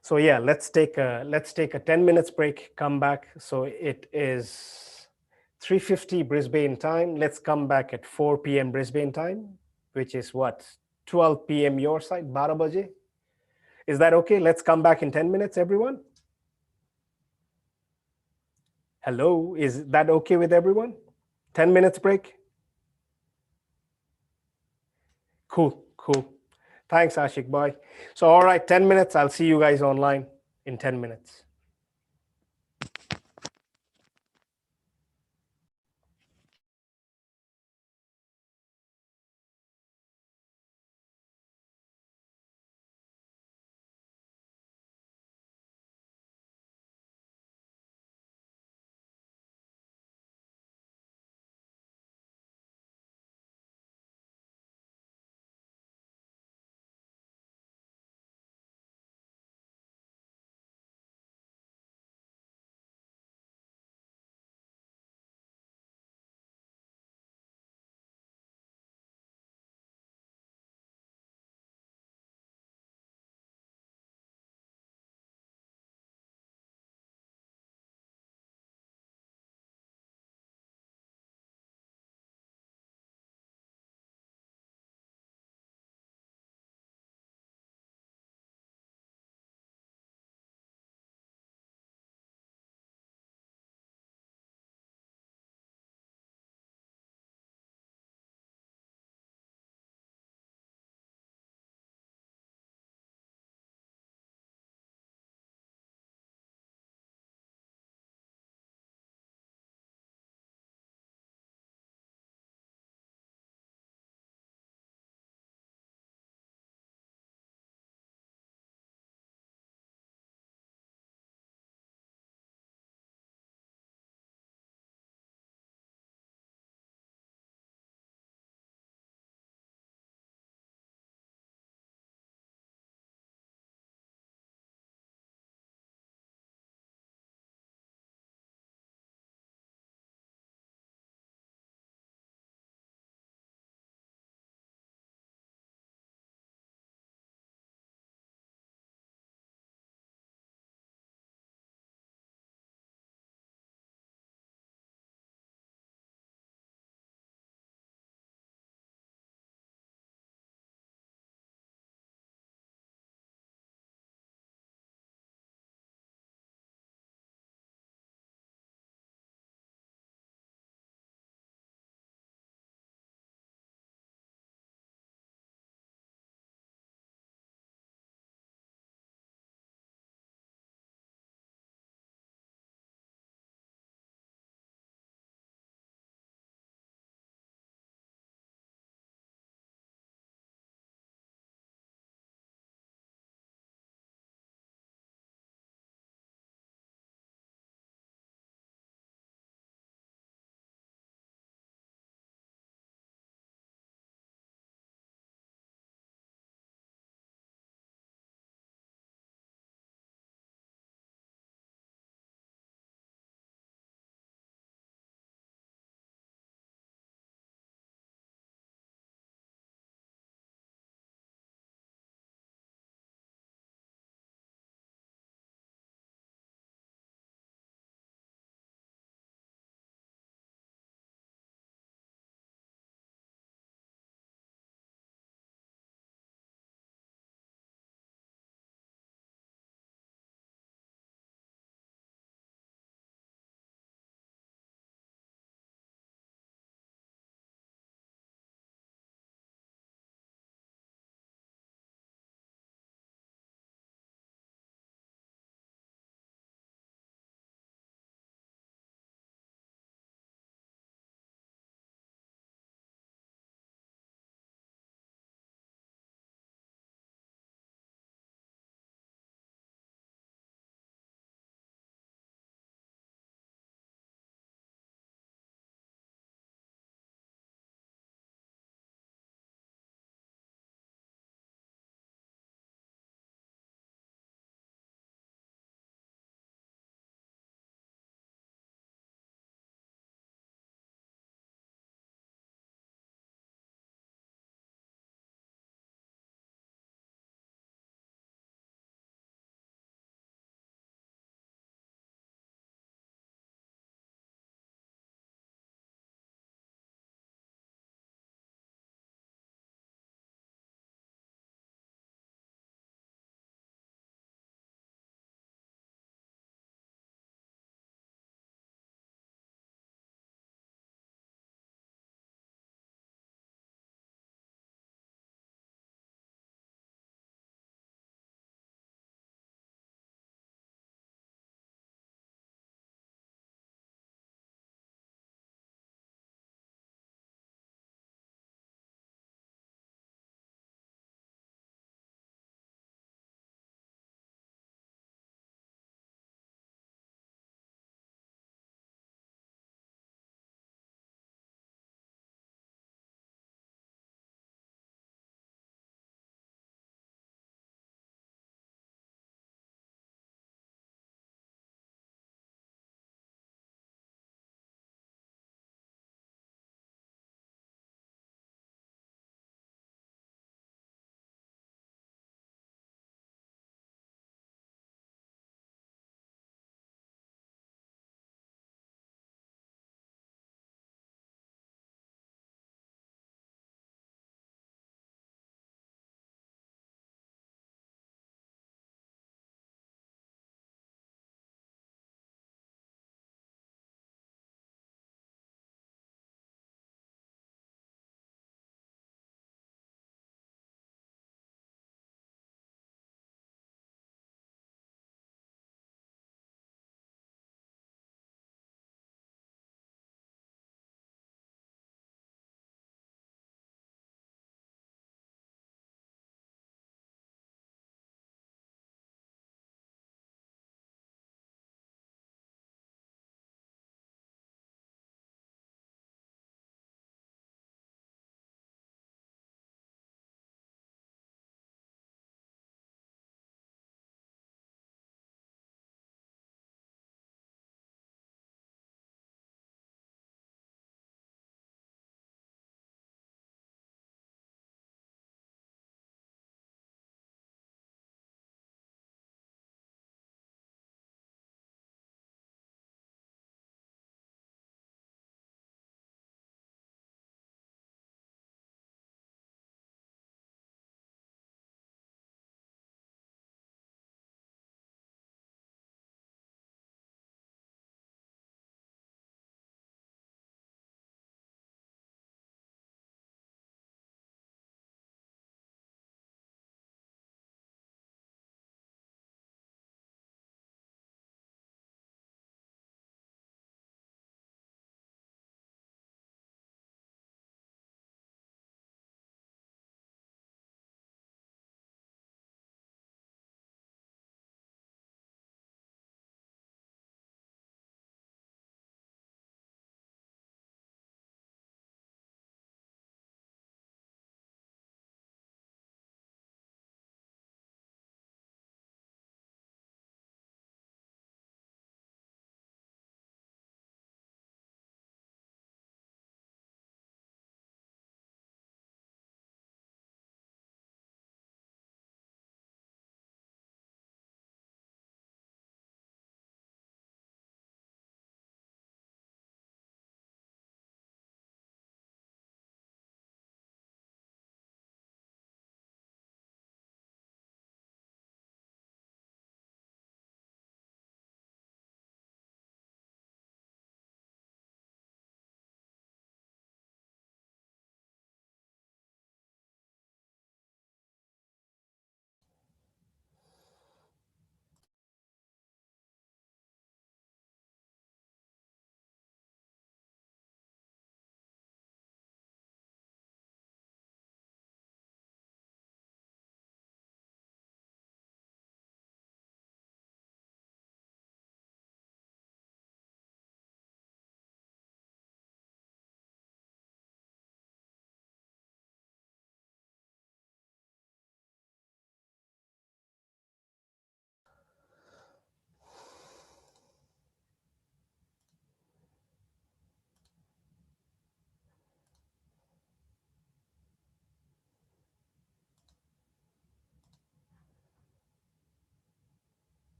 So yeah, let's take a 10 minutes break, come back. So it is 3:50 Brisbane time. Let's come back at 4 p.m. Brisbane time, which is what? 12 p.m. your side, 12 baje. Is that okay? Let's come back in 10 minutes, everyone. Hello, is that okay with everyone? 10 minutes break? Cool, cool. Thanks, Ashik. Bye. So, all right, 10 minutes. I'll see you guys online in 10 minutes.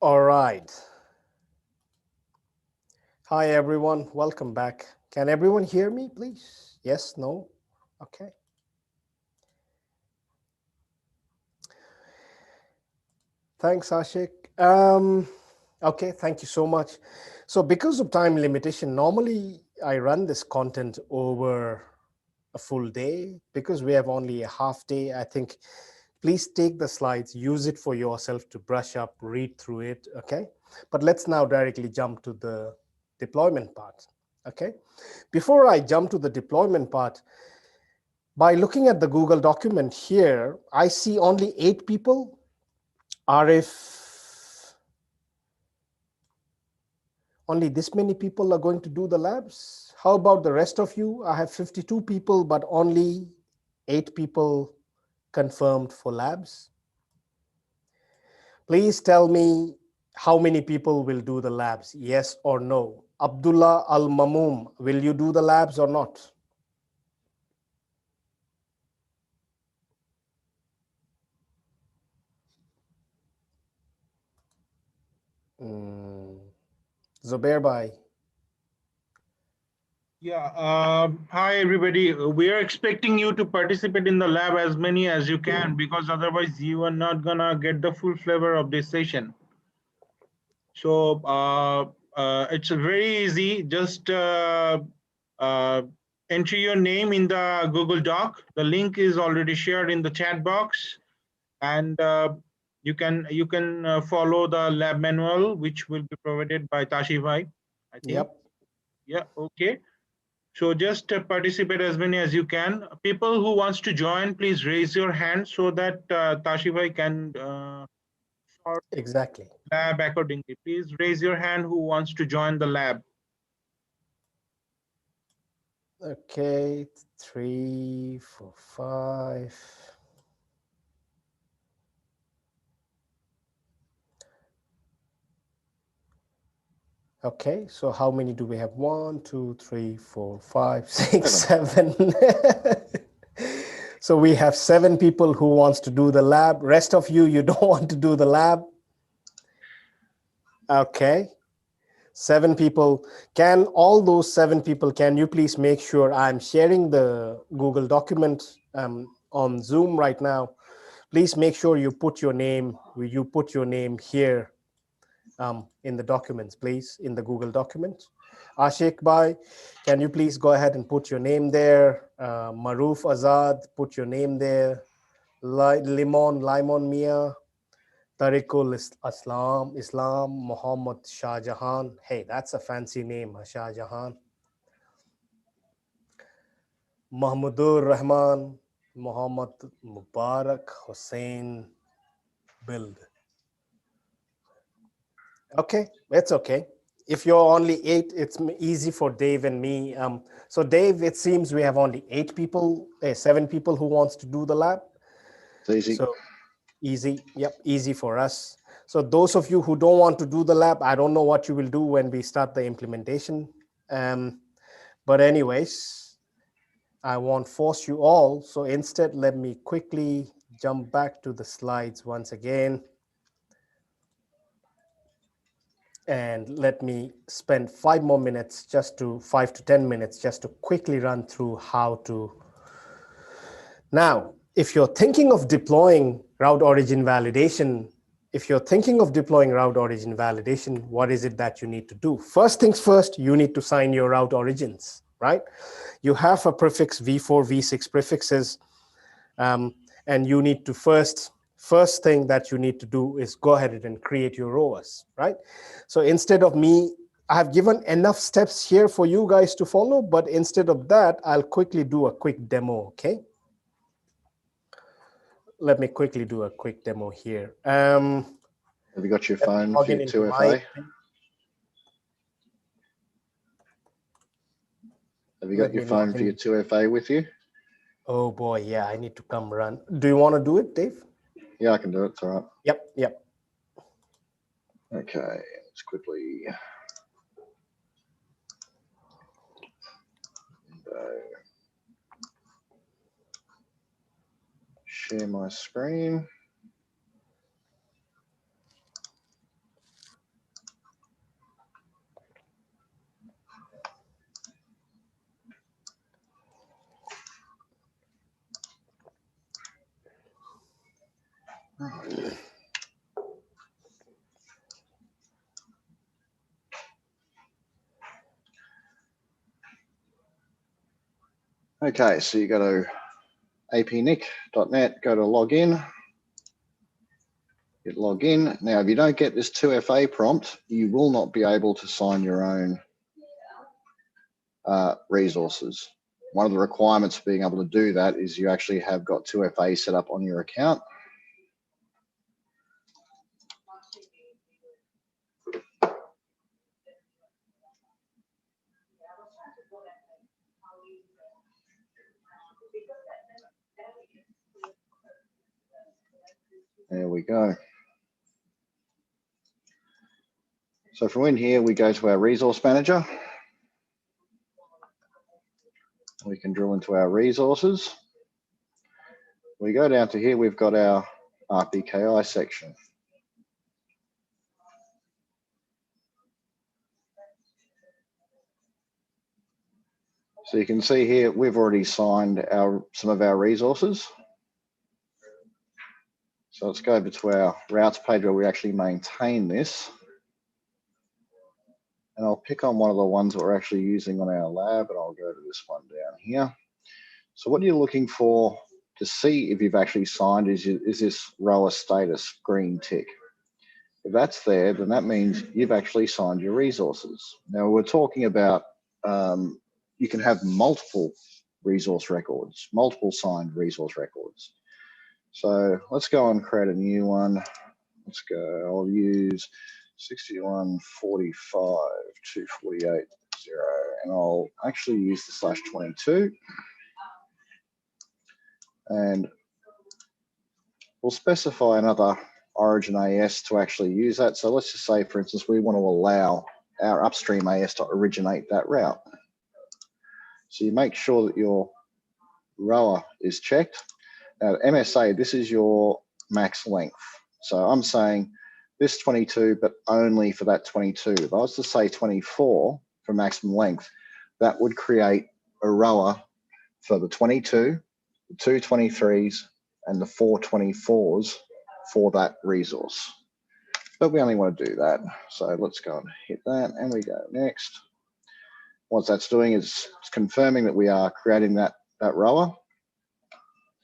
All right. Hi, everyone. Welcome back. Can everyone hear me, please? Yes, no? Okay. Thanks, Ashik. Okay, thank you so much. So because of time limitation, normally I run this content over a full day. Because we have only a half day, I think please take the slides, use it for yourself to brush up, read through it, okay? But let's now directly jump to the deployment part, okay? Before I jump to the deployment part, by looking at the Google document here, I see only 8 people. Arif, only this many people are going to do the labs. How about the rest of you? I have 52 people, but only 8 people confirmed for labs. Please tell me how many people will do the labs, yes or no. Abdullah Al-Mamoom, will you do the labs or not? Zubair Bhai. Yeah. Hi, everybody. We are expecting you to participate in the lab as many as you can, because otherwise you are not gonna get the full flavor of this session. So it's very easy. Just enter your name in the Google Doc. The link is already shared in the chat box, and you can follow the lab manual, which will be provided by Tashi Bhai, I think. Yep. Yeah. Okay. So just participate as many as you can. People who wants to join, please raise your hand so that Tashi Bhai can sort Exactly. lab accordingly. Please raise your hand who wants to join the lab. Okay, 3, 4, 5. Okay, so how many do we have? 1, 2, 3, 4, 5, 6, 7. So we have 7 people who wants to do the lab. Rest of you, you don't want to do the lab. Okay, 7 people. Can all those 7 people, can you please make sure I'm sharing the Google document on Zoom right now? Please make sure you put your name here in the documents, please, in the Google document. Ashik Bhai, can you please go ahead and put your name there? Maruf Azad, put your name there. Limon Mia, Tariqul Islam, Muhammad Shah Jahan. Hey, that's a fancy name, Shah Jahan. Mahmudur Rahman, Muhammad Mubarak Hussein Build. Okay, it's okay. If you're only 8, it's easy for Dave and me. So Dave, it seems we have only 8 people, 7 people who wants to do the lab. It's easy. So easy, yep, easy for us. So those of you who don't want to do the lab, I don't know what you will do when we start the implementation. But anyways, I won't force you all. So instead, let me quickly jump back to the slides once again. And let me spend 5 more minutes, 5 to 10 minutes, just to quickly run through how to. Now, if you're thinking of deploying route origin validation, what is it that you need to do? First things first, you need to sign your route origins, right? You have a prefix v4, v6 prefixes, and you need to first thing that you need to do is go ahead and create your ROAS, right? So instead of me, I have given enough steps here for you guys to follow, but instead of that, I'll quickly do a quick demo, okay? Let me quickly do a quick demo here. Have you got your phone for your 2FA? Have you got your phone for your 2FA with you? Oh boy, yeah, I need to come run. Do you want to do it, Dave? Yeah, I can do it. It's all right. Yep. Okay, let's quickly. Share my screen. Okay, so you go to apnic.net, go to login, hit login. Now, if you don't get this 2FA prompt, you will not be able to sign your own resources. One of the requirements for being able to do that is you actually have got 2FA set up on your account. There we go. So from in here, we go to our resource manager. We can drill into our resources. We go down to here, we've got our RPKI section. So you can see here, we've already signed some of our resources. So let's go over to our routes page where we actually maintain this. And I'll pick on one of the ones that we're actually using on our lab, and I'll go to this one down here. So what you're looking for to see if you've actually signed is this rower status green tick. If that's there, then that means you've actually signed your resources. Now we're talking about, you can have multiple resource records, multiple signed resource records. So let's go and create a new one. Let's go, I'll use 6145.248.0, and I'll actually use the /22. And we'll specify another origin AS to actually use that. So let's just say, for instance, we want to allow our upstream AS to originate that route. So you make sure that your rower is checked. Now, MSA, this is your max length. So I'm saying this 22, but only for that 22. If I was to say 24 for maximum length, that would create a rower for the 22, the 2 23s, and the 4 24s for that resource. But we only want to do that. So let's go and hit that, and we go next. What that's doing is it's confirming that we are creating that rower.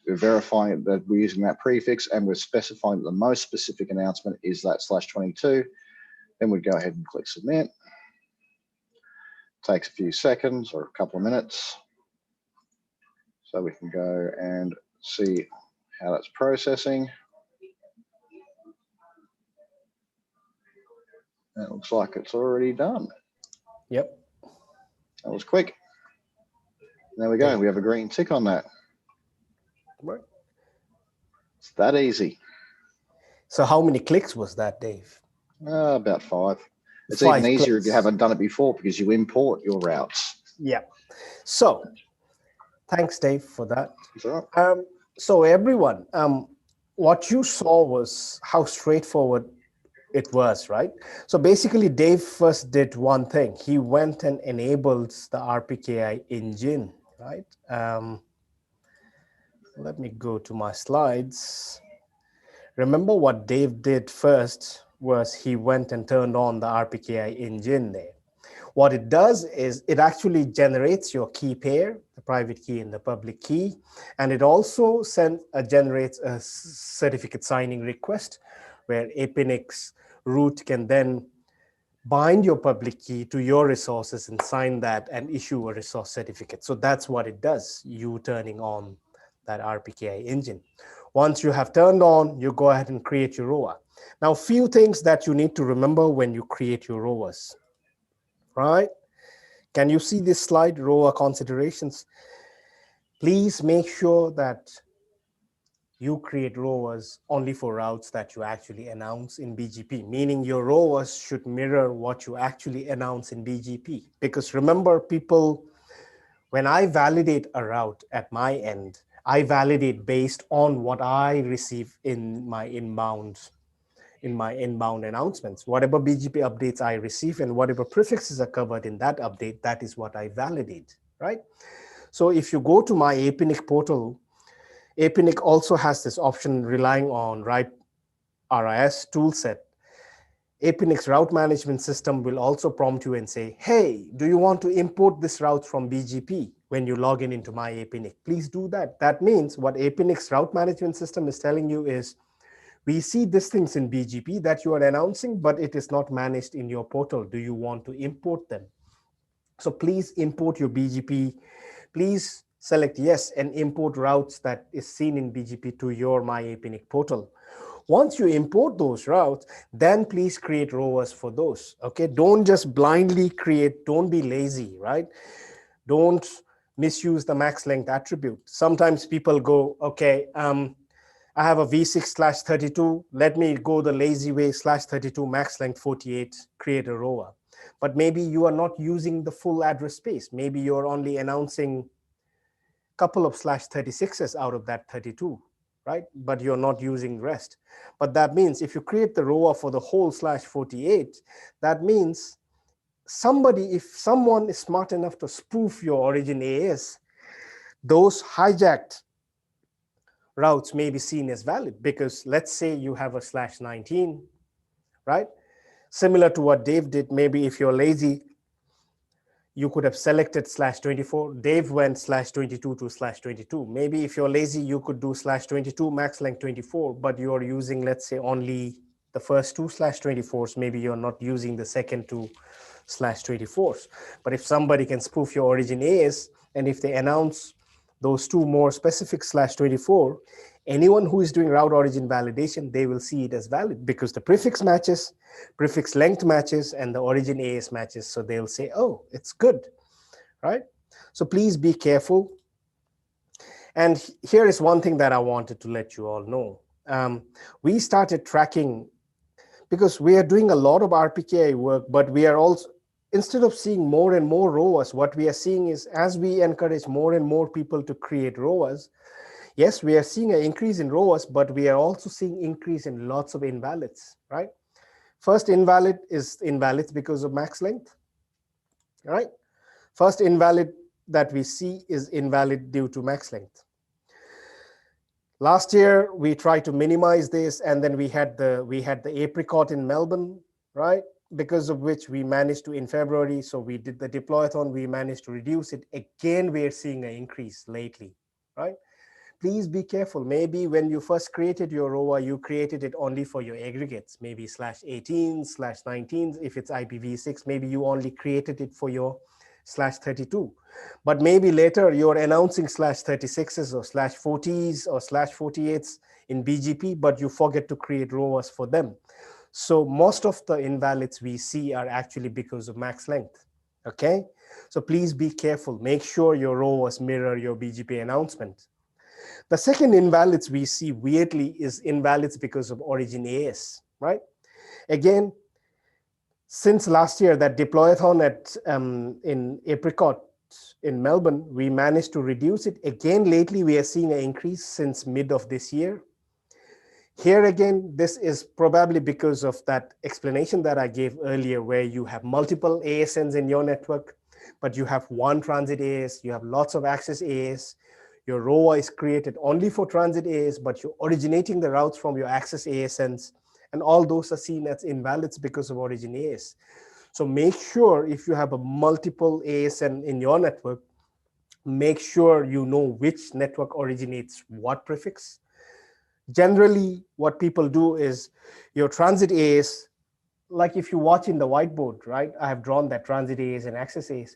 We're verifying that we're using that prefix, and we're specifying that the most specific announcement is that /22. Then we go ahead and click submit. Takes a few seconds or a couple of minutes. So we can go and see how that's processing. It looks like it's already done. Yep. That was quick. There we go. We have a green tick on that. Right. It's that easy. So how many clicks was that, Dave? About 5. It's 5 even easier clicks. if you haven't done it before because you import your routes. Yeah. So thanks, Dave, for that. All right. So everyone, what you saw was how straightforward it was, right? So basically, Dave first did one thing. He went and enabled the RPKI engine, right? Let me go to my slides. Remember what Dave did first was he went and turned on the RPKI engine there. What it does is it actually generates your key pair, the private key and the public key, and it also generates a certificate signing request where APNIC's root can then bind your public key to your resources and sign that and issue a resource certificate. So that's what it does, you turning on that RPKI engine. Once you have turned on, you go ahead and create your rower. Now, few things that you need to remember when you create your rowers, right? Can you see this slide, rower considerations? Please make sure that you create rowers only for routes that you actually announce in BGP, meaning your rowers should mirror what you actually announce in BGP. Because remember, people, when I validate a route at my end, I validate based on what I receive in my inbound announcements. Whatever BGP updates I receive and whatever prefixes are covered in that update, that is what I validate, right? So if you go to my APNIC portal, APNIC also has this option relying on RIS toolset, Apinix route management system will also prompt you and say, hey, do you want to import this route from BGP when you log in into my Apinix? Please do that. That means what Apinix route management system is telling you is, we see these things in BGP that you are announcing, but it is not managed in your portal. Do you want to import them? So please import your BGP. Please select yes and import routes that is seen in BGP to your My Apinix portal. Once you import those routes, then please create ROAs for those. Okay, don't just blindly create, don't be lazy, right? Don't misuse the max length attribute. Sometimes people go, okay, I have a v6/32. Let me go the lazy way /32 max length 48, create a ROA. But maybe you are not using the full address space. Maybe you're only announcing a couple of /36s out of that 32, right? But you're not using the rest. But that means if you create the ROA for the whole /48, that means if someone is smart enough to spoof your origin AS, those hijacked routes may be seen as valid, because let's say you have a /19, right? Similar to what Dave did, maybe if you're lazy, you could have selected /24. Dave went /22 to /22. Maybe if you're lazy, you could do /22 max length 24, but you're using, let's say, only the first two /24s. Maybe you're not using the second two /24s. But if somebody can spoof your origin AS, and if they announce those two more specific /24, anyone who is doing route origin validation, they will see it as valid because the prefix matches, prefix length matches, and the origin AS matches. So they'll say, oh, it's good, right? So please be careful. And here is one thing that I wanted to let you all know. We started tracking, because we are doing a lot of RPKI work, but we are also, instead of seeing more and more ROAs, what we are seeing is, as we encourage more and more people to create ROAs, yes, we are seeing an increase in ROAs, but we are also seeing increase in lots of invalids, right? First invalid is invalids because of max length, right? First invalid that we see is invalid due to max length. Last year, we tried to minimize this, and then we had the apricot in Melbourne, right? Because of which we managed to, in February, so we did the deployathon, we managed to reduce it. Again, we're seeing an increase lately, right? Please be careful. Maybe when you first created your ROA, you created it only for your aggregates, maybe /18, /19. If it's IPv6, maybe you only created it for your /32. But maybe later you're announcing /36s or /40s or /48s in BGP, but you forget to create ROAs for them. So most of the invalids we see are actually because of max length, okay? So please be careful. Make sure your ROAs mirror your BGP announcement. The second invalids we see weirdly is invalids because of origin AS, right? Again, since last year, that deployathon in Apricot in Melbourne, we managed to reduce it. Again, lately, we are seeing an increase since mid of this year. Here again, this is probably because of that explanation that I gave earlier, where you have multiple ASNs in your network, but you have one transit AS, you have lots of access AS. Your ROA is created only for transit AS, but you're originating the routes from your access ASNs, and all those are seen as invalids because of origin AS. So make sure if you have a multiple ASN in your network, make sure you know which network originates what prefix. Generally, what people do is your transit AS, like if you watch in the whiteboard, right? I have drawn that transit AS and access AS.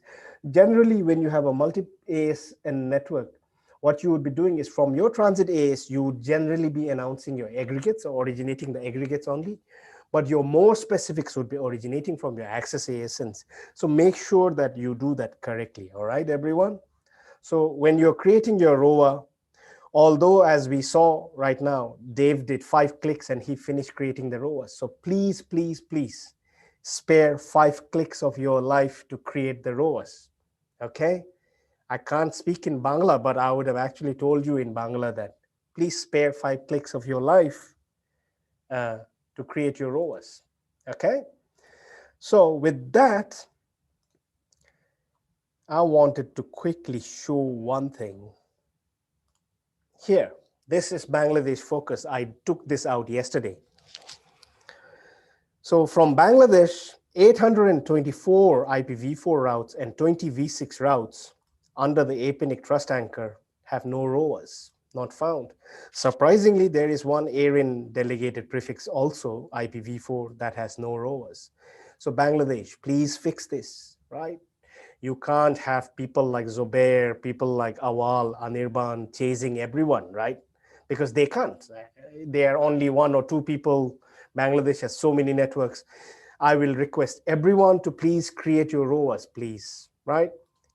Generally, when you have a multi-ASN network, what you would be doing is from your transit AS, you would generally be announcing your aggregates or originating the aggregates only, but your more specifics would be originating from your access ASNs. So make sure that you do that correctly, all right, everyone? So when you're creating your ROA, although as we saw right now, Dave did 5 clicks and he finished creating the ROA. So please, please, please spare 5 clicks of your life to create the ROAs, okay? I can't speak in Bangla, but I would have actually told you in Bangla that please spare 5 clicks of your life to create your ROAs, okay? So with that, I wanted to quickly show one thing. Here, this is Bangladesh focus. I took this out yesterday. So from Bangladesh, 824 IPv4 routes and 20 V6 routes under the APNIC trust anchor have no ROAs, not found. Surprisingly, there is one ARIN delegated prefix also, IPv4, that has no ROAs. So Bangladesh, please fix this, right? You can't have people like Zobair, people like Awal, Anirban chasing everyone, right? Because they can't. They are only one or two people. Bangladesh has so many networks. I will request everyone to please create your ROAs, please, right?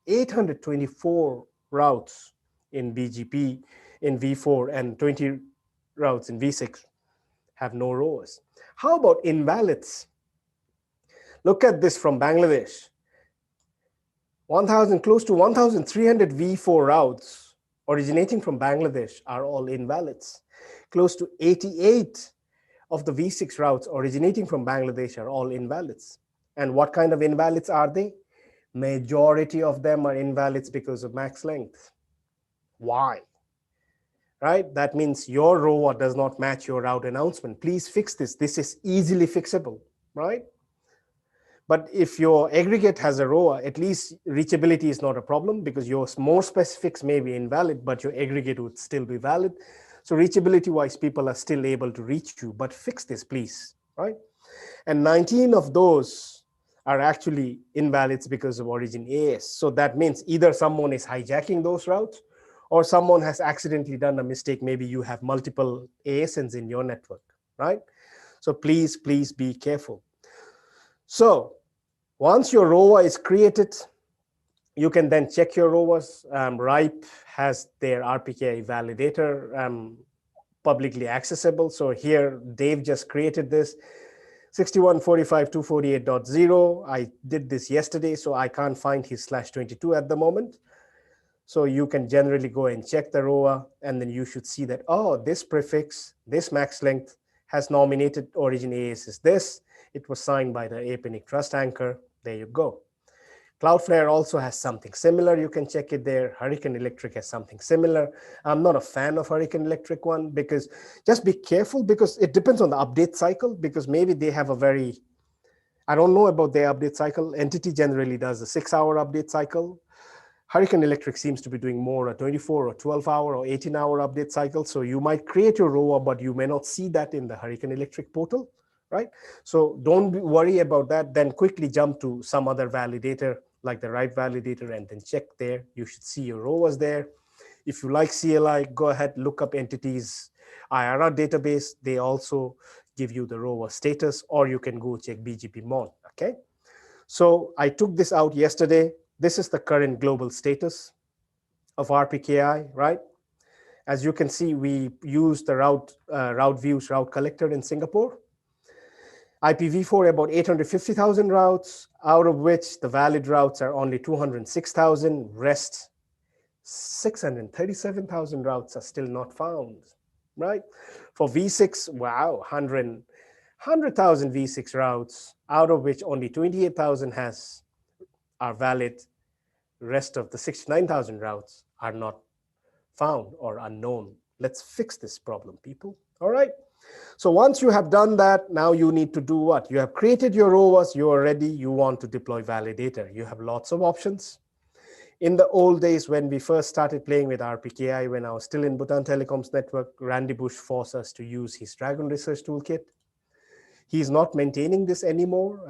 824 routes in BGP, in V4, and 20 routes in V6 have no ROAs. How about invalids? Look at this from Bangladesh. 1,000, close to 1,300 V4 routes originating from Bangladesh are all invalids. Close to 88 of the V6 routes originating from Bangladesh are all invalids. And what kind of invalids are they? Majority of them are invalids because of max length. Why? Right? That means your ROA does not match your route announcement. Please fix this. This is easily fixable, right? But if your aggregate has a ROA, at least reachability is not a problem because your more specifics may be invalid, but your aggregate would still be valid. So reachability wise, people are still able to reach you, but fix this, please, right? And 19 of those are actually invalids because of origin AS. So that means either someone is hijacking those routes or someone has accidentally done a mistake. Maybe you have multiple ASNs in your network, right? So please, please be careful. So once your ROA is created, you can then check your ROAs. RIPE has their RPKI validator publicly accessible. So here, Dave just created this 6145.248.0. I did this yesterday, so I can't find his /22 at the moment. So you can generally go and check the ROA, and then you should see that, oh, this prefix, this max length has nominated origin AS is this. It was signed by the APNIC trust anchor. There you go. Cloudflare also has something similar. You can check it there. Hurricane Electric has something similar. I'm not a fan of Hurricane Electric one because just be careful because it depends on the update cycle because maybe they have a very, I don't know about their update cycle. Entity generally does a 6-hour update cycle. Hurricane Electric seems to be doing more a 24 or 12-hour or 18-hour update cycle. So you might create your ROA, but you may not see that in the Hurricane Electric portal, right? So don't worry about that. Then quickly jump to some other validator like the RIPE validator and then check there. You should see your ROAs there. If you like CLI, go ahead, look up entities IRR database. They also give you the ROA status, or you can go check BGP-Mon, okay? So I took this out yesterday. This is the current global status of RPKI, right? As you can see, we use the route views route collector in Singapore. IPv4 about 850,000 routes, out of which the valid routes are only 206,000. Rest 637,000 routes are still not found, right? For V6, wow, 100,000 V6 routes, out of which only 28,000 are valid. Rest of the 69,000 routes are not found or unknown. Let's fix this problem, people. All right. So once you have done that, now you need to do what? You have created your ROAs, you are ready, you want to deploy validator. You have lots of options. In the old days, when we first started playing with RPKI, when I was still in Bhutan Telecom's network, Randy Bush forced us to use his Dragon Research Toolkit. He's not maintaining this anymore.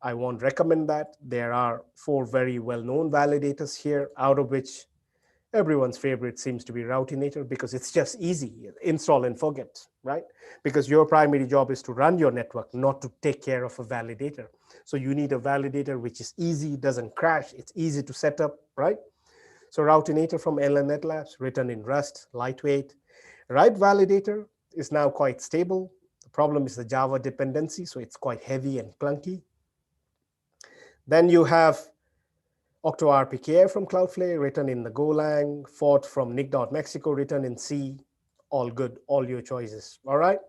I won't recommend that. There are 4 very well-known validators here, out of which everyone's favorite seems to be Routinator because it's just easy, install and forget, right? Because your primary job is to run your network, not to take care of a validator. So you need a validator which is easy, doesn't crash, it's easy to set up, right? So Routinator from LNet Labs, written in Rust, lightweight. RIPE validator is now quite stable. The problem is the Java dependency, so it's quite heavy and clunky. Then you have OctoRPKI from Cloudflare, written in the Golang, Fort from Nick.Mexico, written in C. All good, all your choices, all right?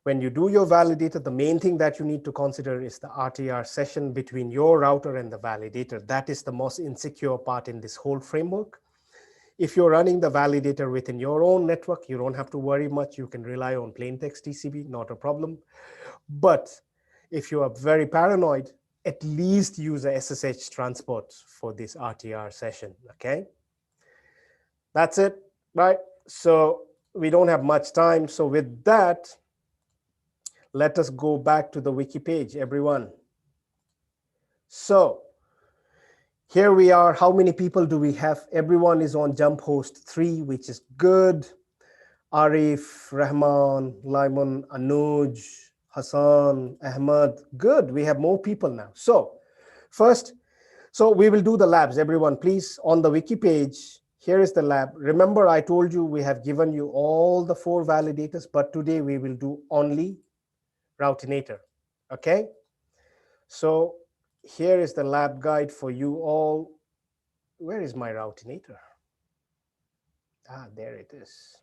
When you do your validator, the main thing that you need to consider is the RTR session between your router and the validator. That is the most insecure part in this whole framework. If you're running the validator within your own network, you don't have to worry much. You can rely on plain text TCP, not a problem. But if you are very paranoid, at least use a SSH transport for this RTR session, okay? That's it, right? So we don't have much time. So with that, let us go back to the wiki page, everyone. So here we are. How many people do we have? Everyone is on jump host 3, which is good. Arif, Rahman, Lyman, Anuj, Hassan, Ahmad. Good. We have more people now. So first, so we will do the labs. Everyone, please, on the wiki page, here is the lab. Remember, I told you we have given you all the 4 validators, but today we will do only Routinator. Okay? So here is the lab guide for you all. Where is my Routinator? Ah, there it is.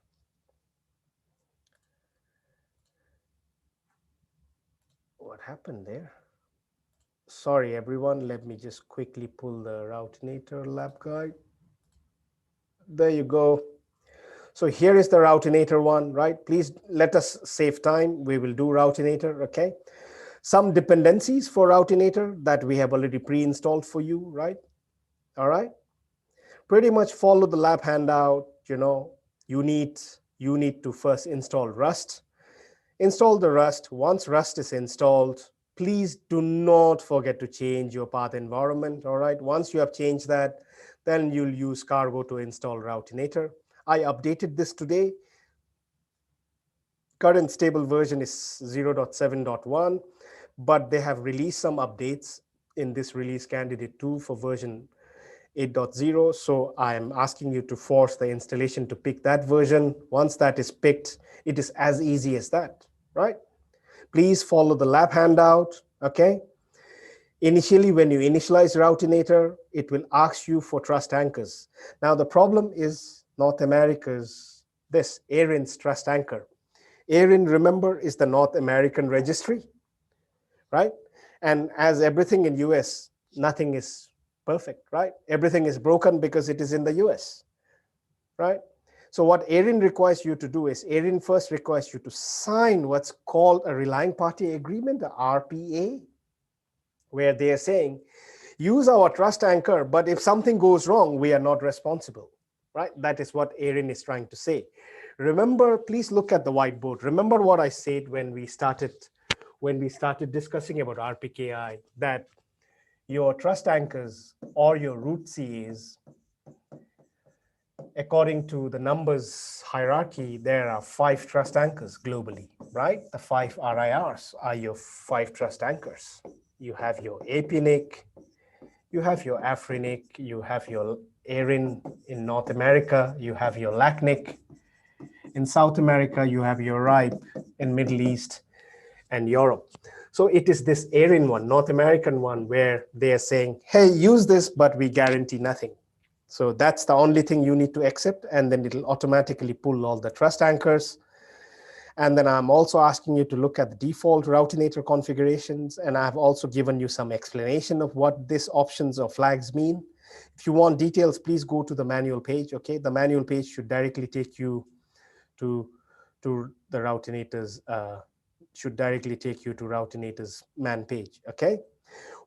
What happened there? Sorry, everyone. Let me just quickly pull the Routinator lab guide. There you go. So here is the Routinator one, right? Please let us save time. We will do Routinator, okay? Some dependencies for Routinator that we have already pre-installed for you, right? All right. Pretty much follow the lab handout. You know, you need to first install Rust. Install the Rust. Once Rust is installed, please do not forget to change your path environment. All right. Once you have changed that, then you'll use Cargo to install Routinator. I updated this today. Current stable version is 0.7.1, but they have released some updates in this release candidate 2 for version 8.0. So I'm asking you to force the installation to pick that version. Once that is picked, it is as easy as that, right? Please follow the lab handout, okay? Initially, when you initialize Routinator, it will ask you for trust anchors. Now, the problem is North America's, this ARIN's trust anchor. ARIN, remember, is the North American registry, right? And as everything in US, nothing is perfect, right? Everything is broken because it is in the US, right? So what ARIN requires you to do is, ARIN first requires you to sign what's called a relying party agreement, a RPA, where they are saying, use our trust anchor, but if something goes wrong, we are not responsible, right? That is what ARIN is trying to say. Remember, please look at the whiteboard. Remember what I said when we started discussing about RPKI, that your trust anchors or your root CAs, according to the numbers hierarchy, there are 5 trust anchors globally, right? The 5 RIRs are your 5 trust anchors. You have your APNIC, you have your AFRINIC, you have your ARIN in North America, you have your LACNIC. In South America, you have your RIPE, in Middle East and Europe. So it is this ARIN one, North American one, where they are saying, hey, use this, but we guarantee nothing. So that's the only thing you need to accept, and then it'll automatically pull all the trust anchors. And then I'm also asking you to look at the default Routinator configurations, and I've also given you some explanation of what these options or flags mean. If you want details, please go to the manual page, okay? The manual page should directly take you to the Routinator's, Routinator's man page, okay?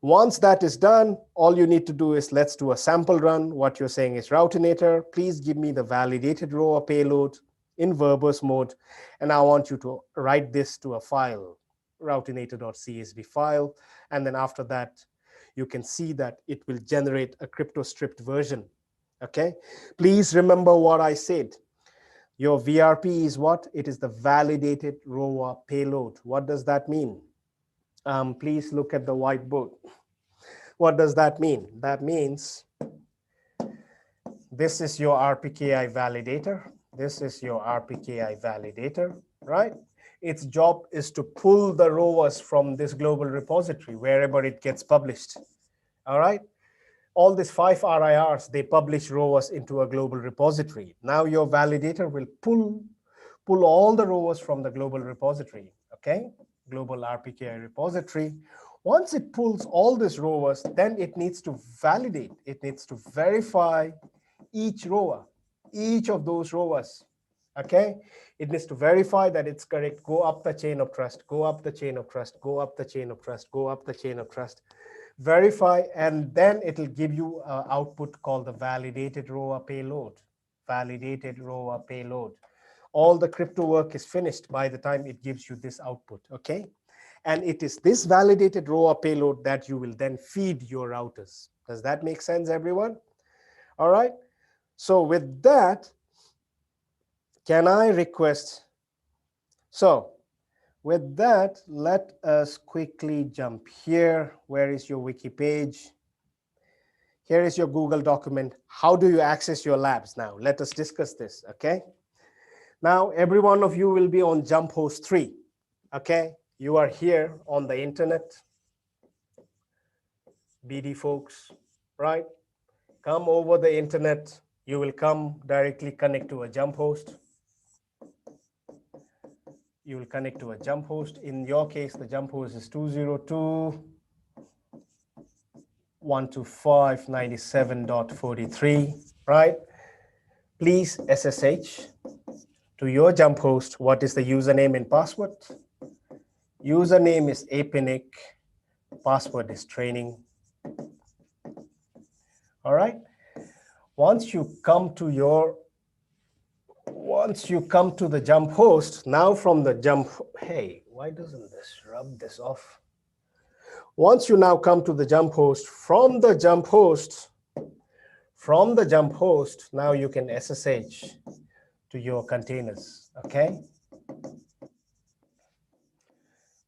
Once that is done, all you need to do is, let's do a sample run. What you're saying is, Routinator, please give me the validated row or payload in verbose mode, and I want you to write this to a file, routinator.csv file, and then after that, you can see that it will generate a crypto stripped version, okay? Please remember what I said. Your VRP is what? It is the validated ROA payload. What does that mean? Please look at the whiteboard. What does that mean? That means this is your RPKI validator. This is your RPKI validator, right? Its job is to pull the ROAs from this global repository, wherever it gets published, all right? All these 5 RIRs, they publish ROAs into a global repository. Now your validator will pull all the ROAs from the global repository, okay? Global RPKI repository. Once it pulls all these ROAs, then it needs to validate. It needs to verify each ROA, each of those rows. Okay, it needs to verify that it's correct. Go up the chain of trust, go up the chain of trust, go up the chain of trust, go up the chain of trust, verify, and then it'll give you an output called the validated row payload. Validated row payload. All the crypto work is finished by the time it gives you this output. Okay, and it is this validated row payload that you will then feed your routers. Does that make sense, everyone? All right, so with that, can I request, so with that, let us quickly jump here. Where is your wiki page? Here is your Google document. How do you access your labs now? Let us discuss this, okay? Now, every one of you will be on Jump Host 3, okay? You are here on the internet, BD folks, right? Come over the internet. You will come directly connect to a Jump Host. You will connect to a Jump Host. In your case, the Jump Host is 202.125.97.43, right? Please SSH to your Jump Host. What is the username and password? Username is apnic, password is training. All right. Once you come to the Jump Host, now from the Jump, hey, why doesn't this rub this off? Once you now come to the Jump Host, from the Jump Host, now you can SSH to your containers, okay?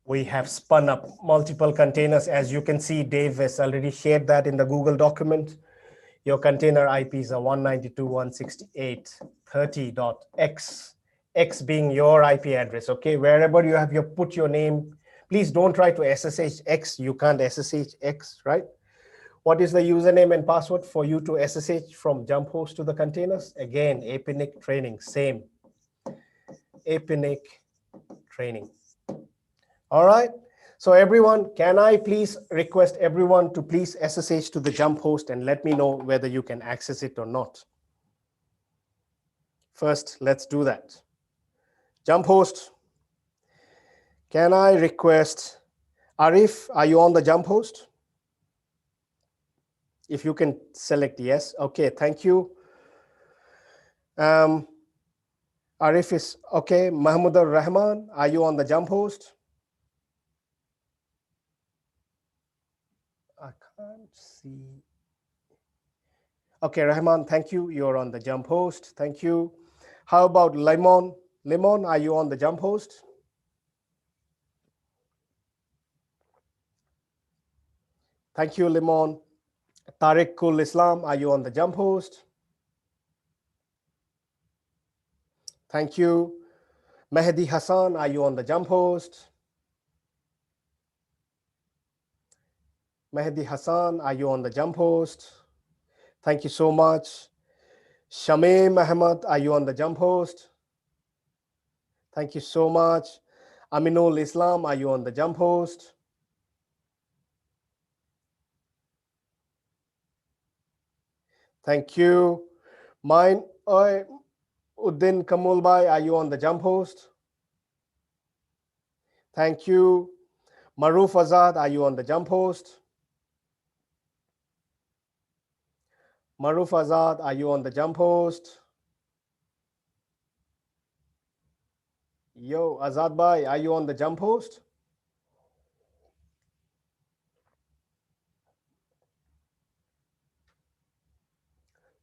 We have spun up multiple containers. As you can see, Dave has already shared that in the Google document. Your container IPs are 192.168.30.x, x being your IP address, okay? Wherever you have put your name, please don't try to SSH X. You can't SSH X, right? What is the username and password for you to SSH from Jump Host to the containers? Again, apnic training, same. apnic training. All right. So everyone, can I please request everyone to please SSH to the Jump Host and let me know whether you can access it or not. First, let's do that. Jump Host. Can I request Arif, are you on the Jump Host? If you can select yes. Okay, thank you. Arif is okay. Mahmoud Rahman, are you on the Jump Host? I can't see. Okay, Rahman, thank you. You're on the Jump Host. Thank you. How about Limon? Limon, are you on the Jump Host? Thank you, Limon. Tariq Kul Islam, are you on the Jump Host? Thank you. Mehdi Hassan, are you on the Jump Host? Mehdi Hassan, are you on the Jump Host? Thank you so much. Shamim Ahmad, are you on the Jump Host? Thank you so much. Aminul Islam, are you on the Jump Host? Thank you. Mine Uddin Kamulbai, are you on the Jump Host? Thank you. Maruf Azad, are you on the Jump Host? Maruf Azad, are you on the Jump Host? Yo, Azad Bhai, are you on the Jump Host?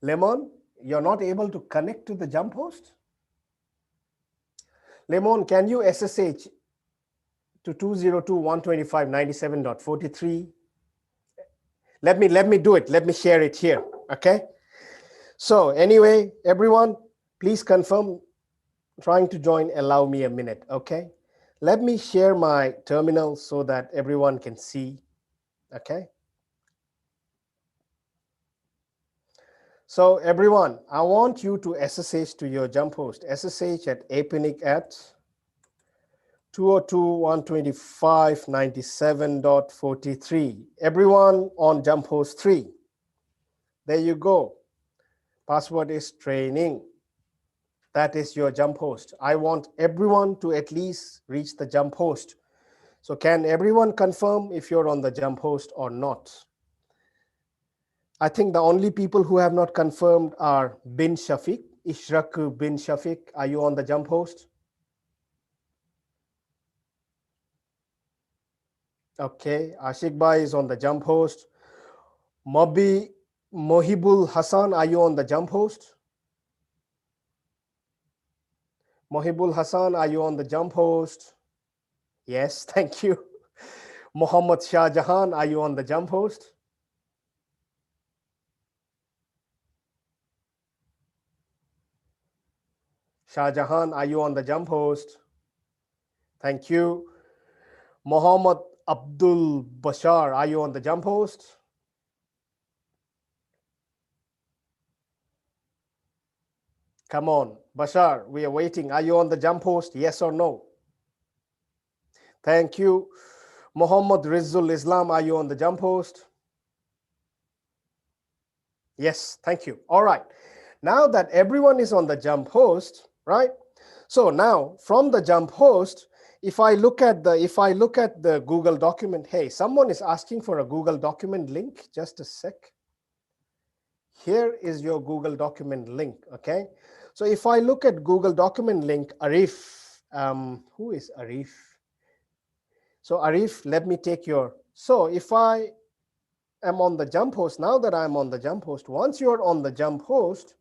Lemon, you're not able to connect to the Jump Host? Lemon, can you SSH to 202.125.97.43? Let me do it. Let me share it here, okay? So anyway, everyone, please confirm. Trying to join, allow me a minute, okay? Let me share my terminal so that everyone can see, okay? So everyone, I want you to SSH to your Jump Host. SSH at apnic at 202.125.97.43. Everyone on Jump Host 3. There you go. Password is training. That is your jump host. I want everyone to at least reach the jump host. So can everyone confirm if you're on the jump host or not? I think the only people who have not confirmed are bin Shafiq, Ishraq bin Shafiq. Are you on the jump host? Okay, Ashik Bhai is on the jump host. Mohibul Hassan, are you on the jump host? Mohibul Hassan, are you on the jump host? Yes, thank you. Muhammad Shah Jahan, are you on the jump host? Shah Jahan, are you on the jump host? Thank you. Muhammad Abdul Bashar, are you on the jump host? Come on, Bashar, we are waiting. Are you on the jump host? Yes or no? Thank you. Muhammad Rizul Islam, are you on the jump host? Yes, thank you. All right. Now that everyone is on the jump host, right? So now from the jump host, if I look at the Google document, hey, someone is asking for a Google document link. Just a sec. Here is your Google document link. Okay. So if I look at Google document link, Arif, who is Arif? So Arif, let me take your, so if I am on the jump host, now that I'm on the jump host, once you're on the jump host,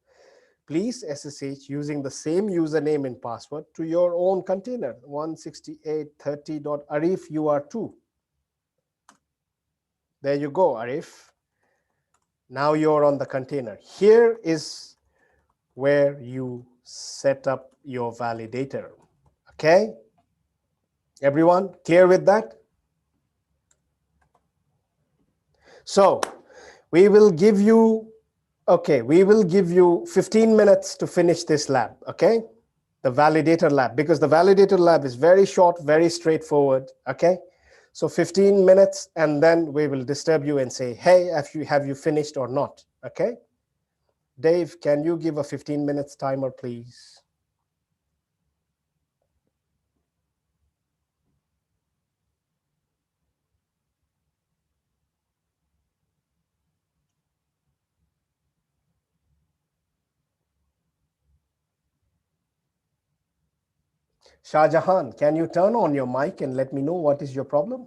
please SSH using the same username and password to your own container, 168.30.arif-ur2. There you go, Arif. Now you're on the container. Here is where you set up your validator. Okay? Everyone clear with that? So we will give you, okay, we will give you 15 minutes to finish this lab, okay? The validator lab, because the validator lab is very short, very straightforward, okay? So 15 minutes, and then we will disturb you and say, hey, have you finished or not, okay? Dave, can you give a 15 minutes timer, please? Shah Jahan, can you turn on your mic and let me know what is your problem?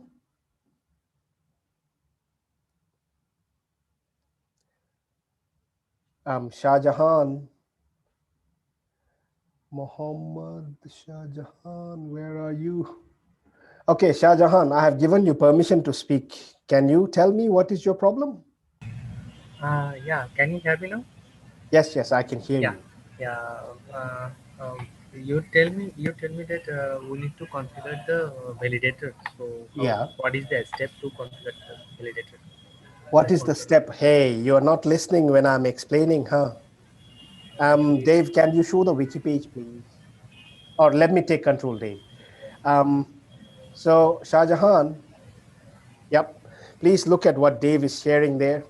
Shah Jahan, Mohammed Shah Jahan, where are you? Okay, Shah Jahan, I have given you permission to speak. Can you tell me what is your problem? Yeah, can you hear me now? Yes, yes, I can hear Yeah, you. yeah. You tell me that we need to configure the validator. So, Yeah. what is the step to configure the validator? What Like is the configure. step? Hey, you're not listening when I'm explaining, huh? Dave, can you show the wiki page, please? Or let me take control, Dave. So Shah Jahan, yep. Please look at what Dave is sharing there.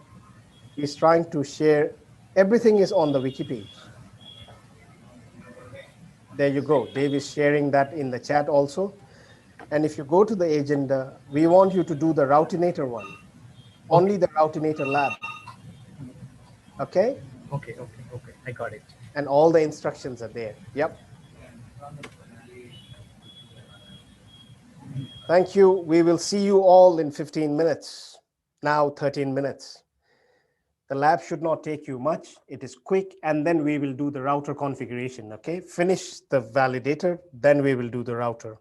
He's trying to share, everything is on the wiki page. There you go. Dave is sharing that in the chat also. And if you go to the agenda, we want you to do the Routinator one, only Okay, the Routinator lab, okay? okay. I got it. And all the instructions are there. Yep. Thank you. We will see you all in 15 minutes. Now 13 minutes. The lab should not take you much. It is quick, and then we will do the router configuration, okay? Finish the validator, then we will do the router.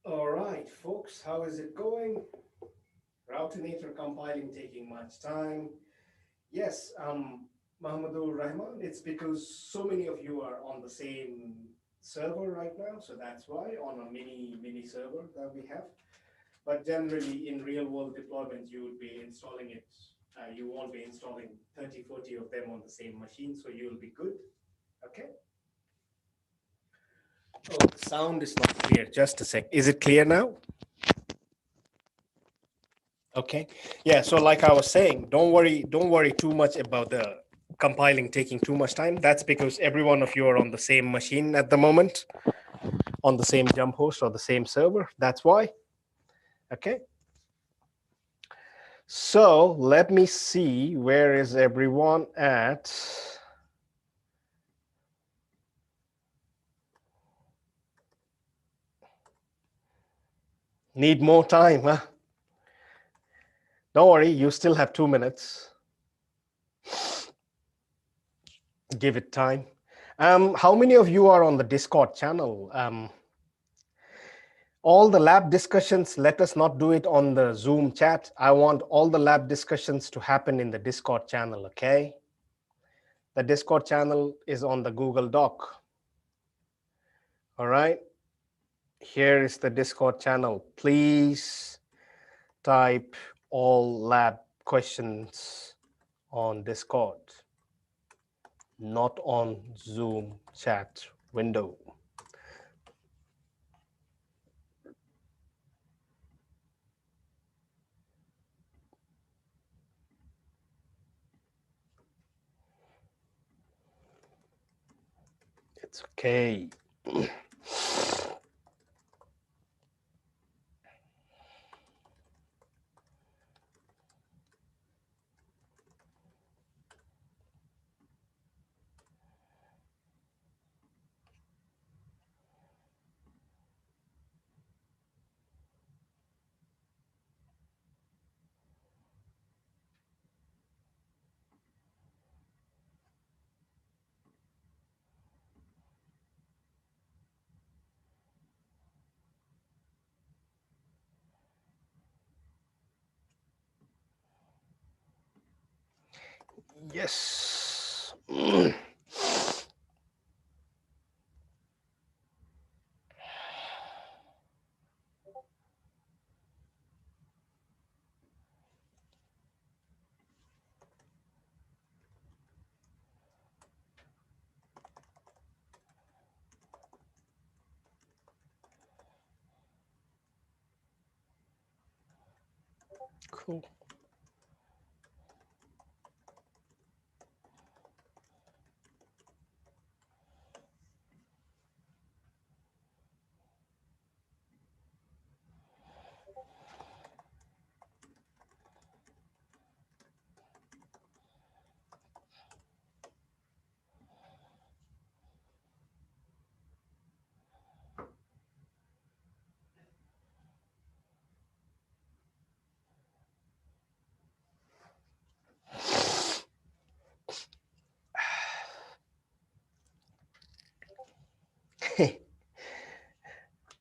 All right, folks, how is it going? Routinator compiling taking much time. Yes, Mahmoudul Rahman, it's because so many of you are on the same server right now, so that's why, on a mini server that we have. But generally, in real world deployments, you would be installing it. You won't be installing 30, 40 of them on the same machine, so you'll be good. Okay. Oh, the sound is not clear. Just a sec. Is it clear now? Okay. Yeah. So like I was saying, don't worry too much about the compiling taking too much time. That's because every one of you are on the same machine at the moment, on the same jump host or the same server. That's why. Okay. So let me see, where is everyone at? Need more time, huh? Don't worry, you still have 2 minutes. Give it time. How many of you are on the Discord channel? All the lab discussions, let us not do it on the Zoom chat. I want all the lab discussions to happen in the Discord channel, okay? The Discord channel is on the Google Doc. All right. Here is the Discord channel. Please type all lab questions on Discord, not on Zoom chat window. It's okay. Yes. Cool.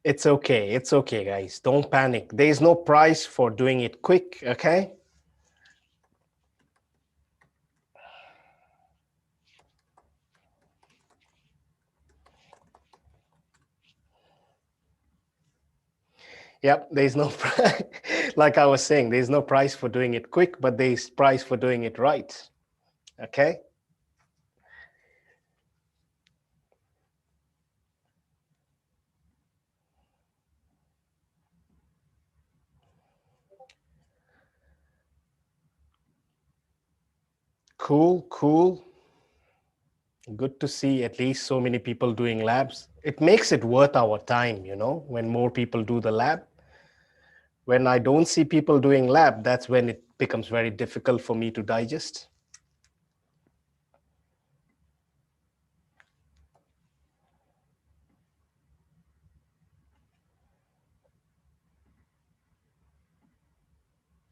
It's okay. It's okay, guys. Don't panic. There is no price for doing it quick, okay? Yep, there's no price. Like I was saying, there's no price for doing it quick, but there's price for doing it right. Okay? Cool, cool. Good to see at least so many people doing labs. It makes it worth our time, you know, when more people do the lab. When I don't see people doing lab, that's when it becomes very difficult for me to digest.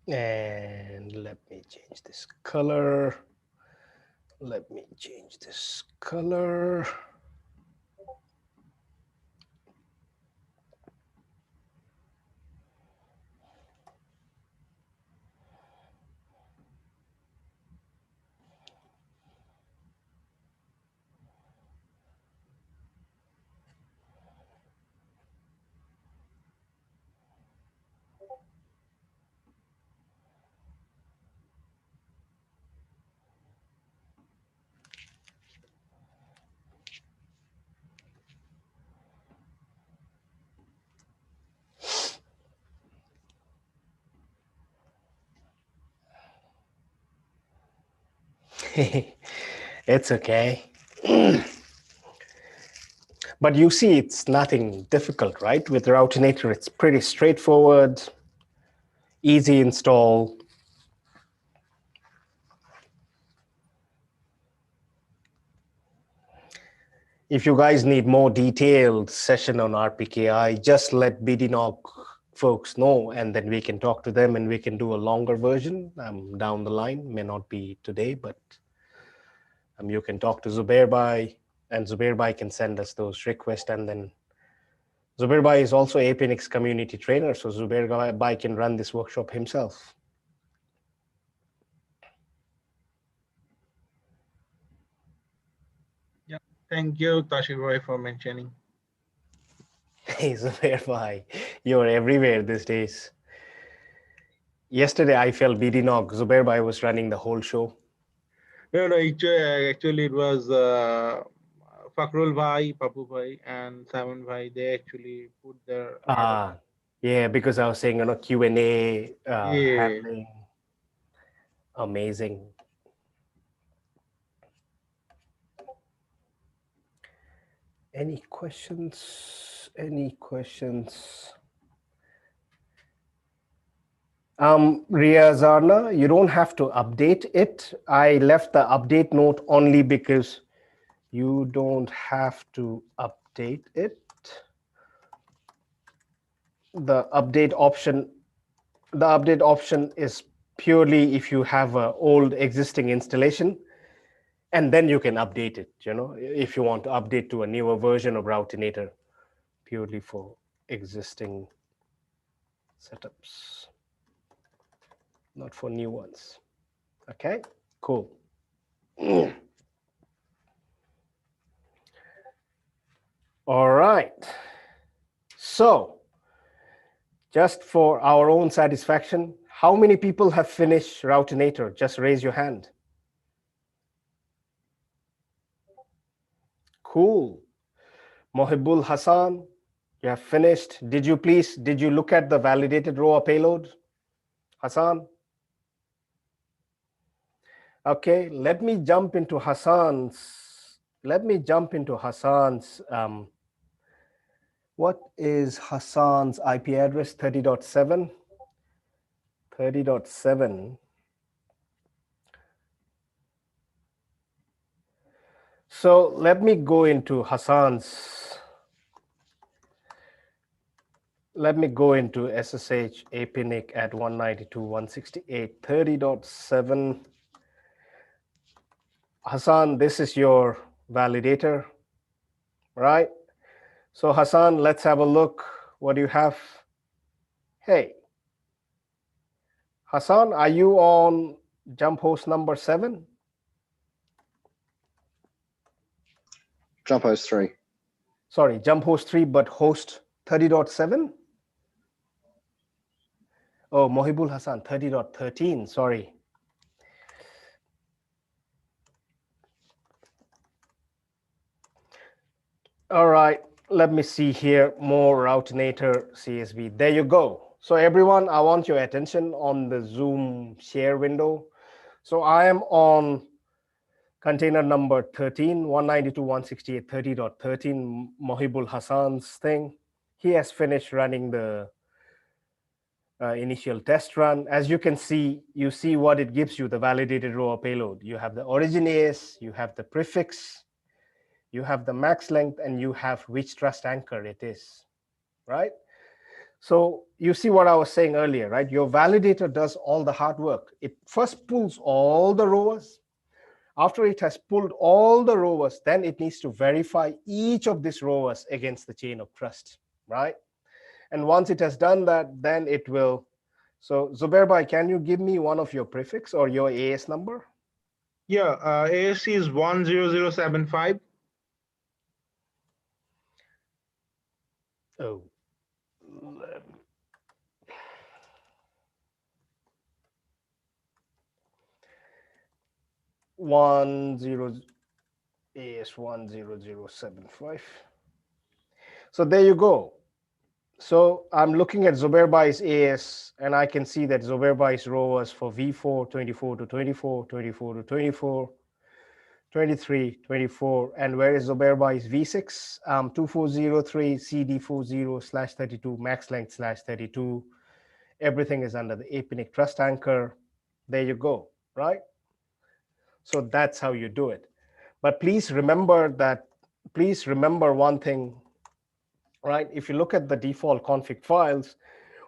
And let me change this color. Let me change this color. It's okay. But you see, it's nothing difficult, right? With Routinator, it's pretty straightforward, easy install. If you guys need more detailed session on RPKI, just let bdNOG folks know, and then we can talk to them and we can do a longer version down the line. May not be today, but you can talk to Zubair Bhai, and Zubair Bhai can send us those requests. And then Zubair Bhai is also a Apinix community trainer, so Zubair Bhai can run this workshop himself. Yeah, thank you, Tashir Bhai, for mentioning. Hey, Zubair Bhai, you're everywhere these days. Yesterday, I felt bdNOG. Zubair Bhai was running the whole show. No, actually it was Fakrul Bhai, Papu Bhai, and Simon Bhai. They actually put their art. Yeah, because I was saying, Q&A Yeah. happening. Amazing. Any questions? Any questions? Ria Zarna, you don't have to update it. I left the update note only because you don't have to update it. The update option is purely if you have an old existing installation, and then you can update it, if you want to update to a newer version of Routinator, purely for existing setups, not for new ones. Okay, cool. All right. So, just for our own satisfaction, how many people have finished Routinator? Just raise your hand. Cool. Mohibul Hassan, you have finished. Did you look at the validated ROA payload, Hassan? Okay, let me jump into Hassan's. What is Hassan's IP address? 30.7. 30.7. So let me go into Hassan's. Let me go into SSH APNIC at 192.168, 30.7. Hassan, this is your validator, right? So Hassan, let's have a look. What do you have? Hey, Hassan, are you on jump host number 7? Jump host 3. Sorry, jump host 3, but host 30.7? Oh, Mohibul Hassan, 30.13, sorry. All right, let me see here, more Routinator CSV. There you go. So everyone, I want your attention on the Zoom share window. So I am on container number 13, 192.168.30.13, Mohibul Hassan's thing. He has finished running the initial test run. As you can see, you see what it gives you, the validated ROA payload. You have the origin AS, you have the prefix, you have the max length, and you have which trust anchor it is, right? So you see what I was saying earlier, right? Your validator does all the hard work. It first pulls all the ROAs. After it has pulled all the ROAs, then it needs to verify each of these ROAs against the chain of trust, right? And once it has done that, then it will. So Zubair Bhai, can you give me one of your prefix or your AS number? Yeah, ASC is 10075. Oh. 10075. So there you go. So I'm looking at Zubair Bhai's AS, and I can see that Zubair Bhai's row was for V4 24 to 24, 24 to 24, 23, 24, and where is Zoberba is V6, 2403 CD40/32, max length /32. Everything is under the APNIC trust anchor. There you go, right? So that's how you do it. But please remember one thing, right? If you look at the default config files,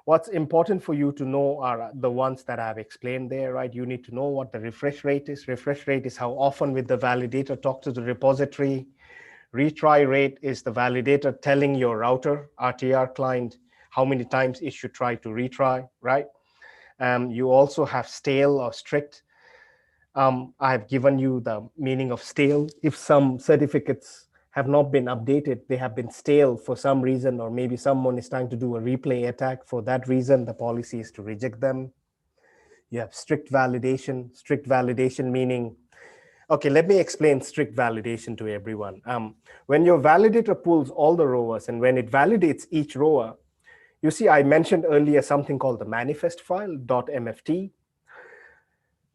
what's important for you to know are the ones that I've explained there, right? You need to know what the refresh rate is. Refresh rate is how often with the validator talk to the repository. Retry rate is the validator telling your router, RTR client, how many times it should try to retry, right? You also have stale or strict. I have given you the meaning of stale. If some certificates have not been updated, they have been stale for some reason, or maybe someone is trying to do a replay attack. For that reason, the policy is to reject them. You have strict validation. Strict validation meaning, okay, let me explain strict validation to everyone. When your validator pulls all the rowers and when it validates each rower, you see I mentioned earlier something called the manifest file, .mft.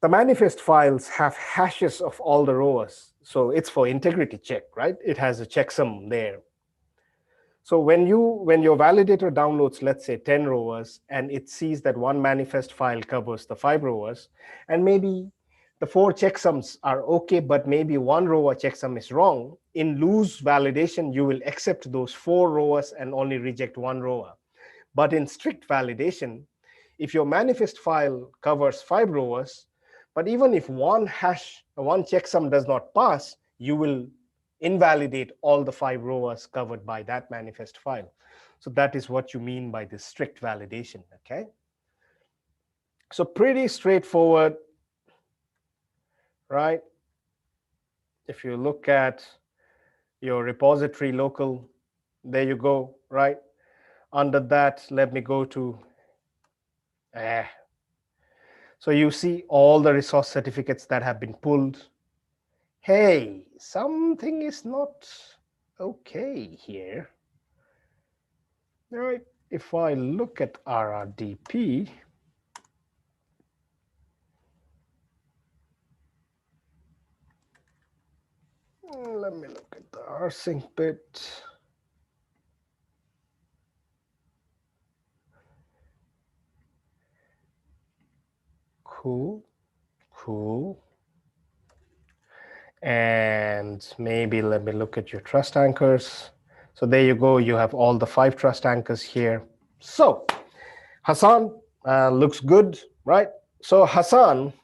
The manifest files have hashes of all the rowers. So it's for integrity check, right? It has a checksum there. So when your validator downloads, let's say 10 rowers, and it sees that one manifest file covers the 5 rowers, and maybe the 4 checksums are okay, but maybe one rower checksum is wrong, in loose validation, you will accept those 4 rowers and only reject 1 rower. But in strict validation, if your manifest file covers 5 rowers, but even if one checksum does not pass, you will invalidate all the 5 rowers covered by that manifest file. So that is what you mean by this strict validation, okay? So pretty straightforward, right? If you look at your repository local, there you go, right? Under that, let me go to, so you see all the resource certificates that have been pulled. Hey, something is not okay here. All right, if I look at RRDP, let me look at the rsync bit. Cool. And maybe let me look at your trust anchors. So there you go. You have all the 5 trust anchors here. So Hassan looks good, right? So Hassan,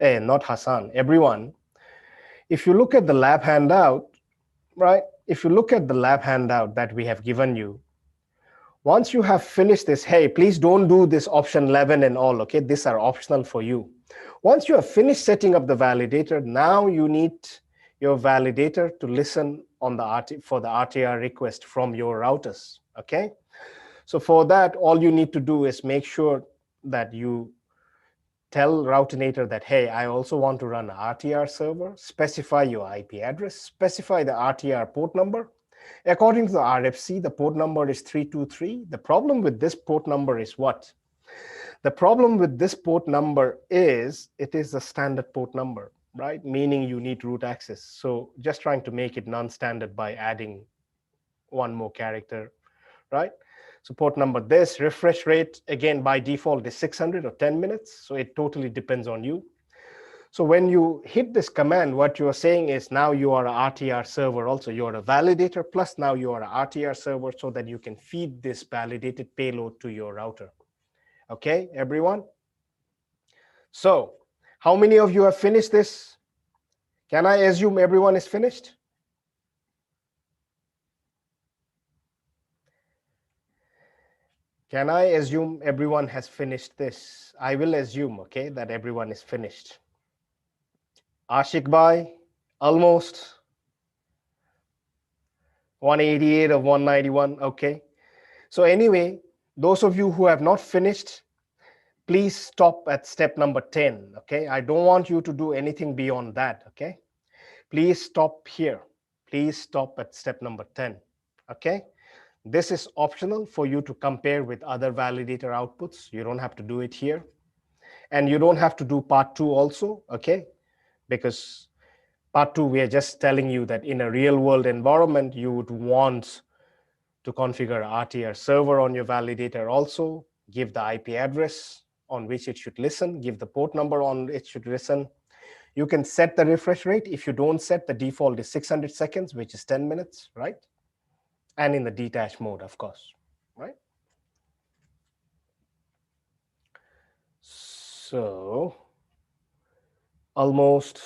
not Hassan, everyone. If you look at the lab handout, right? If you look at the lab handout that we have given you, once you have finished this, hey, please don't do this option 11 and all, okay? These are optional for you. Once you have finished setting up the validator, now you need your validator to listen on for the RTR request from your routers, okay? So for that, all you need to do is make sure that you tell Routinator that, hey, I also want to run an RTR server, specify your IP address, specify the RTR port number. According to the RFC, the port number is 323. The problem with this port number is what? The problem with this port number is it is a standard port number, right? Meaning you need root access. So just trying to make it non-standard by adding one more character, right? So port number this, refresh rate, again, by default is 600 or 10 minutes. So it totally depends on you. So when you hit this command, what you are saying is now you are an RTR server also. You are a validator, plus now you are an RTR server so that you can feed this validated payload to your router. Okay, everyone? So how many of you have finished this? Can I assume everyone is finished? Can I assume everyone has finished this? I will assume, okay, that everyone is finished. Ashik Bhai, almost. 188 of 191, okay. So anyway, those of you who have not finished, please stop at step number 10, okay? I don't want you to do anything beyond that, okay? Please stop here. Please stop at step number 10, okay? This is optional for you to compare with other validator outputs. You don't have to do it here. And you don't have to do part 2 also, okay? Because Part 2, we are just telling you that in a real world environment, you would want to configure RTR server on your validator also, give the IP address on which it should listen, give the port number on it should listen. You can set the refresh rate. If you don't set, the default is 600 seconds, which is 10 minutes, right? And in the detached mode, of course, right? So almost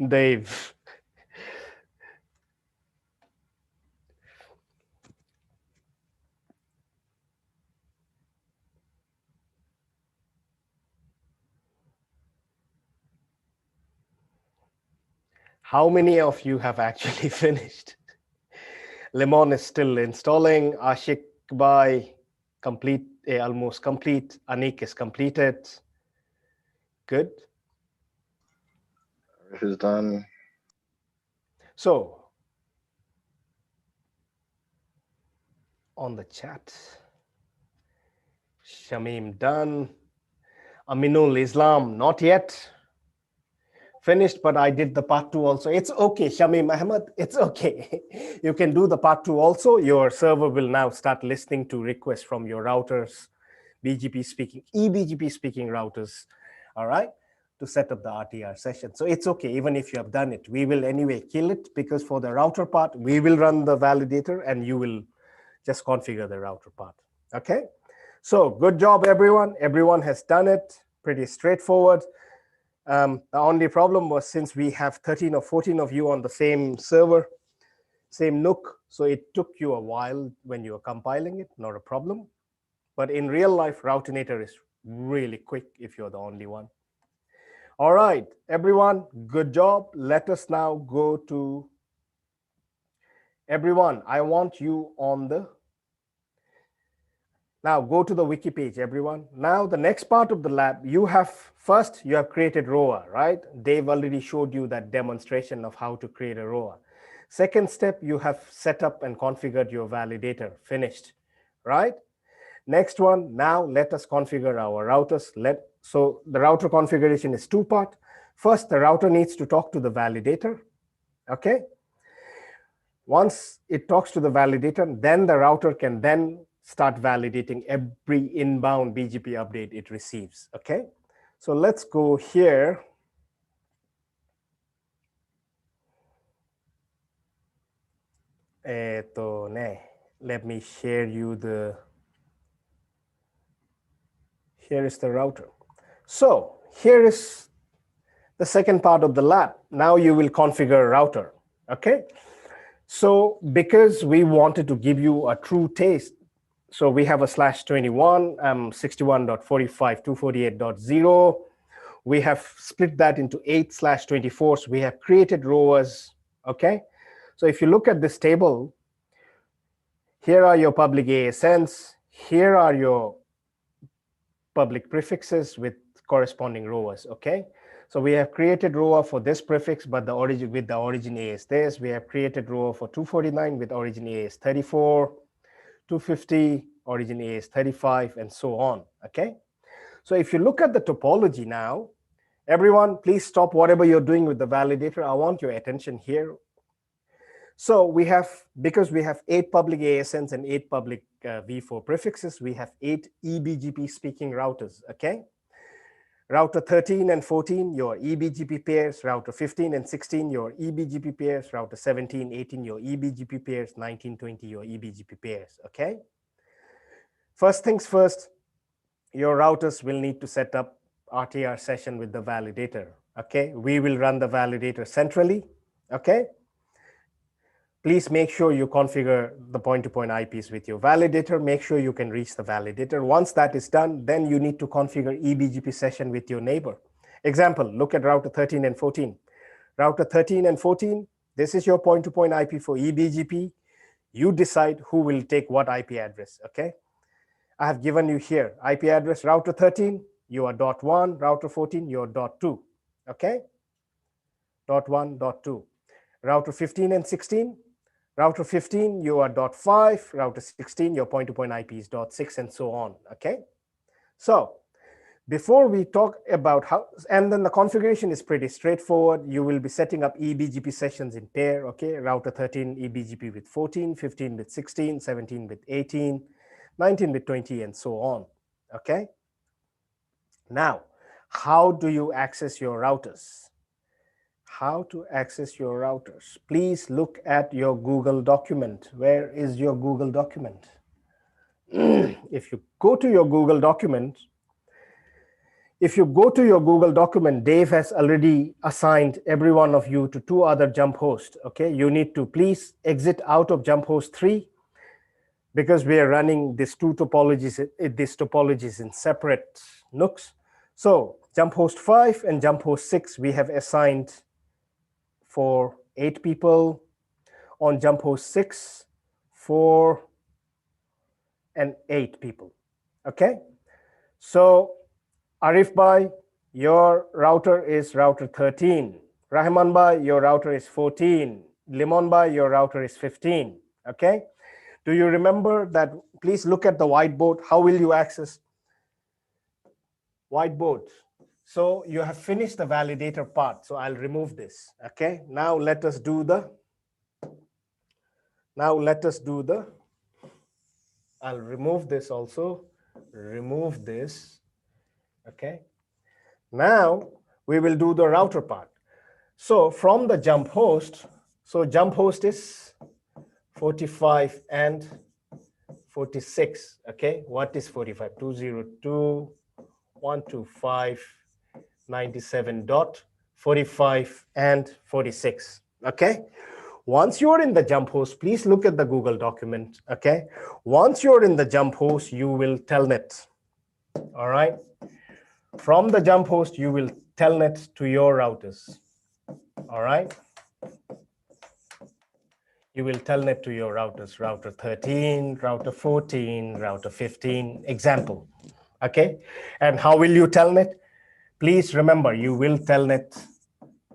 Dave. How many of you have actually finished? Lemon is still installing. Ashik Bhai, complete, almost complete. Anik is completed. Good. Who's done? So on the chat, Shamim done. Aminul Islam, not yet. Finished, but I did the part 2 also. It's okay, Shamim Ahmed, it's okay. You can do the part 2 also. Your server will now start listening to requests from your routers, BGP speaking, eBGP speaking routers, all right, to set up the RTR session. So it's okay, even if you have done it. We will anyway kill it, because for the router part, we will run the validator and you will just configure the router part, okay? So good job, everyone. Everyone has done it, pretty straightforward. The only problem was, since we have 13 or 14 of you on the same server, same NOC, so it took you a while when you were compiling it, not a problem. But in real life, Routinator is really quick if you're the only one. All right, everyone, good job. Let us now go to, everyone, I want you on the, now go to the wiki page, everyone. Now the next part of the lab, you have, first you have created ROA, right? Dave already showed you that demonstration of how to create a ROA. Second step, you have set up and configured your validator, finished, right? Next one, now let us configure our routers. So the router configuration is two-part. First, the router needs to talk to the validator, okay? Once it talks to the validator, then the router can then start validating every inbound BGP update it receives, okay? So let's go here. Let me share you the, here is the router. So here is the second part of the lab. Now you will configure a router, okay? So because we wanted to give you a true taste, so we have a /21, 61.45.248.0. We have split that into 8/24. So we have created ROAs, okay? So if you look at this table, here are your public ASNs. Here are your public prefixes with corresponding ROAs, okay? So we have created ROA for this prefix, but the origin with the origin A is this. We have created ROA for 249 with origin A is 34, 250, origin A is 35, and so on, okay? So if you look at the topology now, everyone, please stop whatever you're doing with the validator. I want your attention here. So we have, because we have 8 public ASNs and 8 public v4 prefixes, we have 8 eBGP speaking routers, okay? Router 13 and 14, your eBGP pairs. Router 15 and 16, your eBGP pairs. Router 17, 18, your eBGP pairs. 19, 20, your eBGP pairs, okay? First things first, your routers will need to set up RTR session with the validator, okay? We will run the validator centrally, okay? Please make sure you configure the point-to-point IPs with your validator. Make sure you can reach the validator. Once that is done, then you need to configure eBGP session with your neighbor. Example, look at router 13 and 14. Router 13 and 14, This is your point-to-point IP for eBGP. You decide who will take what IP address, okay? I have given you here IP address router 13, you are .1, router 14, you are .2, okay? .1, .2. Router 15 and 16, router 15, you are .5, router 16, your point-to-point IP is .6, and so on, okay? So before we talk about how, and then the configuration is pretty straightforward. You will be setting up eBGP sessions in pair, okay? Router 13 eBGP with 14, 15 with 16, 17 with 18, 19 with 20, and so on, okay? Now, how do you access your routers? How to access your routers? Please look at your Google document. Where is your Google document? If you go to your Google document, Dave has already assigned every one of you to 2 other jump hosts, okay? You need to please exit out of jump host 3 because we are running these topologies in separate NUCs. So jump host 5 and jump host 6, we have assigned for 8 people. On jump host 6, 4 and 8 people, okay? So Arif Bhai, your router is router 13. Rahman Bhai, your router is 14. Limon Bhai, your router is 15, okay? Do you remember that? Please look at the whiteboard. How will you access whiteboard? So you have finished the validator part. So I'll remove this, okay? Now let us do the, I'll remove this also, remove this, okay? Now we will do the router part. So from the jump host, so jump host is 45 and 46, okay? What is 45? 202.125.97.45 and 46, okay? Once you're in the jump host, please look at the Google document, okay? Once you're in the jump host, you will telnet, all right? From the jump host, you will telnet to your routers, all right? You will telnet to your routers, router 13, router 14, router 15, example, okay? And how will you telnet? Please remember, you will telnet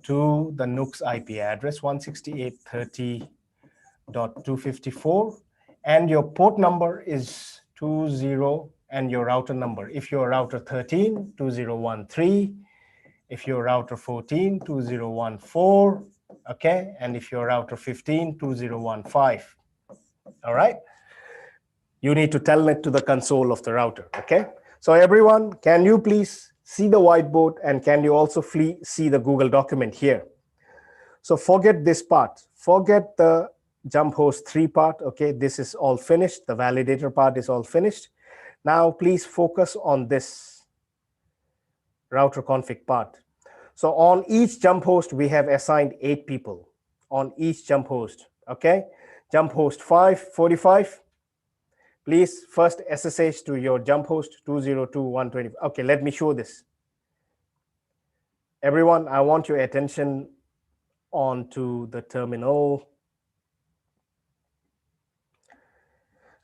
to the NUC's IP address 168.30.254, and your port number is 20, and your router number. If you're router 13, 2013. If you're router 14, 2014, okay? And if you're router 15, 2015, all right? You need to telnet to the console of the router, okay? So everyone, can you please see the whiteboard, and can you also see the Google document here? So forget this part, forget the jump host 3 part, okay? This is all finished, the validator part is all finished. Now please focus on this router config part. So on each jump host, we have assigned 8 people on each jump host, okay? Jump host 45, please first SSH to your jump host 202.120. Okay, let me show this. Everyone, I want your attention onto the terminal.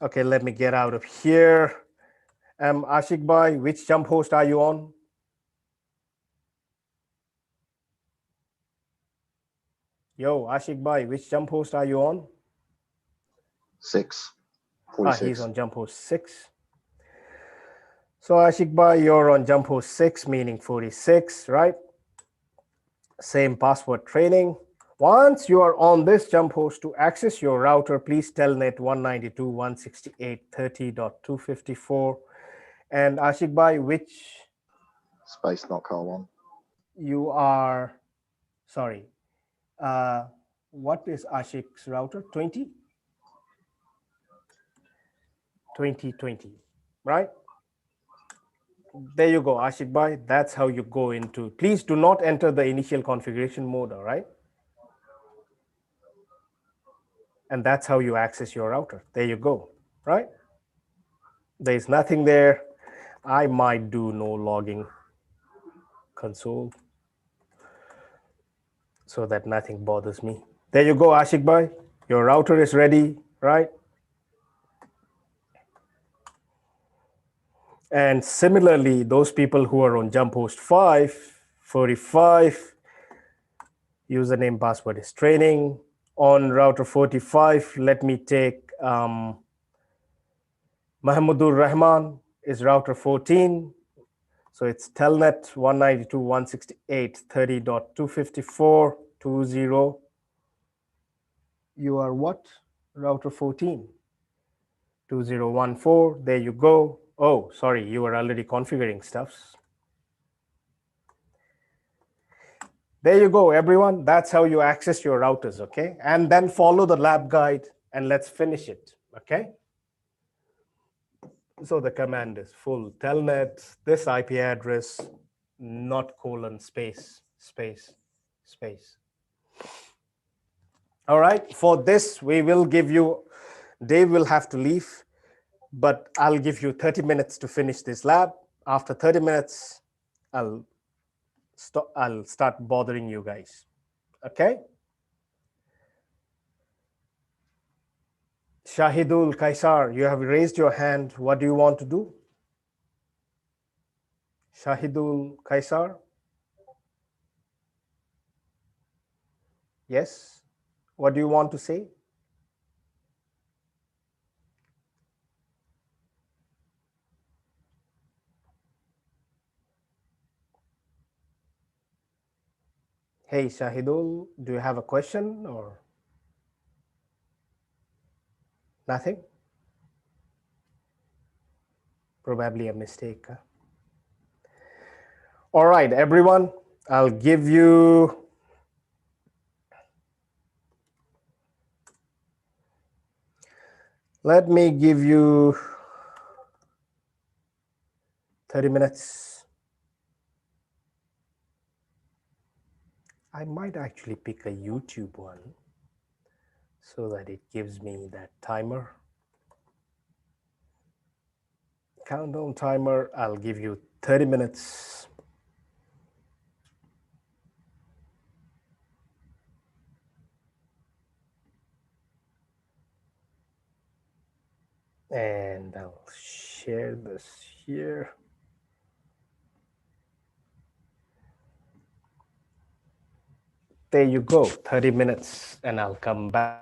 Okay, let me get out of here. Ashik Bhai, which jump host are you on? Yo, Ashik Bhai, which jump host are you on? 6. 46. He's on jump host 6. So Ashik Bhai, you're on jump host 6, meaning 46, right? Same password training. Once you are on this jump host, to access your router, please telnet 192.168.30.254. And Ashik Bhai, which? Space not colon. You are, sorry. What is Ashik's router? 20? 2020, right? There you go, Ashik Bhai. That's how you go into. Please do not enter the initial configuration mode, all right? And that's how you access your router. There you go, right? There's nothing there. I might do no logging console so that nothing bothers me. There you go, Ashik Bhai. Your router is ready, right? And similarly, those people who are on jump host 45, username password is training. On router 45, let me take Mahmudur Rahman is router 14. So it's telnet 192.168.30.254.20. You are what? Router 14. 2014. There you go. Oh, sorry, you were already configuring stuffs. There you go, everyone. That's how you access your routers, okay? And then follow the lab guide and let's finish it, okay? So the command is full telnet, this IP address, not colon, space, space, space. All right, for this, we will give you, Dave will have to leave, but I'll give you 30 minutes to finish this lab. After 30 minutes, I'll start bothering you guys, okay? Shahidul Kaisar, you have raised your hand. What do you want to do? Shahidul Kaisar? Yes? What do you want to say? Hey, Shahidul, do you have a question or nothing? Probably a mistake. Huh? All right, everyone, I'll give you let me give you 30 minutes. I might actually pick a YouTube one so that it gives me that timer. Countdown timer, I'll give you 30 minutes. And I'll share this here. There you go, 30 minutes, and I'll come back.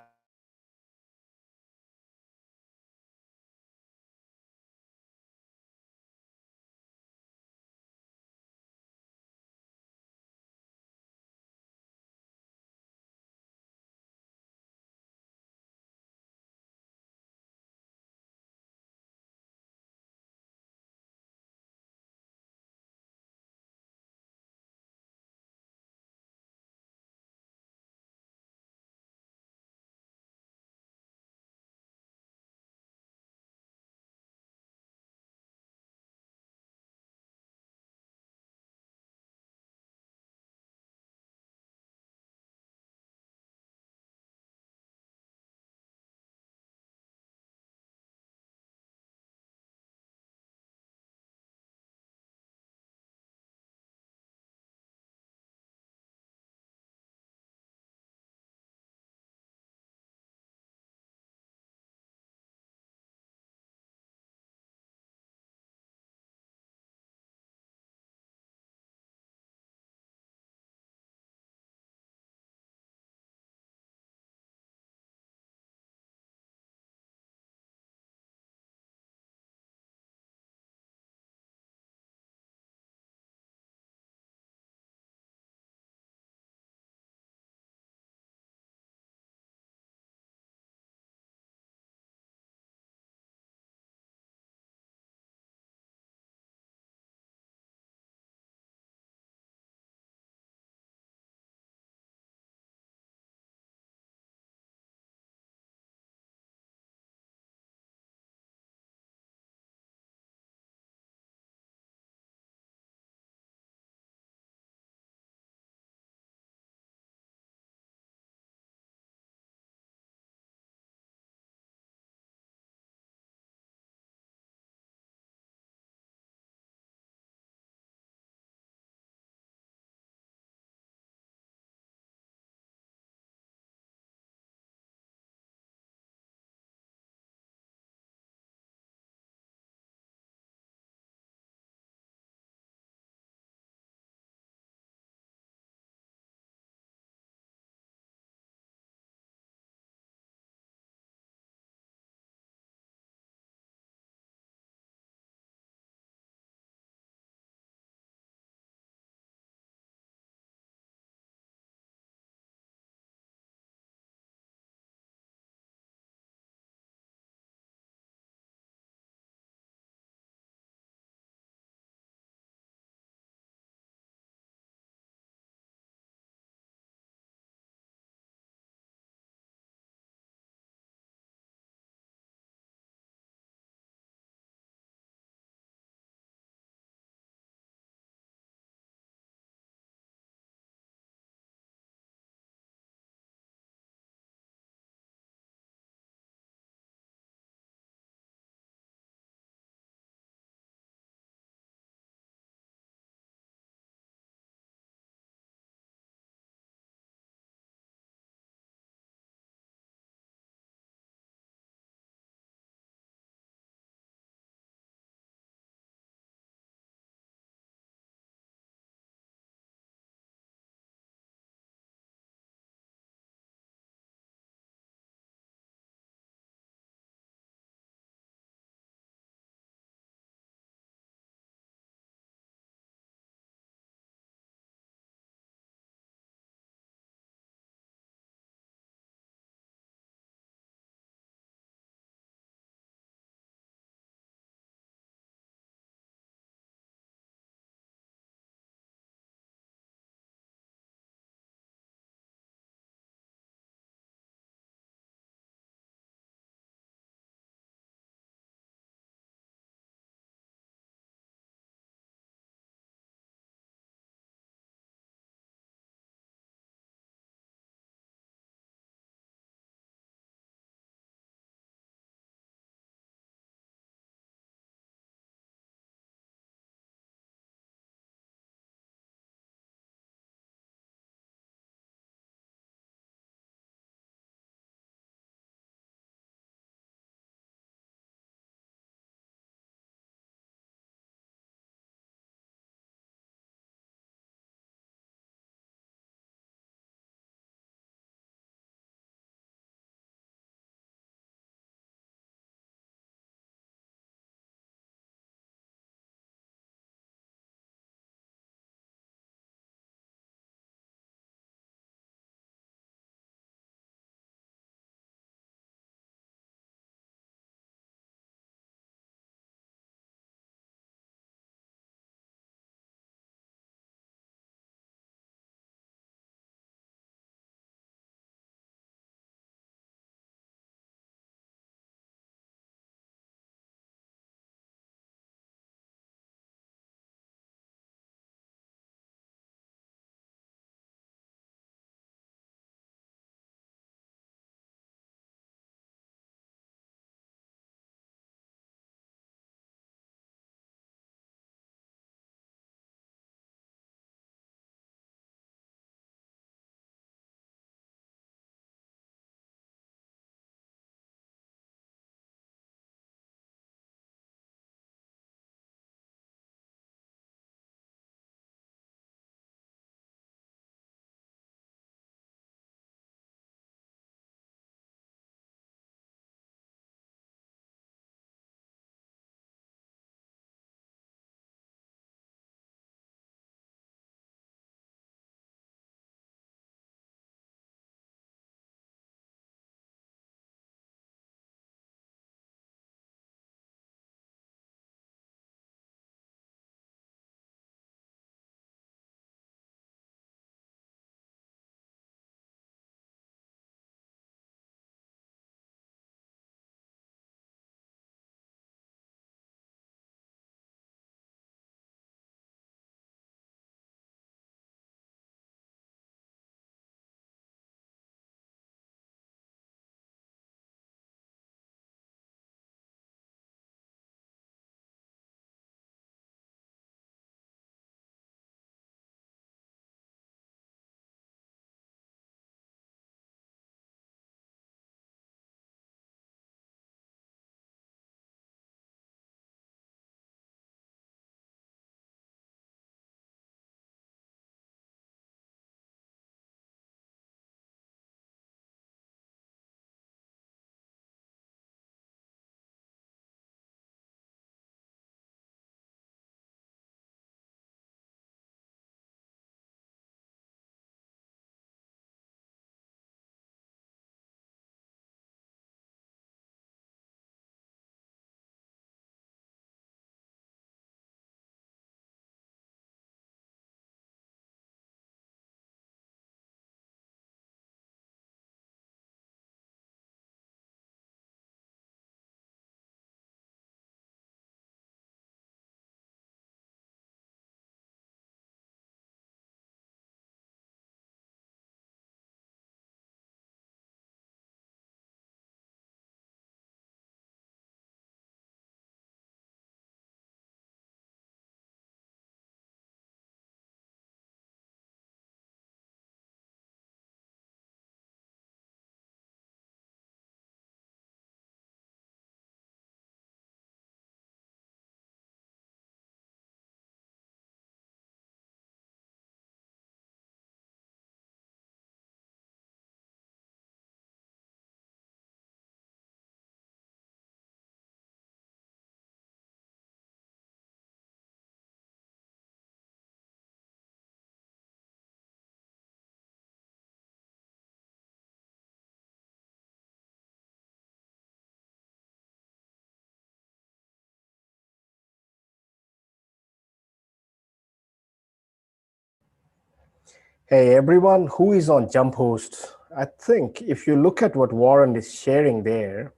Hey everyone, who is on jump host? I think if you look at what Warren is sharing there,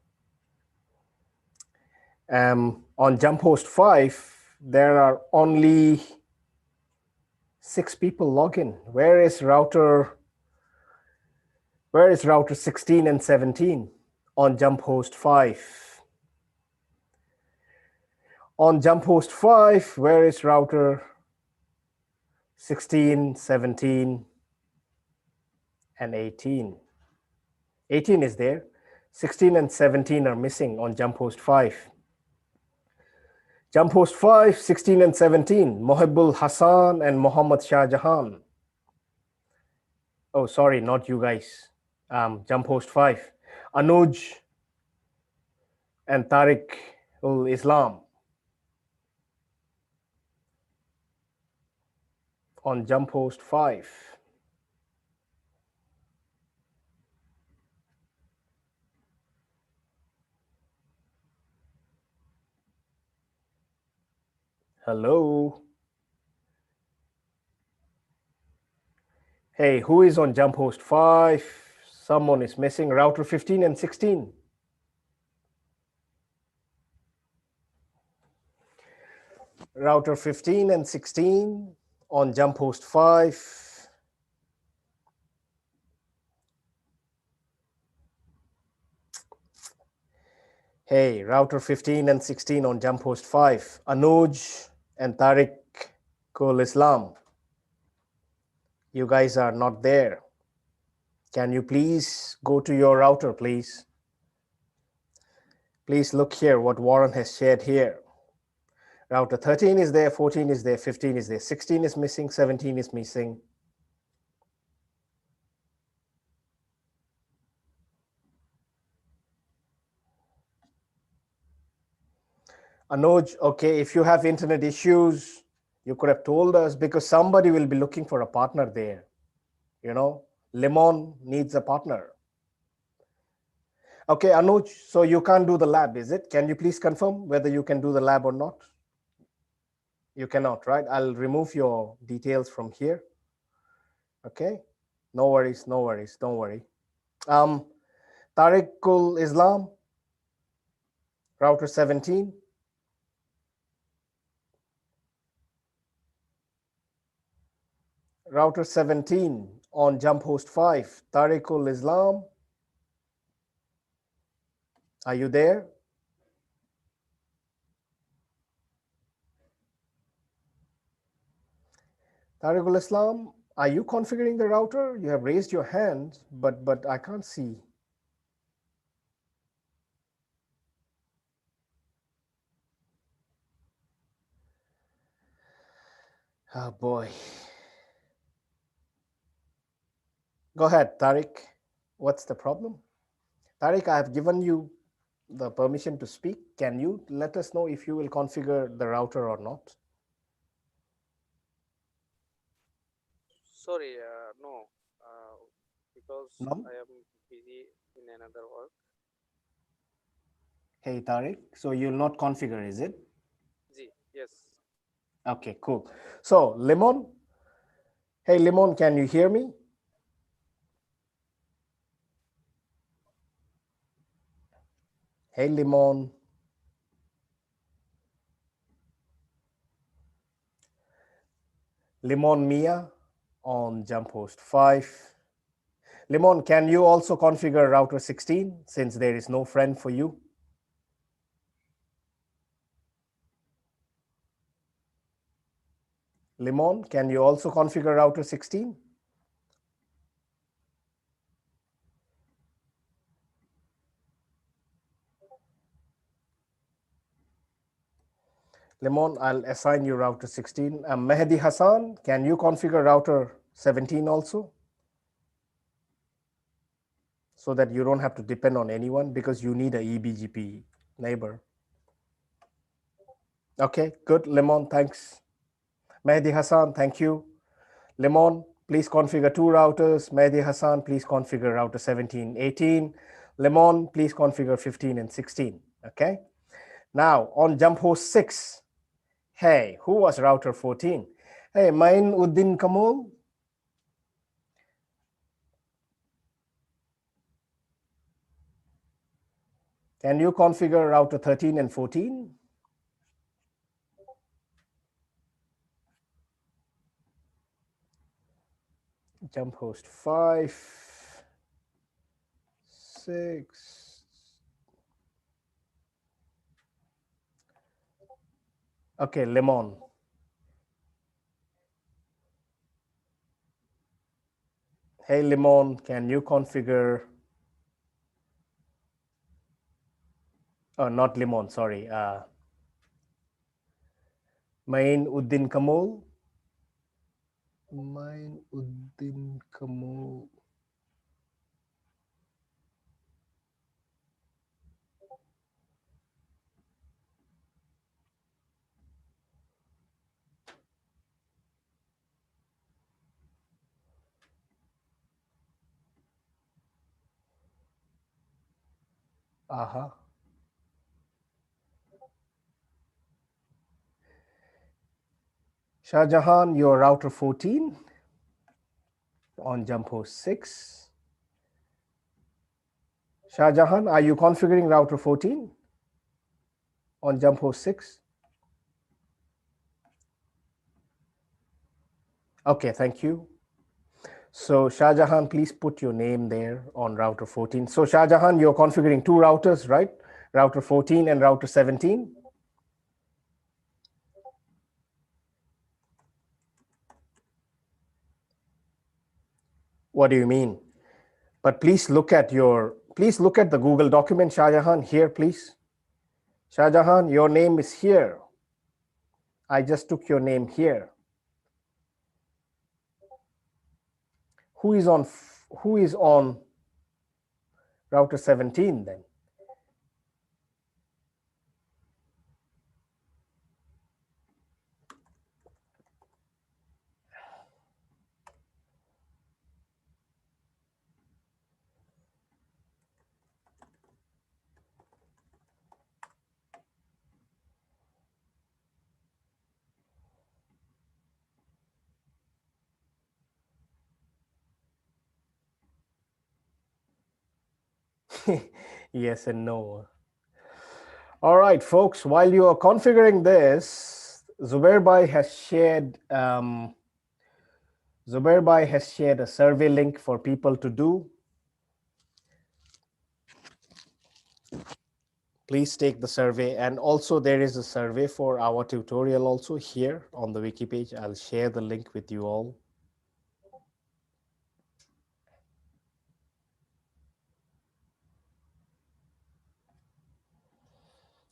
on jump host 5, there are only 6 people log in. Where is router 16 and 17 on jump host 5? On jump host 5, where is router 16, 17, and 18? 18 is there. 16 and 17 are missing on jump host 5. Jump host 5, 16 and 17, Mohibul Hassan and Mohammad Shah Jahan. Oh, sorry, not you guys. Jump host 5, Anuj and Tariq ul Islam on jump host 5. Hello. Hey, who is on jump host 5? Someone is missing. Router 15 and 16. Router 15 and 16 on jump host 5. Hey, router 15 and 16 on jump host 5. Anuj and Tariq ul Islam. You guys are not there. Can you please go to your router, please? Please look here what Warren has shared here. Router 13 is there, 14 is there, 15 is there, 16 is missing, 17 is missing. Anuj, okay, if you have internet issues, you could have told us because somebody will be looking for a partner there. You know, Lemon needs a partner. Okay, Anuj, so you can't do the lab, is it? Can you please confirm whether you can do the lab or not? You cannot, right? I'll remove your details from here. Okay, no worries, no worries, don't worry. Tariq ul Islam, router 17. Router 17 on jump host 5, Tariq ul Islam. Are you there? Tariq ul Islam, are you configuring the router? You have raised your hand, but I can't see. Oh boy. Go ahead, Tariq. What's the problem? Tariq, I have given you the permission to speak. Can you let us know if you will configure the router or not? Sorry, no, because No? I am busy in another work. Hey, Tariq, so you'll not configure, is it? Yes. Okay, cool. So, Lemon, hey, Lemon, can you hear me? Hey, Lemon. Lemon Mia on jump host 5. Lemon, can you also configure router 16 since there is no friend for you? Lemon, can you also configure router 16? Lemon, I'll assign you router 16. Mehdi Hassan, can you configure router 17 also? So that you don't have to depend on anyone because you need a eBGP neighbor. Okay, good. Lemon, thanks. Mehdi Hassan, thank you. Lemon, please configure 2 routers. Mehdi Hassan, please configure router 17, 18. Lemon, please configure 15 and 16. Okay. Now on jump host 6. Hey, who was router 14? Hey, Main Uddin Kamul. Can you configure router 13 and 14? Jump host 5, 6. Okay, Lemon. Hey, Lemon, can you configure? Oh, not Lemon, sorry. Main Uddin Kamul. Main Uddin Kamul. Aha. Shah Jahan, your router 14 on jump host 6. Shah Jahan, are you configuring router 14 on jump host 6? Okay, thank you. So Shah Jahan, please put your name there on router 14. So Shah Jahan, you're configuring 2 routers, right? Router 14 and router 17. What do you mean? But please look at the Google document, Shah Jahan, here, please. Shah Jahan, your name is here. I just took your name here. Who is on router 17 then? Yes and no. All right, folks, while you are configuring this, Zubair Bhai has shared a survey link for people to do. Please take the survey, and also there is a survey for our tutorial also here on the wiki page. I'll share the link with you all.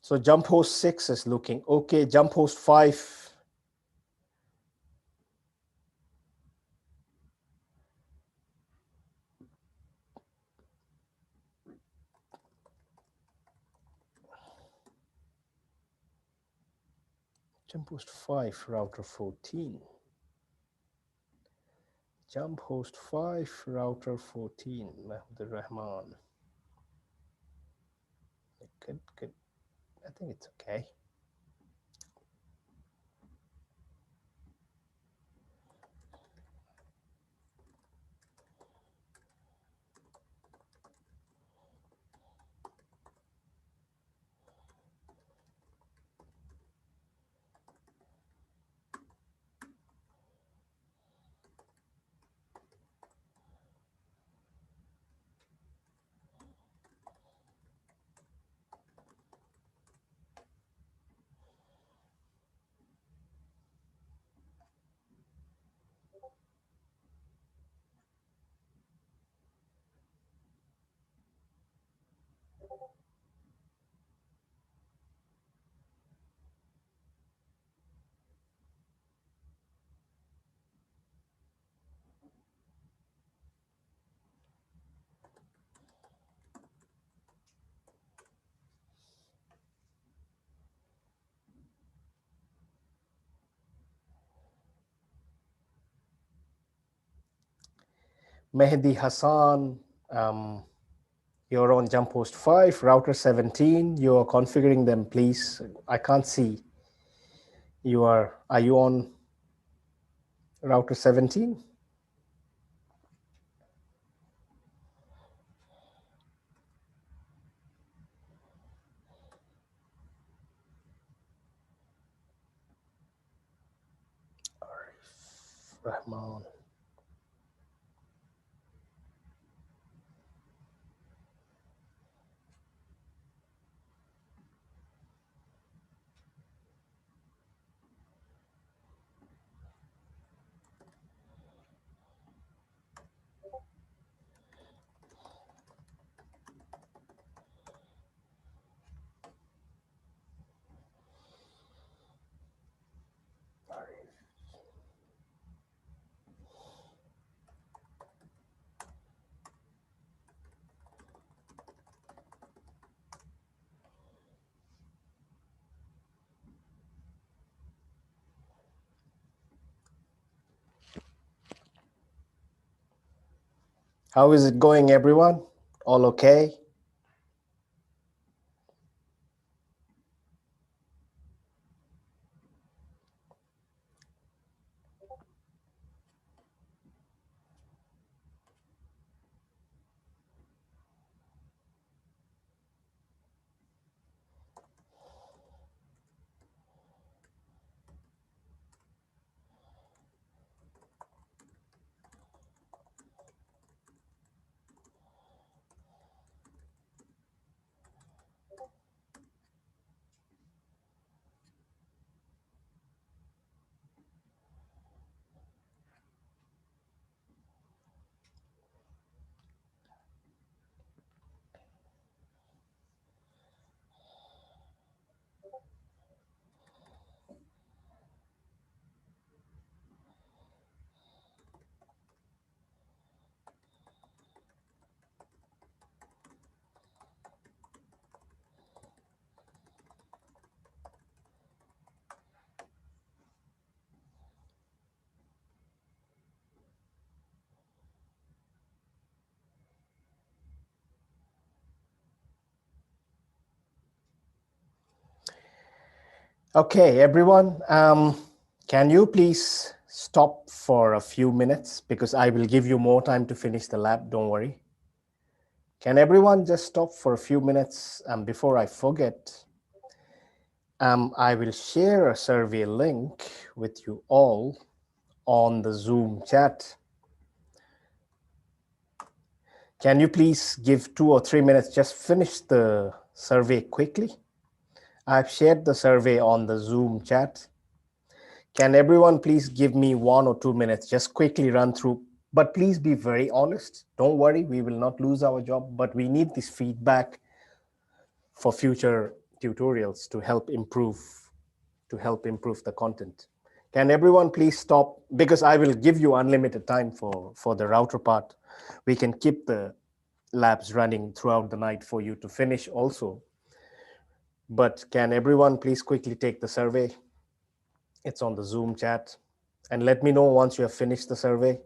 So jump host 6 is looking okay. Jump host 5. Jump host 5, router 14. Jump host 5, router 14, Mahmoud Rahman. Good. I think it's okay. Mehdi Hassan, you're on jump host 5, router 17. You're configuring them, please. I can't see. Are you on router 17? Rahman. How is it going, everyone? All okay? Okay, everyone, can you please stop for a few minutes because I will give you more time to finish the lab, don't worry. Can everyone just stop for a few minutes before I forget? I will share a survey link with you all on the Zoom chat. Can you please give 2 or 3 minutes, just finish the survey quickly? I've shared the survey on the Zoom chat. Can everyone please give me 1 or 2 minutes, just quickly run through, but please be very honest. Don't worry, we will not lose our job, but we need this feedback for future tutorials to help improve the content. Can everyone please stop? Because I will give you unlimited time for the router part. We can keep the labs running throughout the night for you to finish also. But can everyone please quickly take the survey? It's on the Zoom chat. And let me know once you have finished the survey.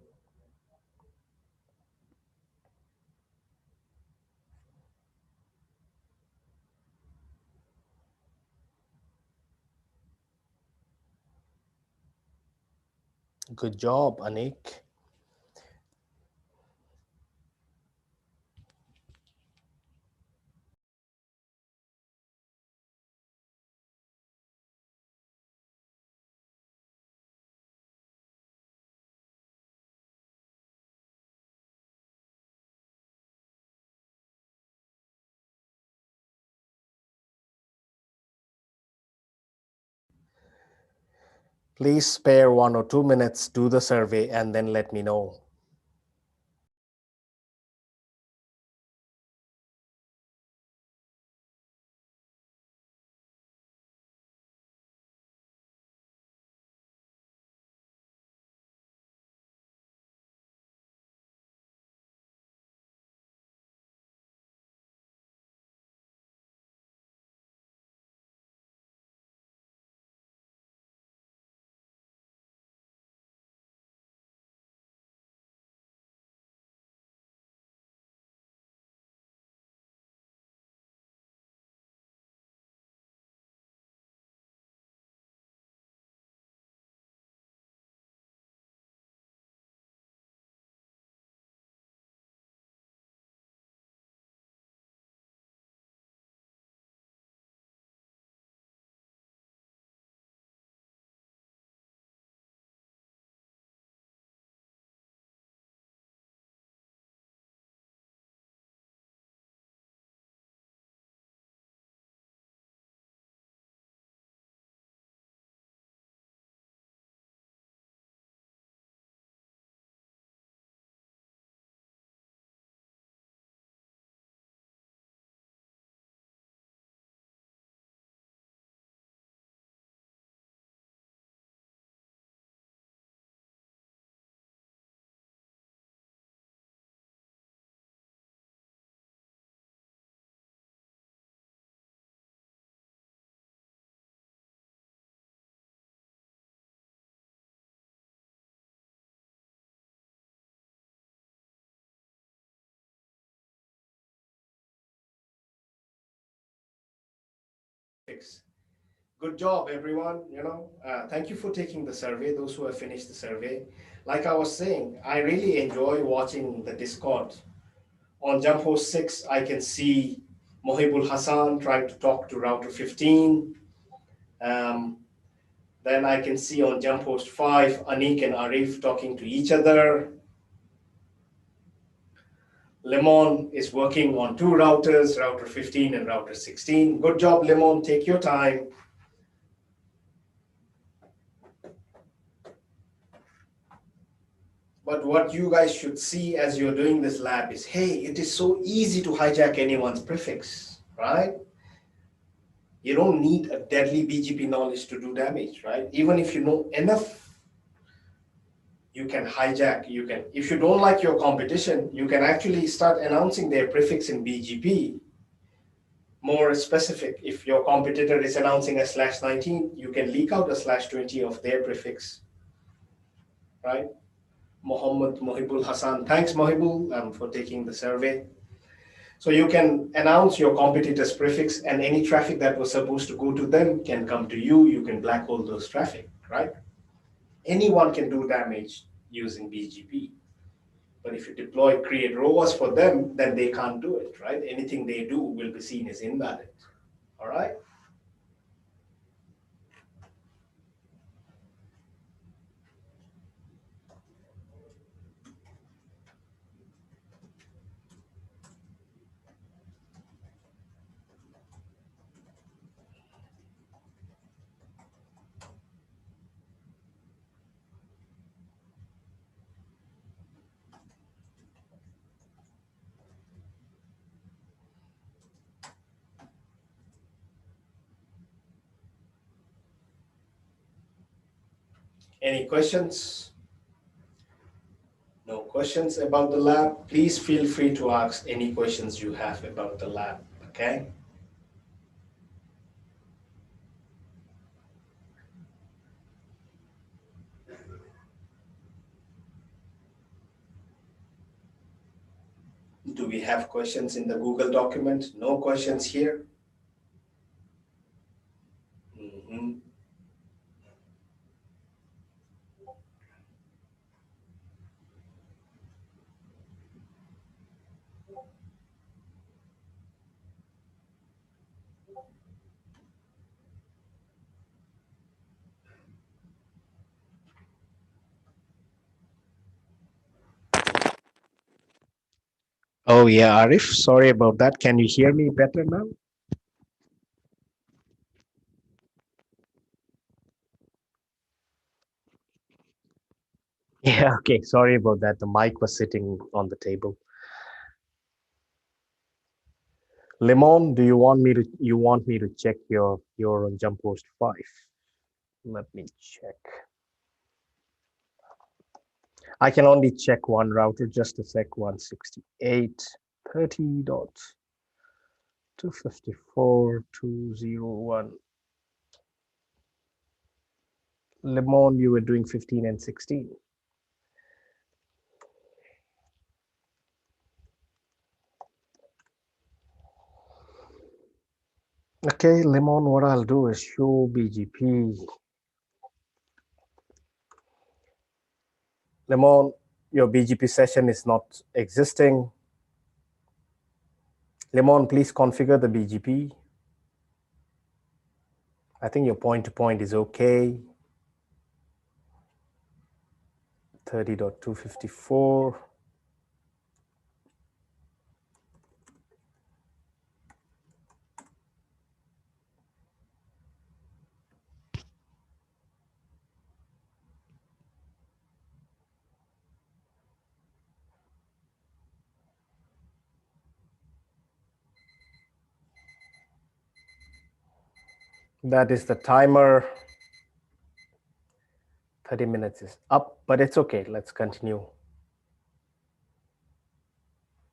Good job, Anik. Please spare 1 or 2 minutes, do the survey, and then let me know. prefix. Good job, everyone. Thank you for taking the survey, those who have finished the survey. Like I was saying, I really enjoy watching the Discord. On jump host 6, I can see Mohibul Hassan trying to talk to router 15. Then I can see on jump host 5, Anik and Arif talking to each other. Lemon is working on 2 routers, router 15 and router 16. Good job, Lemon. Take your time. But what you guys should see as you're doing this lab is, hey, it is so easy to hijack anyone's prefix, right? You don't need a deadly BGP knowledge to do damage, right? Even if you know enough, you can hijack. If you don't like your competition, you can actually start announcing their prefix in BGP. More specific, if your competitor is announcing a /19, you can leak out a /20 of their prefix, right? Mohibul Hassan. Thanks, Mohibul, for taking the survey. So you can announce your competitor's prefix, and any traffic that was supposed to go to them can come to you. You can black hole those traffic, right? Anyone can do damage using BGP. But if you create ROAs for them, then they can't do it, right? Anything they do will be seen as invalid, all right? Any questions? No questions about the lab? Please feel free to ask any questions you have about the lab, okay? Do we have questions in the Google document? No questions here? Mhm. Oh yeah, Arif, sorry about that. Can you hear me better now? Yeah, okay. Sorry about that. The mic was sitting on the table. Lemon, do you want me to check your on jump host 5? Let me check. I can only check one router, just a sec. 168.30.254.201. Lemon, you were doing 15 and 16. Okay, Lemon, what I'll do is show BGP. Lemon, your BGP session is not existing. Lemon, please configure the BGP. I think your point-to-point is okay. 30.254. That is the timer. 30 minutes is up, but it's okay. Let's continue.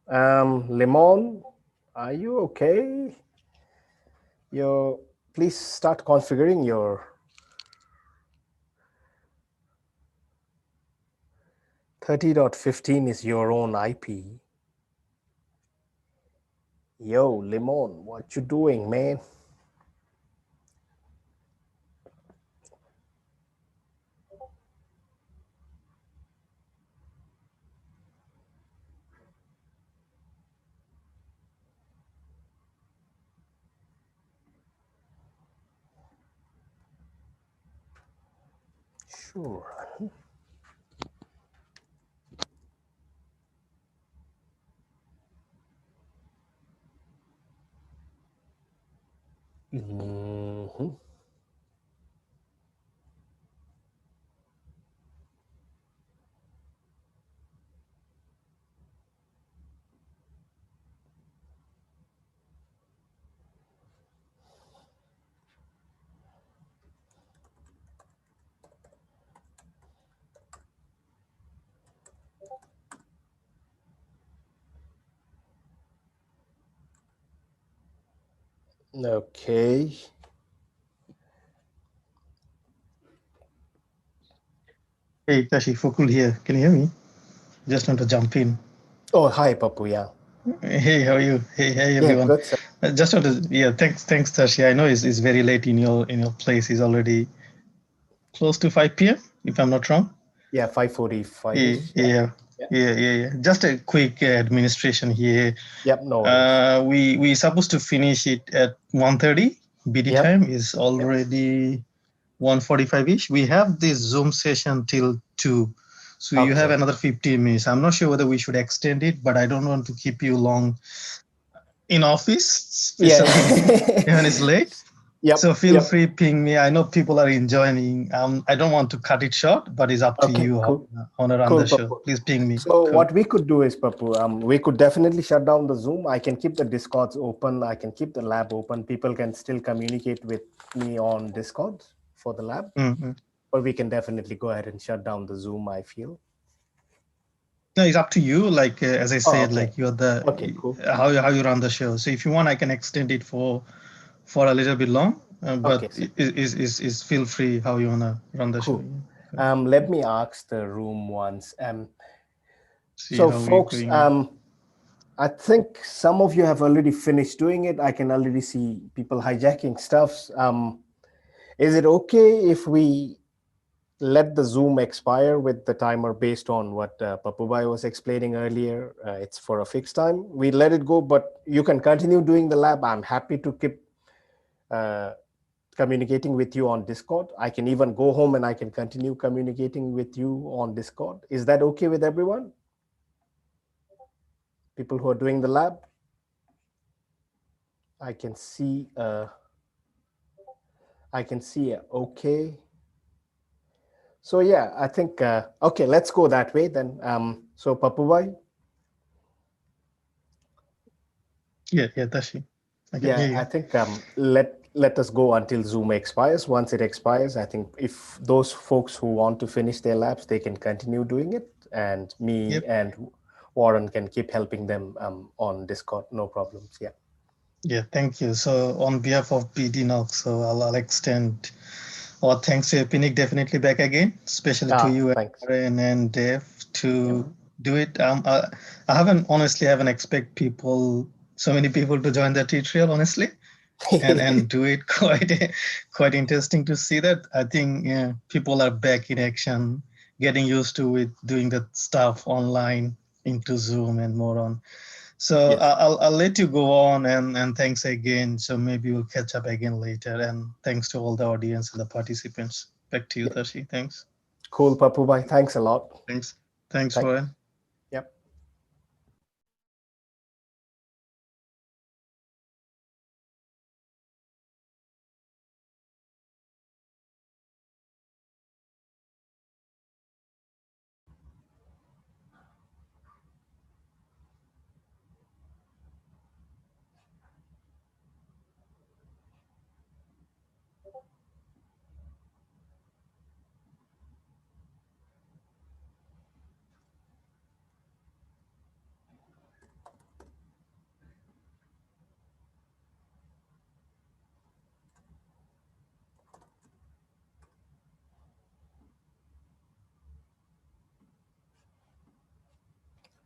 Lemon, are you okay? Please start configuring your 30.15 is your own IP. Yo, Lemon, what you doing, man? Sure. Mhm. Okay. Hey, Tashi, Fokul here. Can you hear me? Just want to jump in. Oh, hi, Papu. Yeah. Hey, how are you? Hey, Yeah, everyone. good. Sir. Just want to, yeah, thanks, Tashi. I know it's very late in your place. It's already close to 5 p.m. if I'm not wrong. Yeah, 5:45 Yeah, ish. yeah, Yeah. yeah. Just a quick administration here. Yep. No worries. We supposed to finish it at 1:30 BD Yep. time. Is already 1:45-ish. We have this Zoom session till 2. So you have Okay. another 15 minutes. I'm not sure whether we should extend it, but I don't want to keep you long in office, Yeah. especially when it's late. Yep. So feel Yep. free, ping me. I know people are enjoying. I don't want to cut it short, but it's up to Okay. you Cool. how to run Cool, the show. Papu. Please ping me. So Cool. what we could do is, Papu, we could definitely shut down the Zoom. I can keep the Discords open. I can keep the lab open. People can still communicate with me on Discord for the lab. Mm-hmm. But we can definitely go ahead and shut down the Zoom, I feel. No, it's up to you. Like as I said, okay. like you're the Cool. how you run the show. So if you want, I can extend it for a little bit long. But Okay, is feel free how you wanna run the show. cool. Yeah. Let me ask the room once. See So how we're folks, doing it. I think some of you have already finished doing it. I can already see people hijacking stuffs. Is it okay if we let the Zoom expire with the timer based on what Papubai was explaining earlier? It's for a fixed time. We let it go, but you can continue doing the lab. I'm happy to keep communicating with you on Discord. I can even go home and I can continue communicating with you on Discord. Is that okay with everyone? People who are doing the lab? I can see okay. So yeah, I think okay, let's go that way then. So Papubai? Yeah, Tashi. Yeah, I think let us go until Zoom expires. Once it expires, I think if those folks who want to finish their labs, they can continue doing it, and me and Warren can keep helping them on Discord. No problems. Yeah. Yeah, thank you. So on behalf of bdNOG, so I'll extend our thanks to Epinik definitely back again, especially to you and Dave to do it. I haven't expect so many people to join the tutorial, honestly, and do it. Quite interesting to see that. I think people are back in action, getting used to it, doing the stuff online into Zoom and more on. So I'll let you go on and thanks again. So maybe we'll catch up again later. And thanks to all the audience and the participants. Back to you, Tashi. Thanks. Cool, Papubai. Thanks a lot. Thanks, Warren. Yep.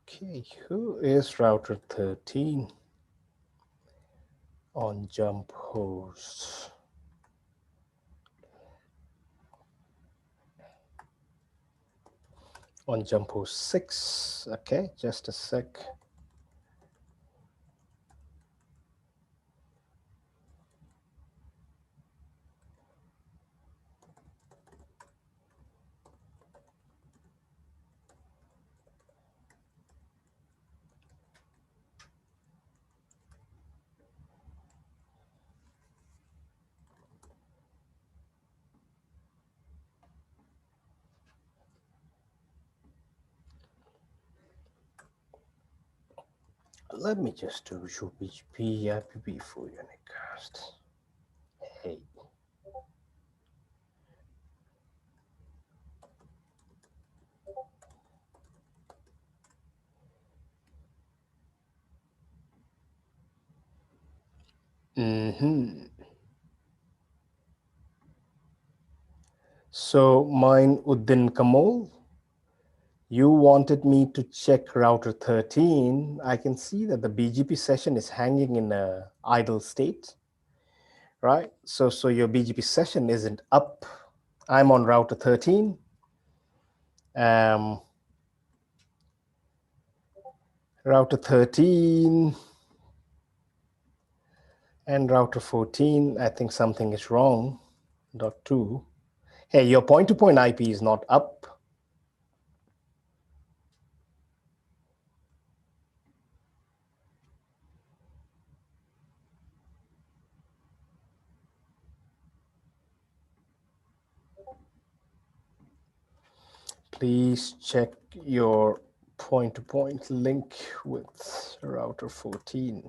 Okay, who is router 13 on jump host? On jump host 6. Okay, just a sec. Let me just do show BGP IPv4 unicast. Hey. So mine Uddin Kamal, you wanted me to check router 13. I can see that the BGP session is hanging in a idle state, right? So your BGP session isn't up. I'm on router 13. Router 13 and router 14, I think something is wrong. .2. Hey, your point-to-point IP is not up. Please check your point-to-point link with router 14.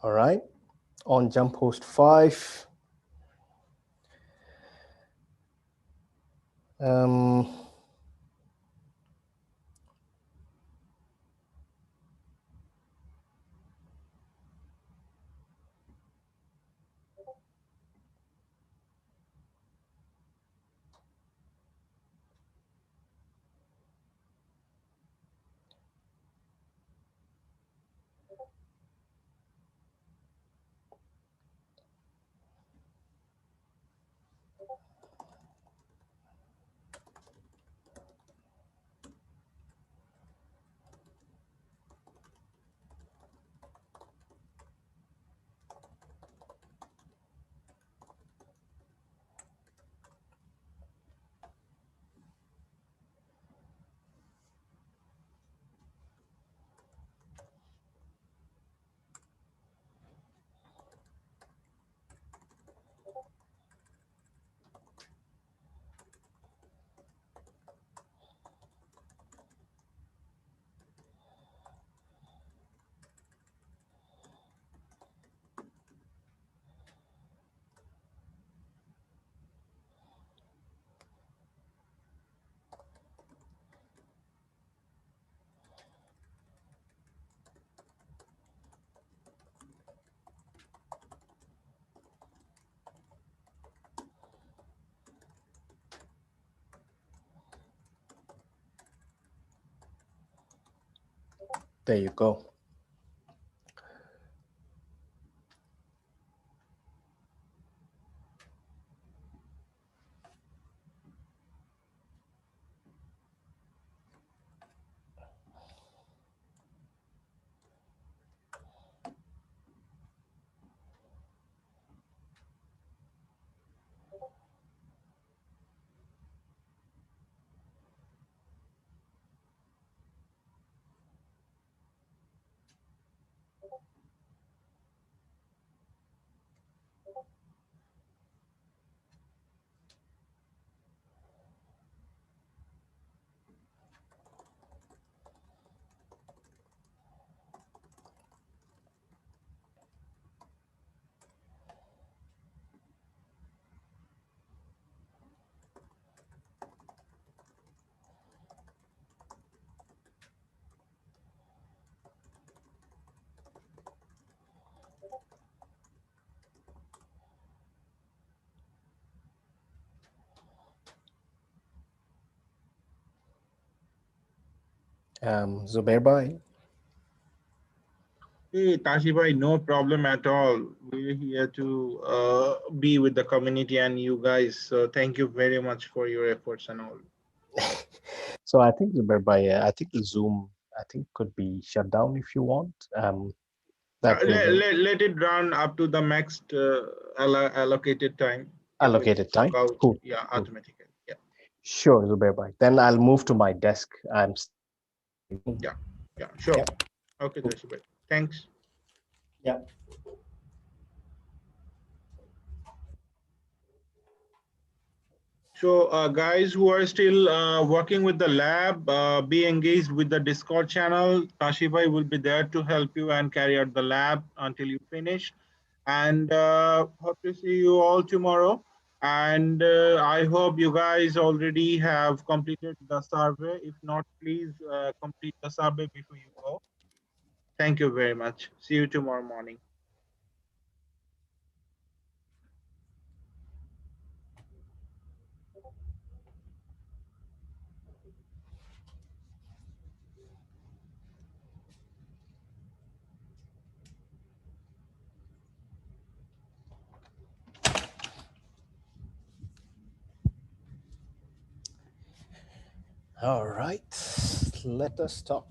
All right, on jump host 5. There you go. Zubair bhai. Hey, Tashibai, no problem at all. We're here to be with the community and you guys. So thank you very much for your efforts and all. So I think Zubair bhai, I think the Zoom, I think could be shut down if you want. Let it run up to the max allocated time. Allocated time. Out, cool. Yeah, cool. automatically. Yeah. Sure, Zubair bhai. Then I'll move to my desk. Yeah, sure. Yeah. Okay, Tashibai. Thanks. Yeah. So guys who are still working with the lab, be engaged with the Discord channel. Tashifai will be there to help you and carry out the lab until you finish. And hope to see you all tomorrow. And I hope you guys already have completed the survey. If not, please complete the survey before you go. Thank you very much. See you tomorrow morning. All right, let us talk.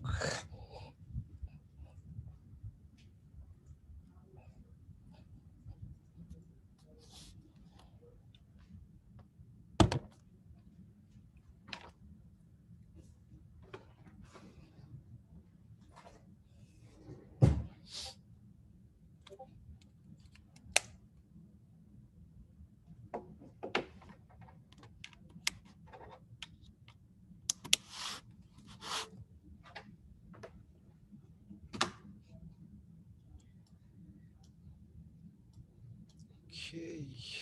Okay.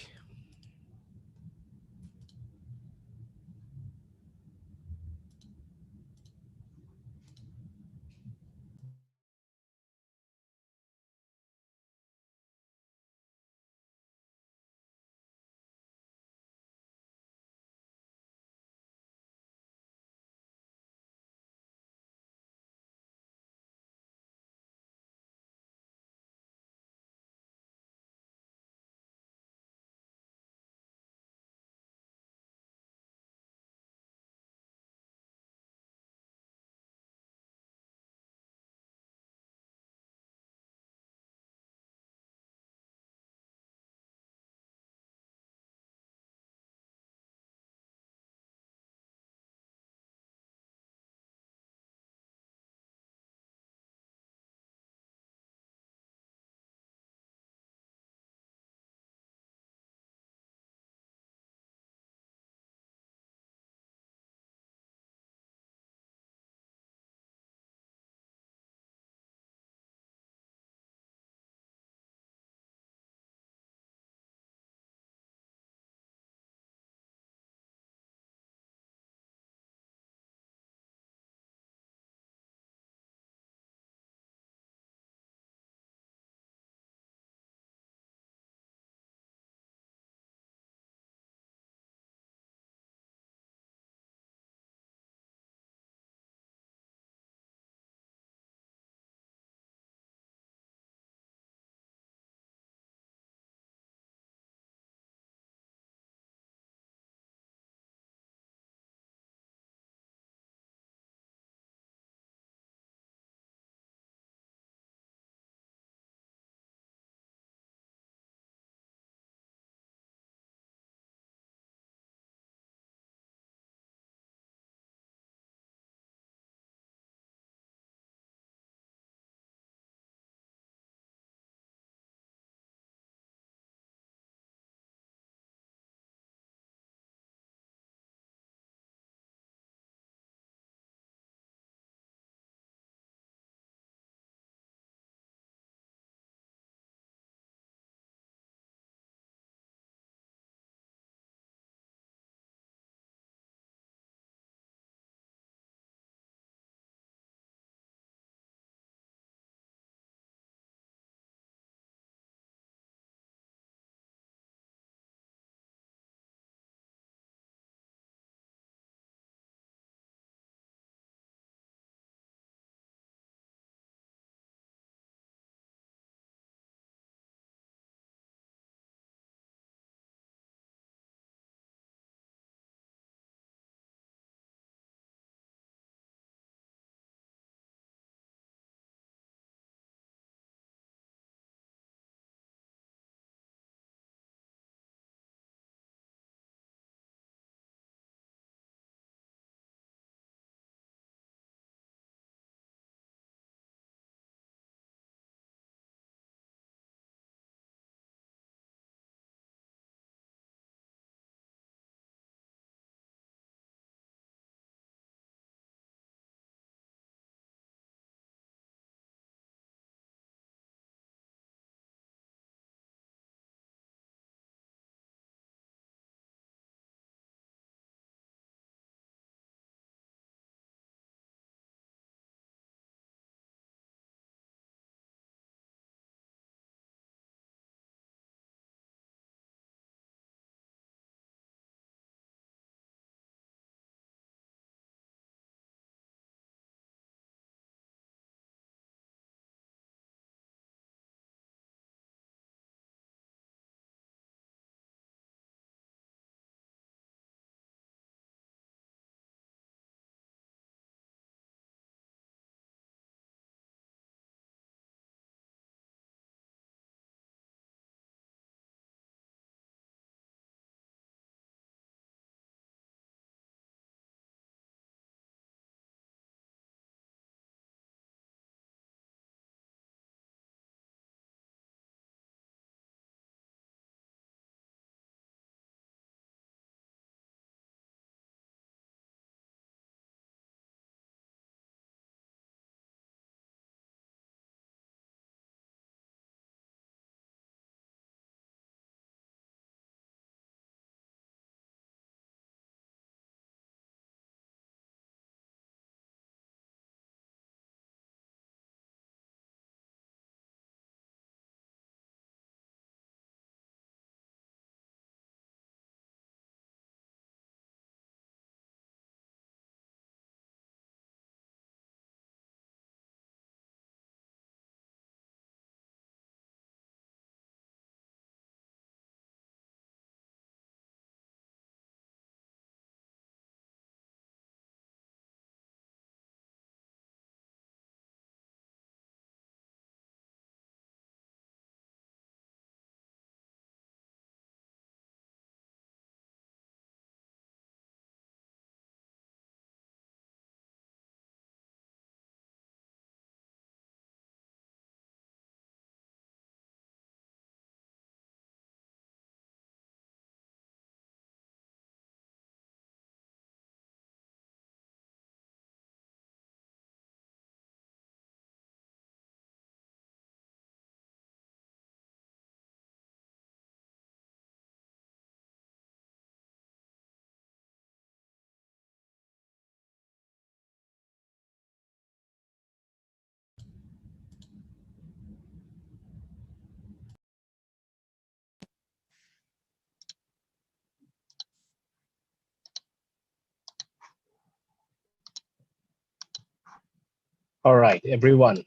All right, everyone.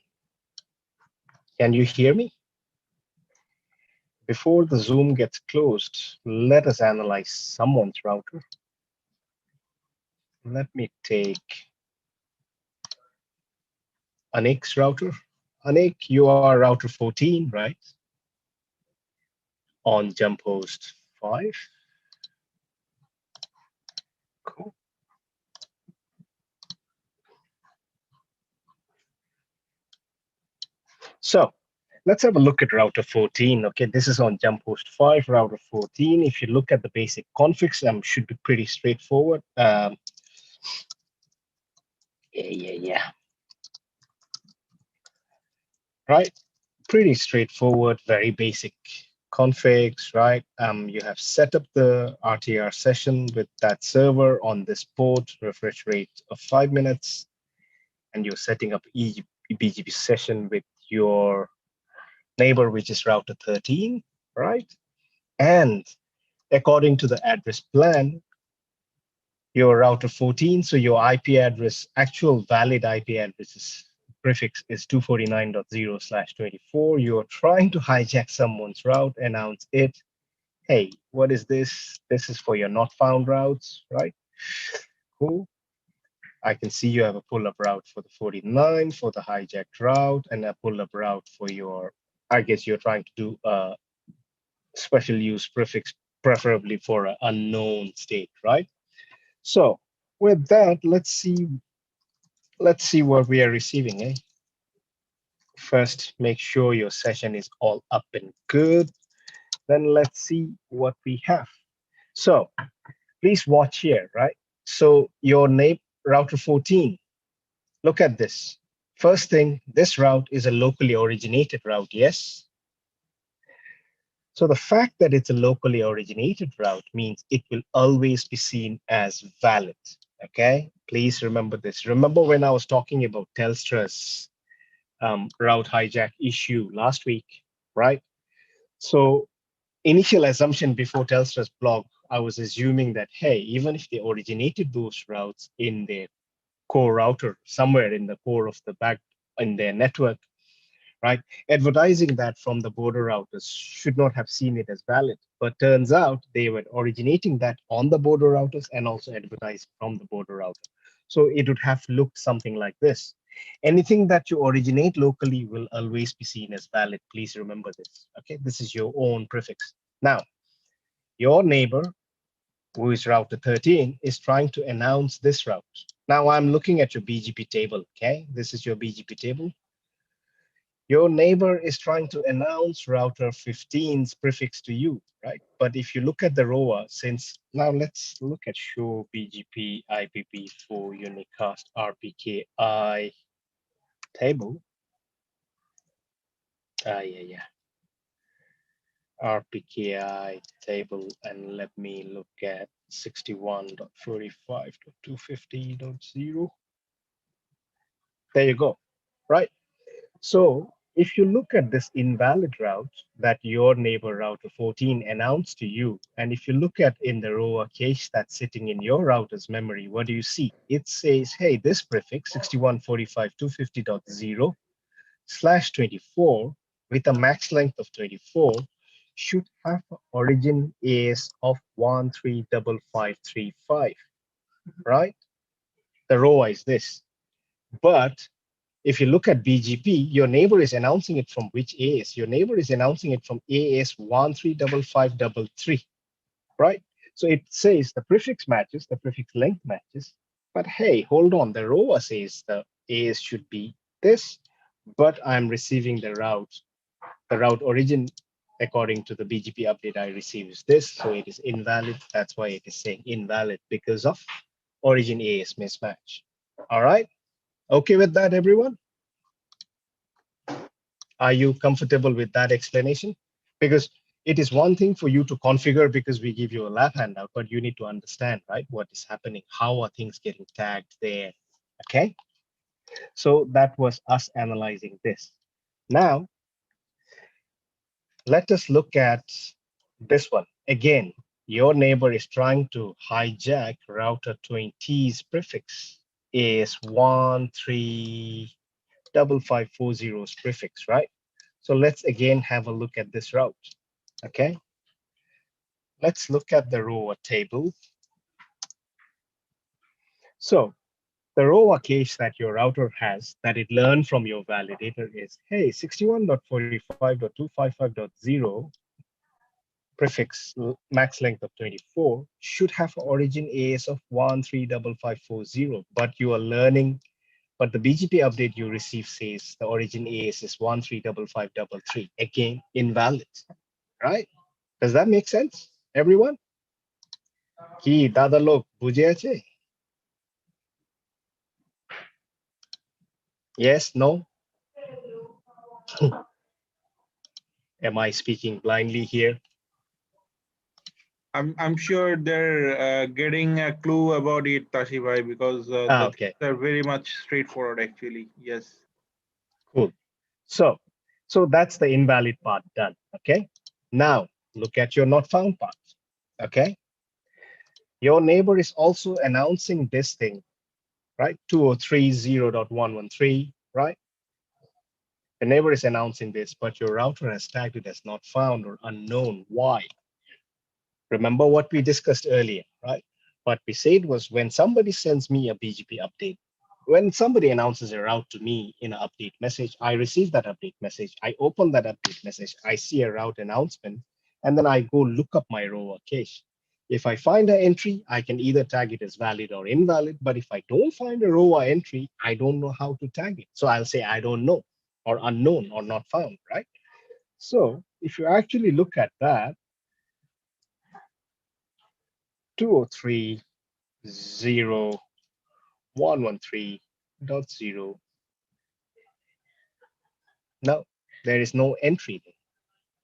Can you hear me? Before the Zoom gets closed, let us analyze someone's router. Let me take Anik's router. Anik, you are router 14, right? On jump host 5. Cool. So let's have a look at router 14. Okay, this is on jump host 5, router 14. If you look at the basic configs, should be pretty straightforward. Yeah. Right, pretty straightforward, very basic configs, right? You have set up the RTR session with that server on this port, refresh rate of 5 minutes, and you're setting up BGP session with your neighbor, which is router 13, right? And according to the address plan, your router 14, so your IP address, actual valid IP address prefix is 249.0/24. You're trying to hijack someone's route, announce it. Hey, what is this? This is for your not found routes, right? Cool. I can see you have a pull-up route for the 49 for the hijacked route, and a pull-up route for your, I guess you're trying to do a special use prefix, preferably for an unknown state, right? So with that, let's see what we are receiving. First, make sure your session is all up and good. Then let's see what we have. So please watch here, right? So your name, router 14, look at this. First thing, this route is a locally originated route, yes? So the fact that it's a locally originated route means it will always be seen as valid, okay? Please remember this. Remember when I was talking about Telstra's route hijack issue last week, right? So initial assumption before Telstra's blog, I was assuming that, hey, even if they originated those routes in their core router, somewhere in the core of the back in their network, right? Advertising that from the border routers should not have seen it as valid, but turns out they were originating that on the border routers and also advertised from the border router. So it would have looked something like this. Anything that you originate locally will always be seen as valid. Please remember this, okay? This is your own prefix. Now, your neighbor, who is router 13, is trying to announce this route. Now I'm looking at your BGP table, okay? This is your BGP table. Your neighbor is trying to announce router 15's prefix to you, right? But if you look at the ROA, since now let's look at show BGP IPv4 unicast RPKI table. Yeah. RPKI table, and let me look at 61.45.250.0. There you go, right? So if you look at this invalid route that your neighbor router 14 announced to you, and if you look at in the ROA cache that's sitting in your router's memory, what do you see? It says, hey, this prefix 61.45.250.0/24 with a max length of 24 should have origin AS of 135535, right? The ROA is this. But if you look at BGP, your neighbor is announcing it from which AS? Your neighbor is announcing it from AS 135533, right? So it says the prefix matches, the prefix length matches, but hey, hold on, the ROA says the AS should be this, but I'm receiving the route origin according to the BGP update I received is this, so it is invalid. That's why it is saying invalid because of origin AS mismatch. All right, okay with that, everyone? Are you comfortable with that explanation? Because it is one thing for you to configure because we give you a lab handout, but you need to understand, right, what is happening, how are things getting tagged there, okay? So that was us analyzing this. Now, let us look at this one. Again, your neighbor is trying to hijack router 20's prefix is 13. 5540's prefix, right? So let's again have a look at this route, okay? Let's look at the ROA table. So the ROA cache that your router has that it learned from your validator is, hey, 61.45.255.0 prefix max length of 24 should have origin AS of 135540, but you are learning, but the BGP update you receive says the origin AS is 135533. Again, invalid, right? Does that make sense, everyone? Ki dada log bujhe ache? Yes, no? Am I speaking blindly here? I'm sure they're getting a clue about it, Tashibai, because Okay. they're very much straightforward, actually. Yes. Cool. So that's the invalid part done. Okay. Now look at your not found part. Okay. Your neighbor is also announcing this thing, right? 2030.113, right? The neighbor is announcing this, but your router has tagged it as not found or unknown. Why? Remember what we discussed earlier, right? What we said was when somebody sends me a BGP update, when somebody announces a route to me in an update message, I receive that update message. I open that update message. I see a route announcement, and then I go look up my ROA cache. If I find an entry, I can either tag it as valid or invalid. But if I don't find a ROA entry, I don't know how to tag it. So I'll say I don't know, or unknown, or not found, right? So if you actually look at that, 203.0.113.0. No, there is no entry there.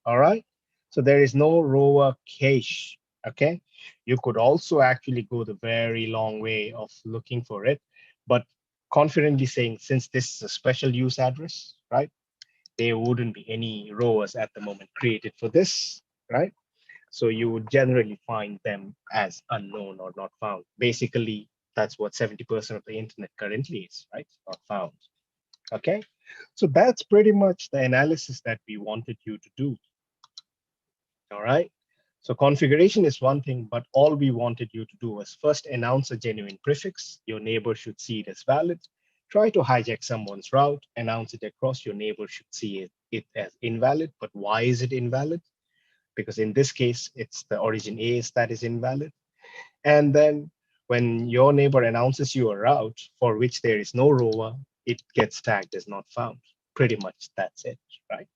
All right. So there is no ROA cache. Okay. You could also actually go the very long way of looking for it, but confidently saying, since this is a special use address, right? There wouldn't be any ROAs at the moment created for this, right? So you would generally find them as unknown or not found. Basically, that's what 70% of the internet currently is, right? Not found. Okay. So that's pretty much the analysis that we wanted you to do. All right. So configuration is one thing, but all we wanted you to do was first announce a genuine prefix. Your neighbor should see it as valid. Try to hijack someone's route, announce it across. Your neighbor should see it as invalid. But why is it invalid? Because in this case, it's the origin AS that is invalid. And then when your neighbor announces you a route for which there is no ROA, it gets tagged as not found. Pretty much that's it, right?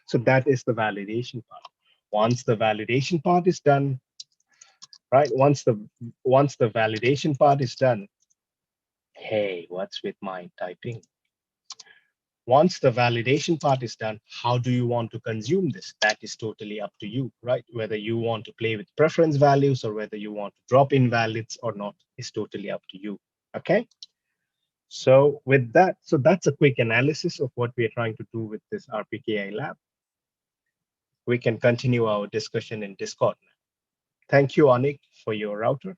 So that is the validation part. Once the validation part is done, right? Once the validation part is done, hey, what's with my typing? Once the validation part is done, how do you want to consume this? That is totally up to you, right? Whether you want to play with preference values or whether you want to drop invalids or not is totally up to you, okay? So with that, so that's a quick analysis of what we are trying to do with this RPKI lab. We can continue our discussion in Discord now. Thank you, Anik, for your router.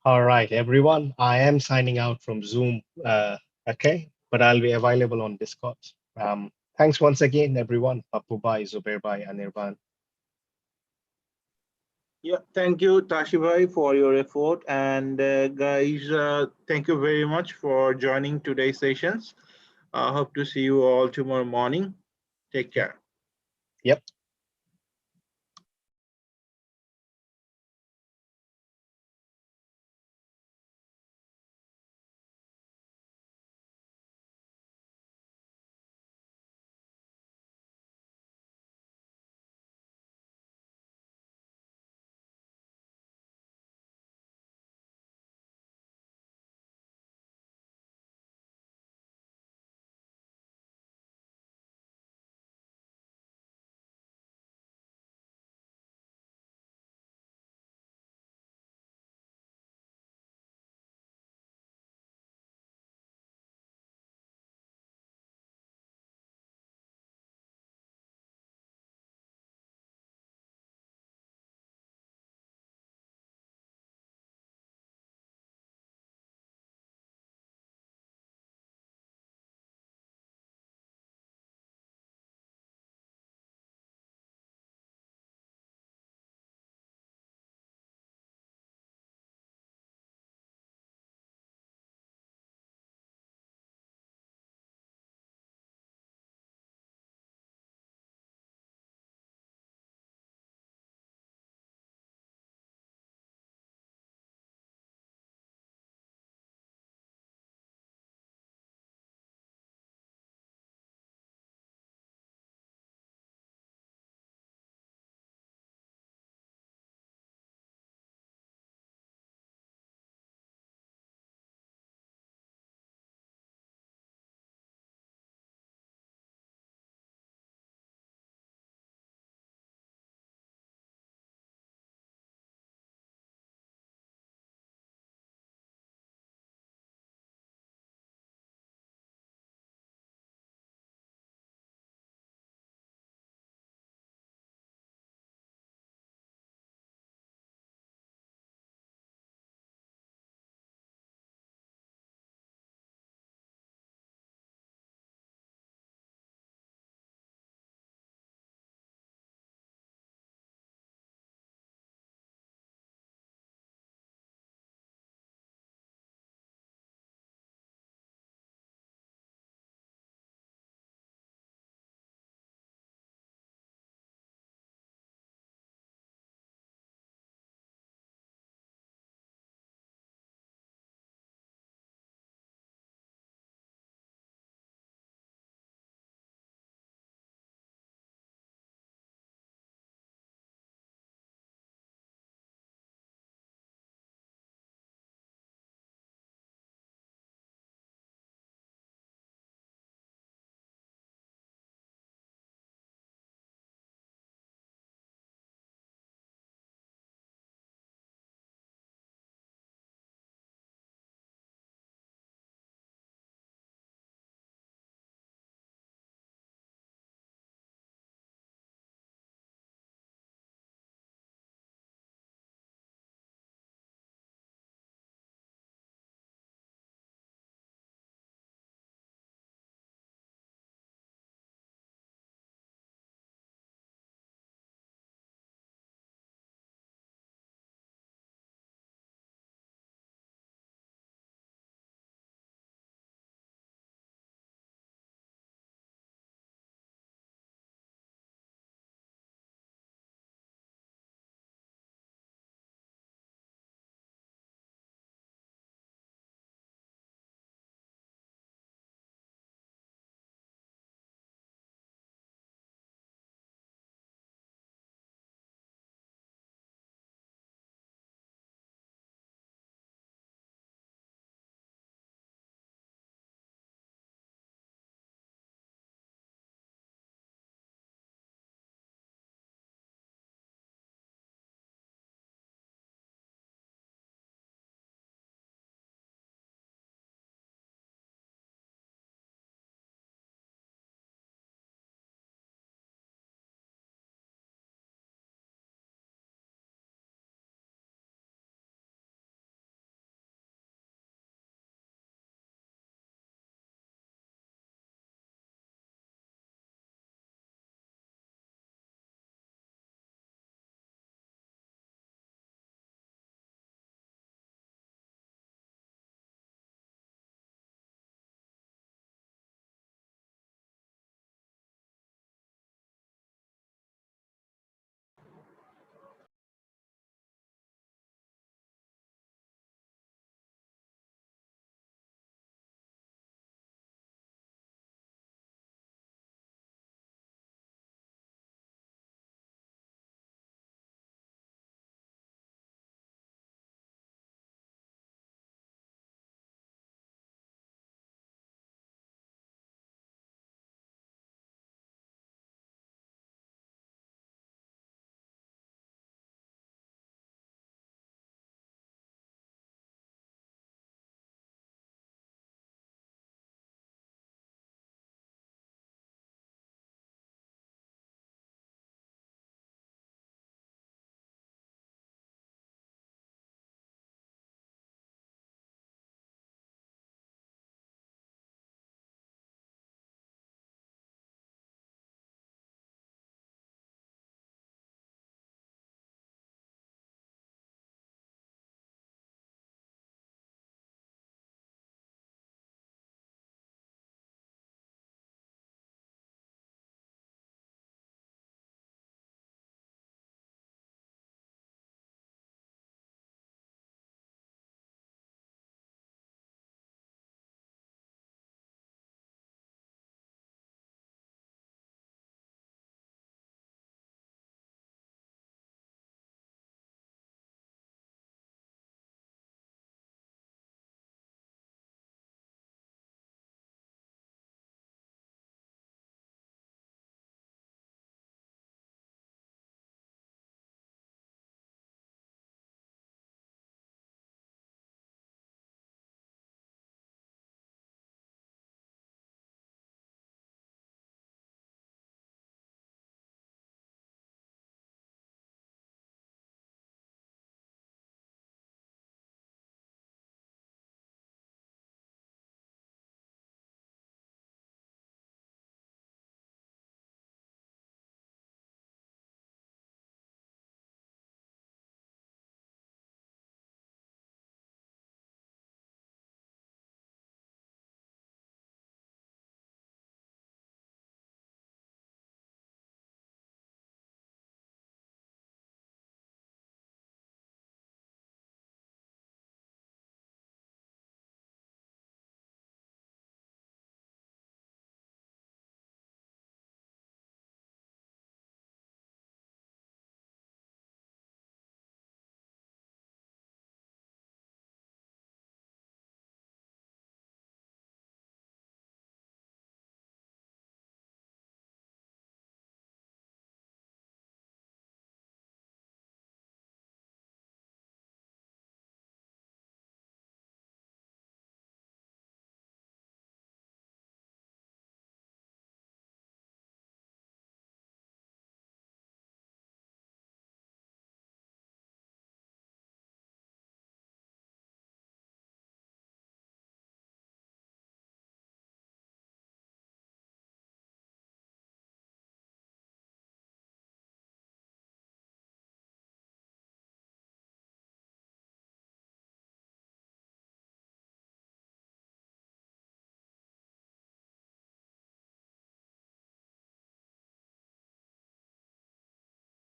All right, everyone. I am signing out from Zoom. Okay, but I'll be available on Discord. Thanks once again, everyone. Papu bhai, Zubair bhai, Anirban. Yeah, thank you, Tashibai, for your effort. And guys, thank you very much for joining today's sessions. I hope to see you all tomorrow morning. Take care. Yep.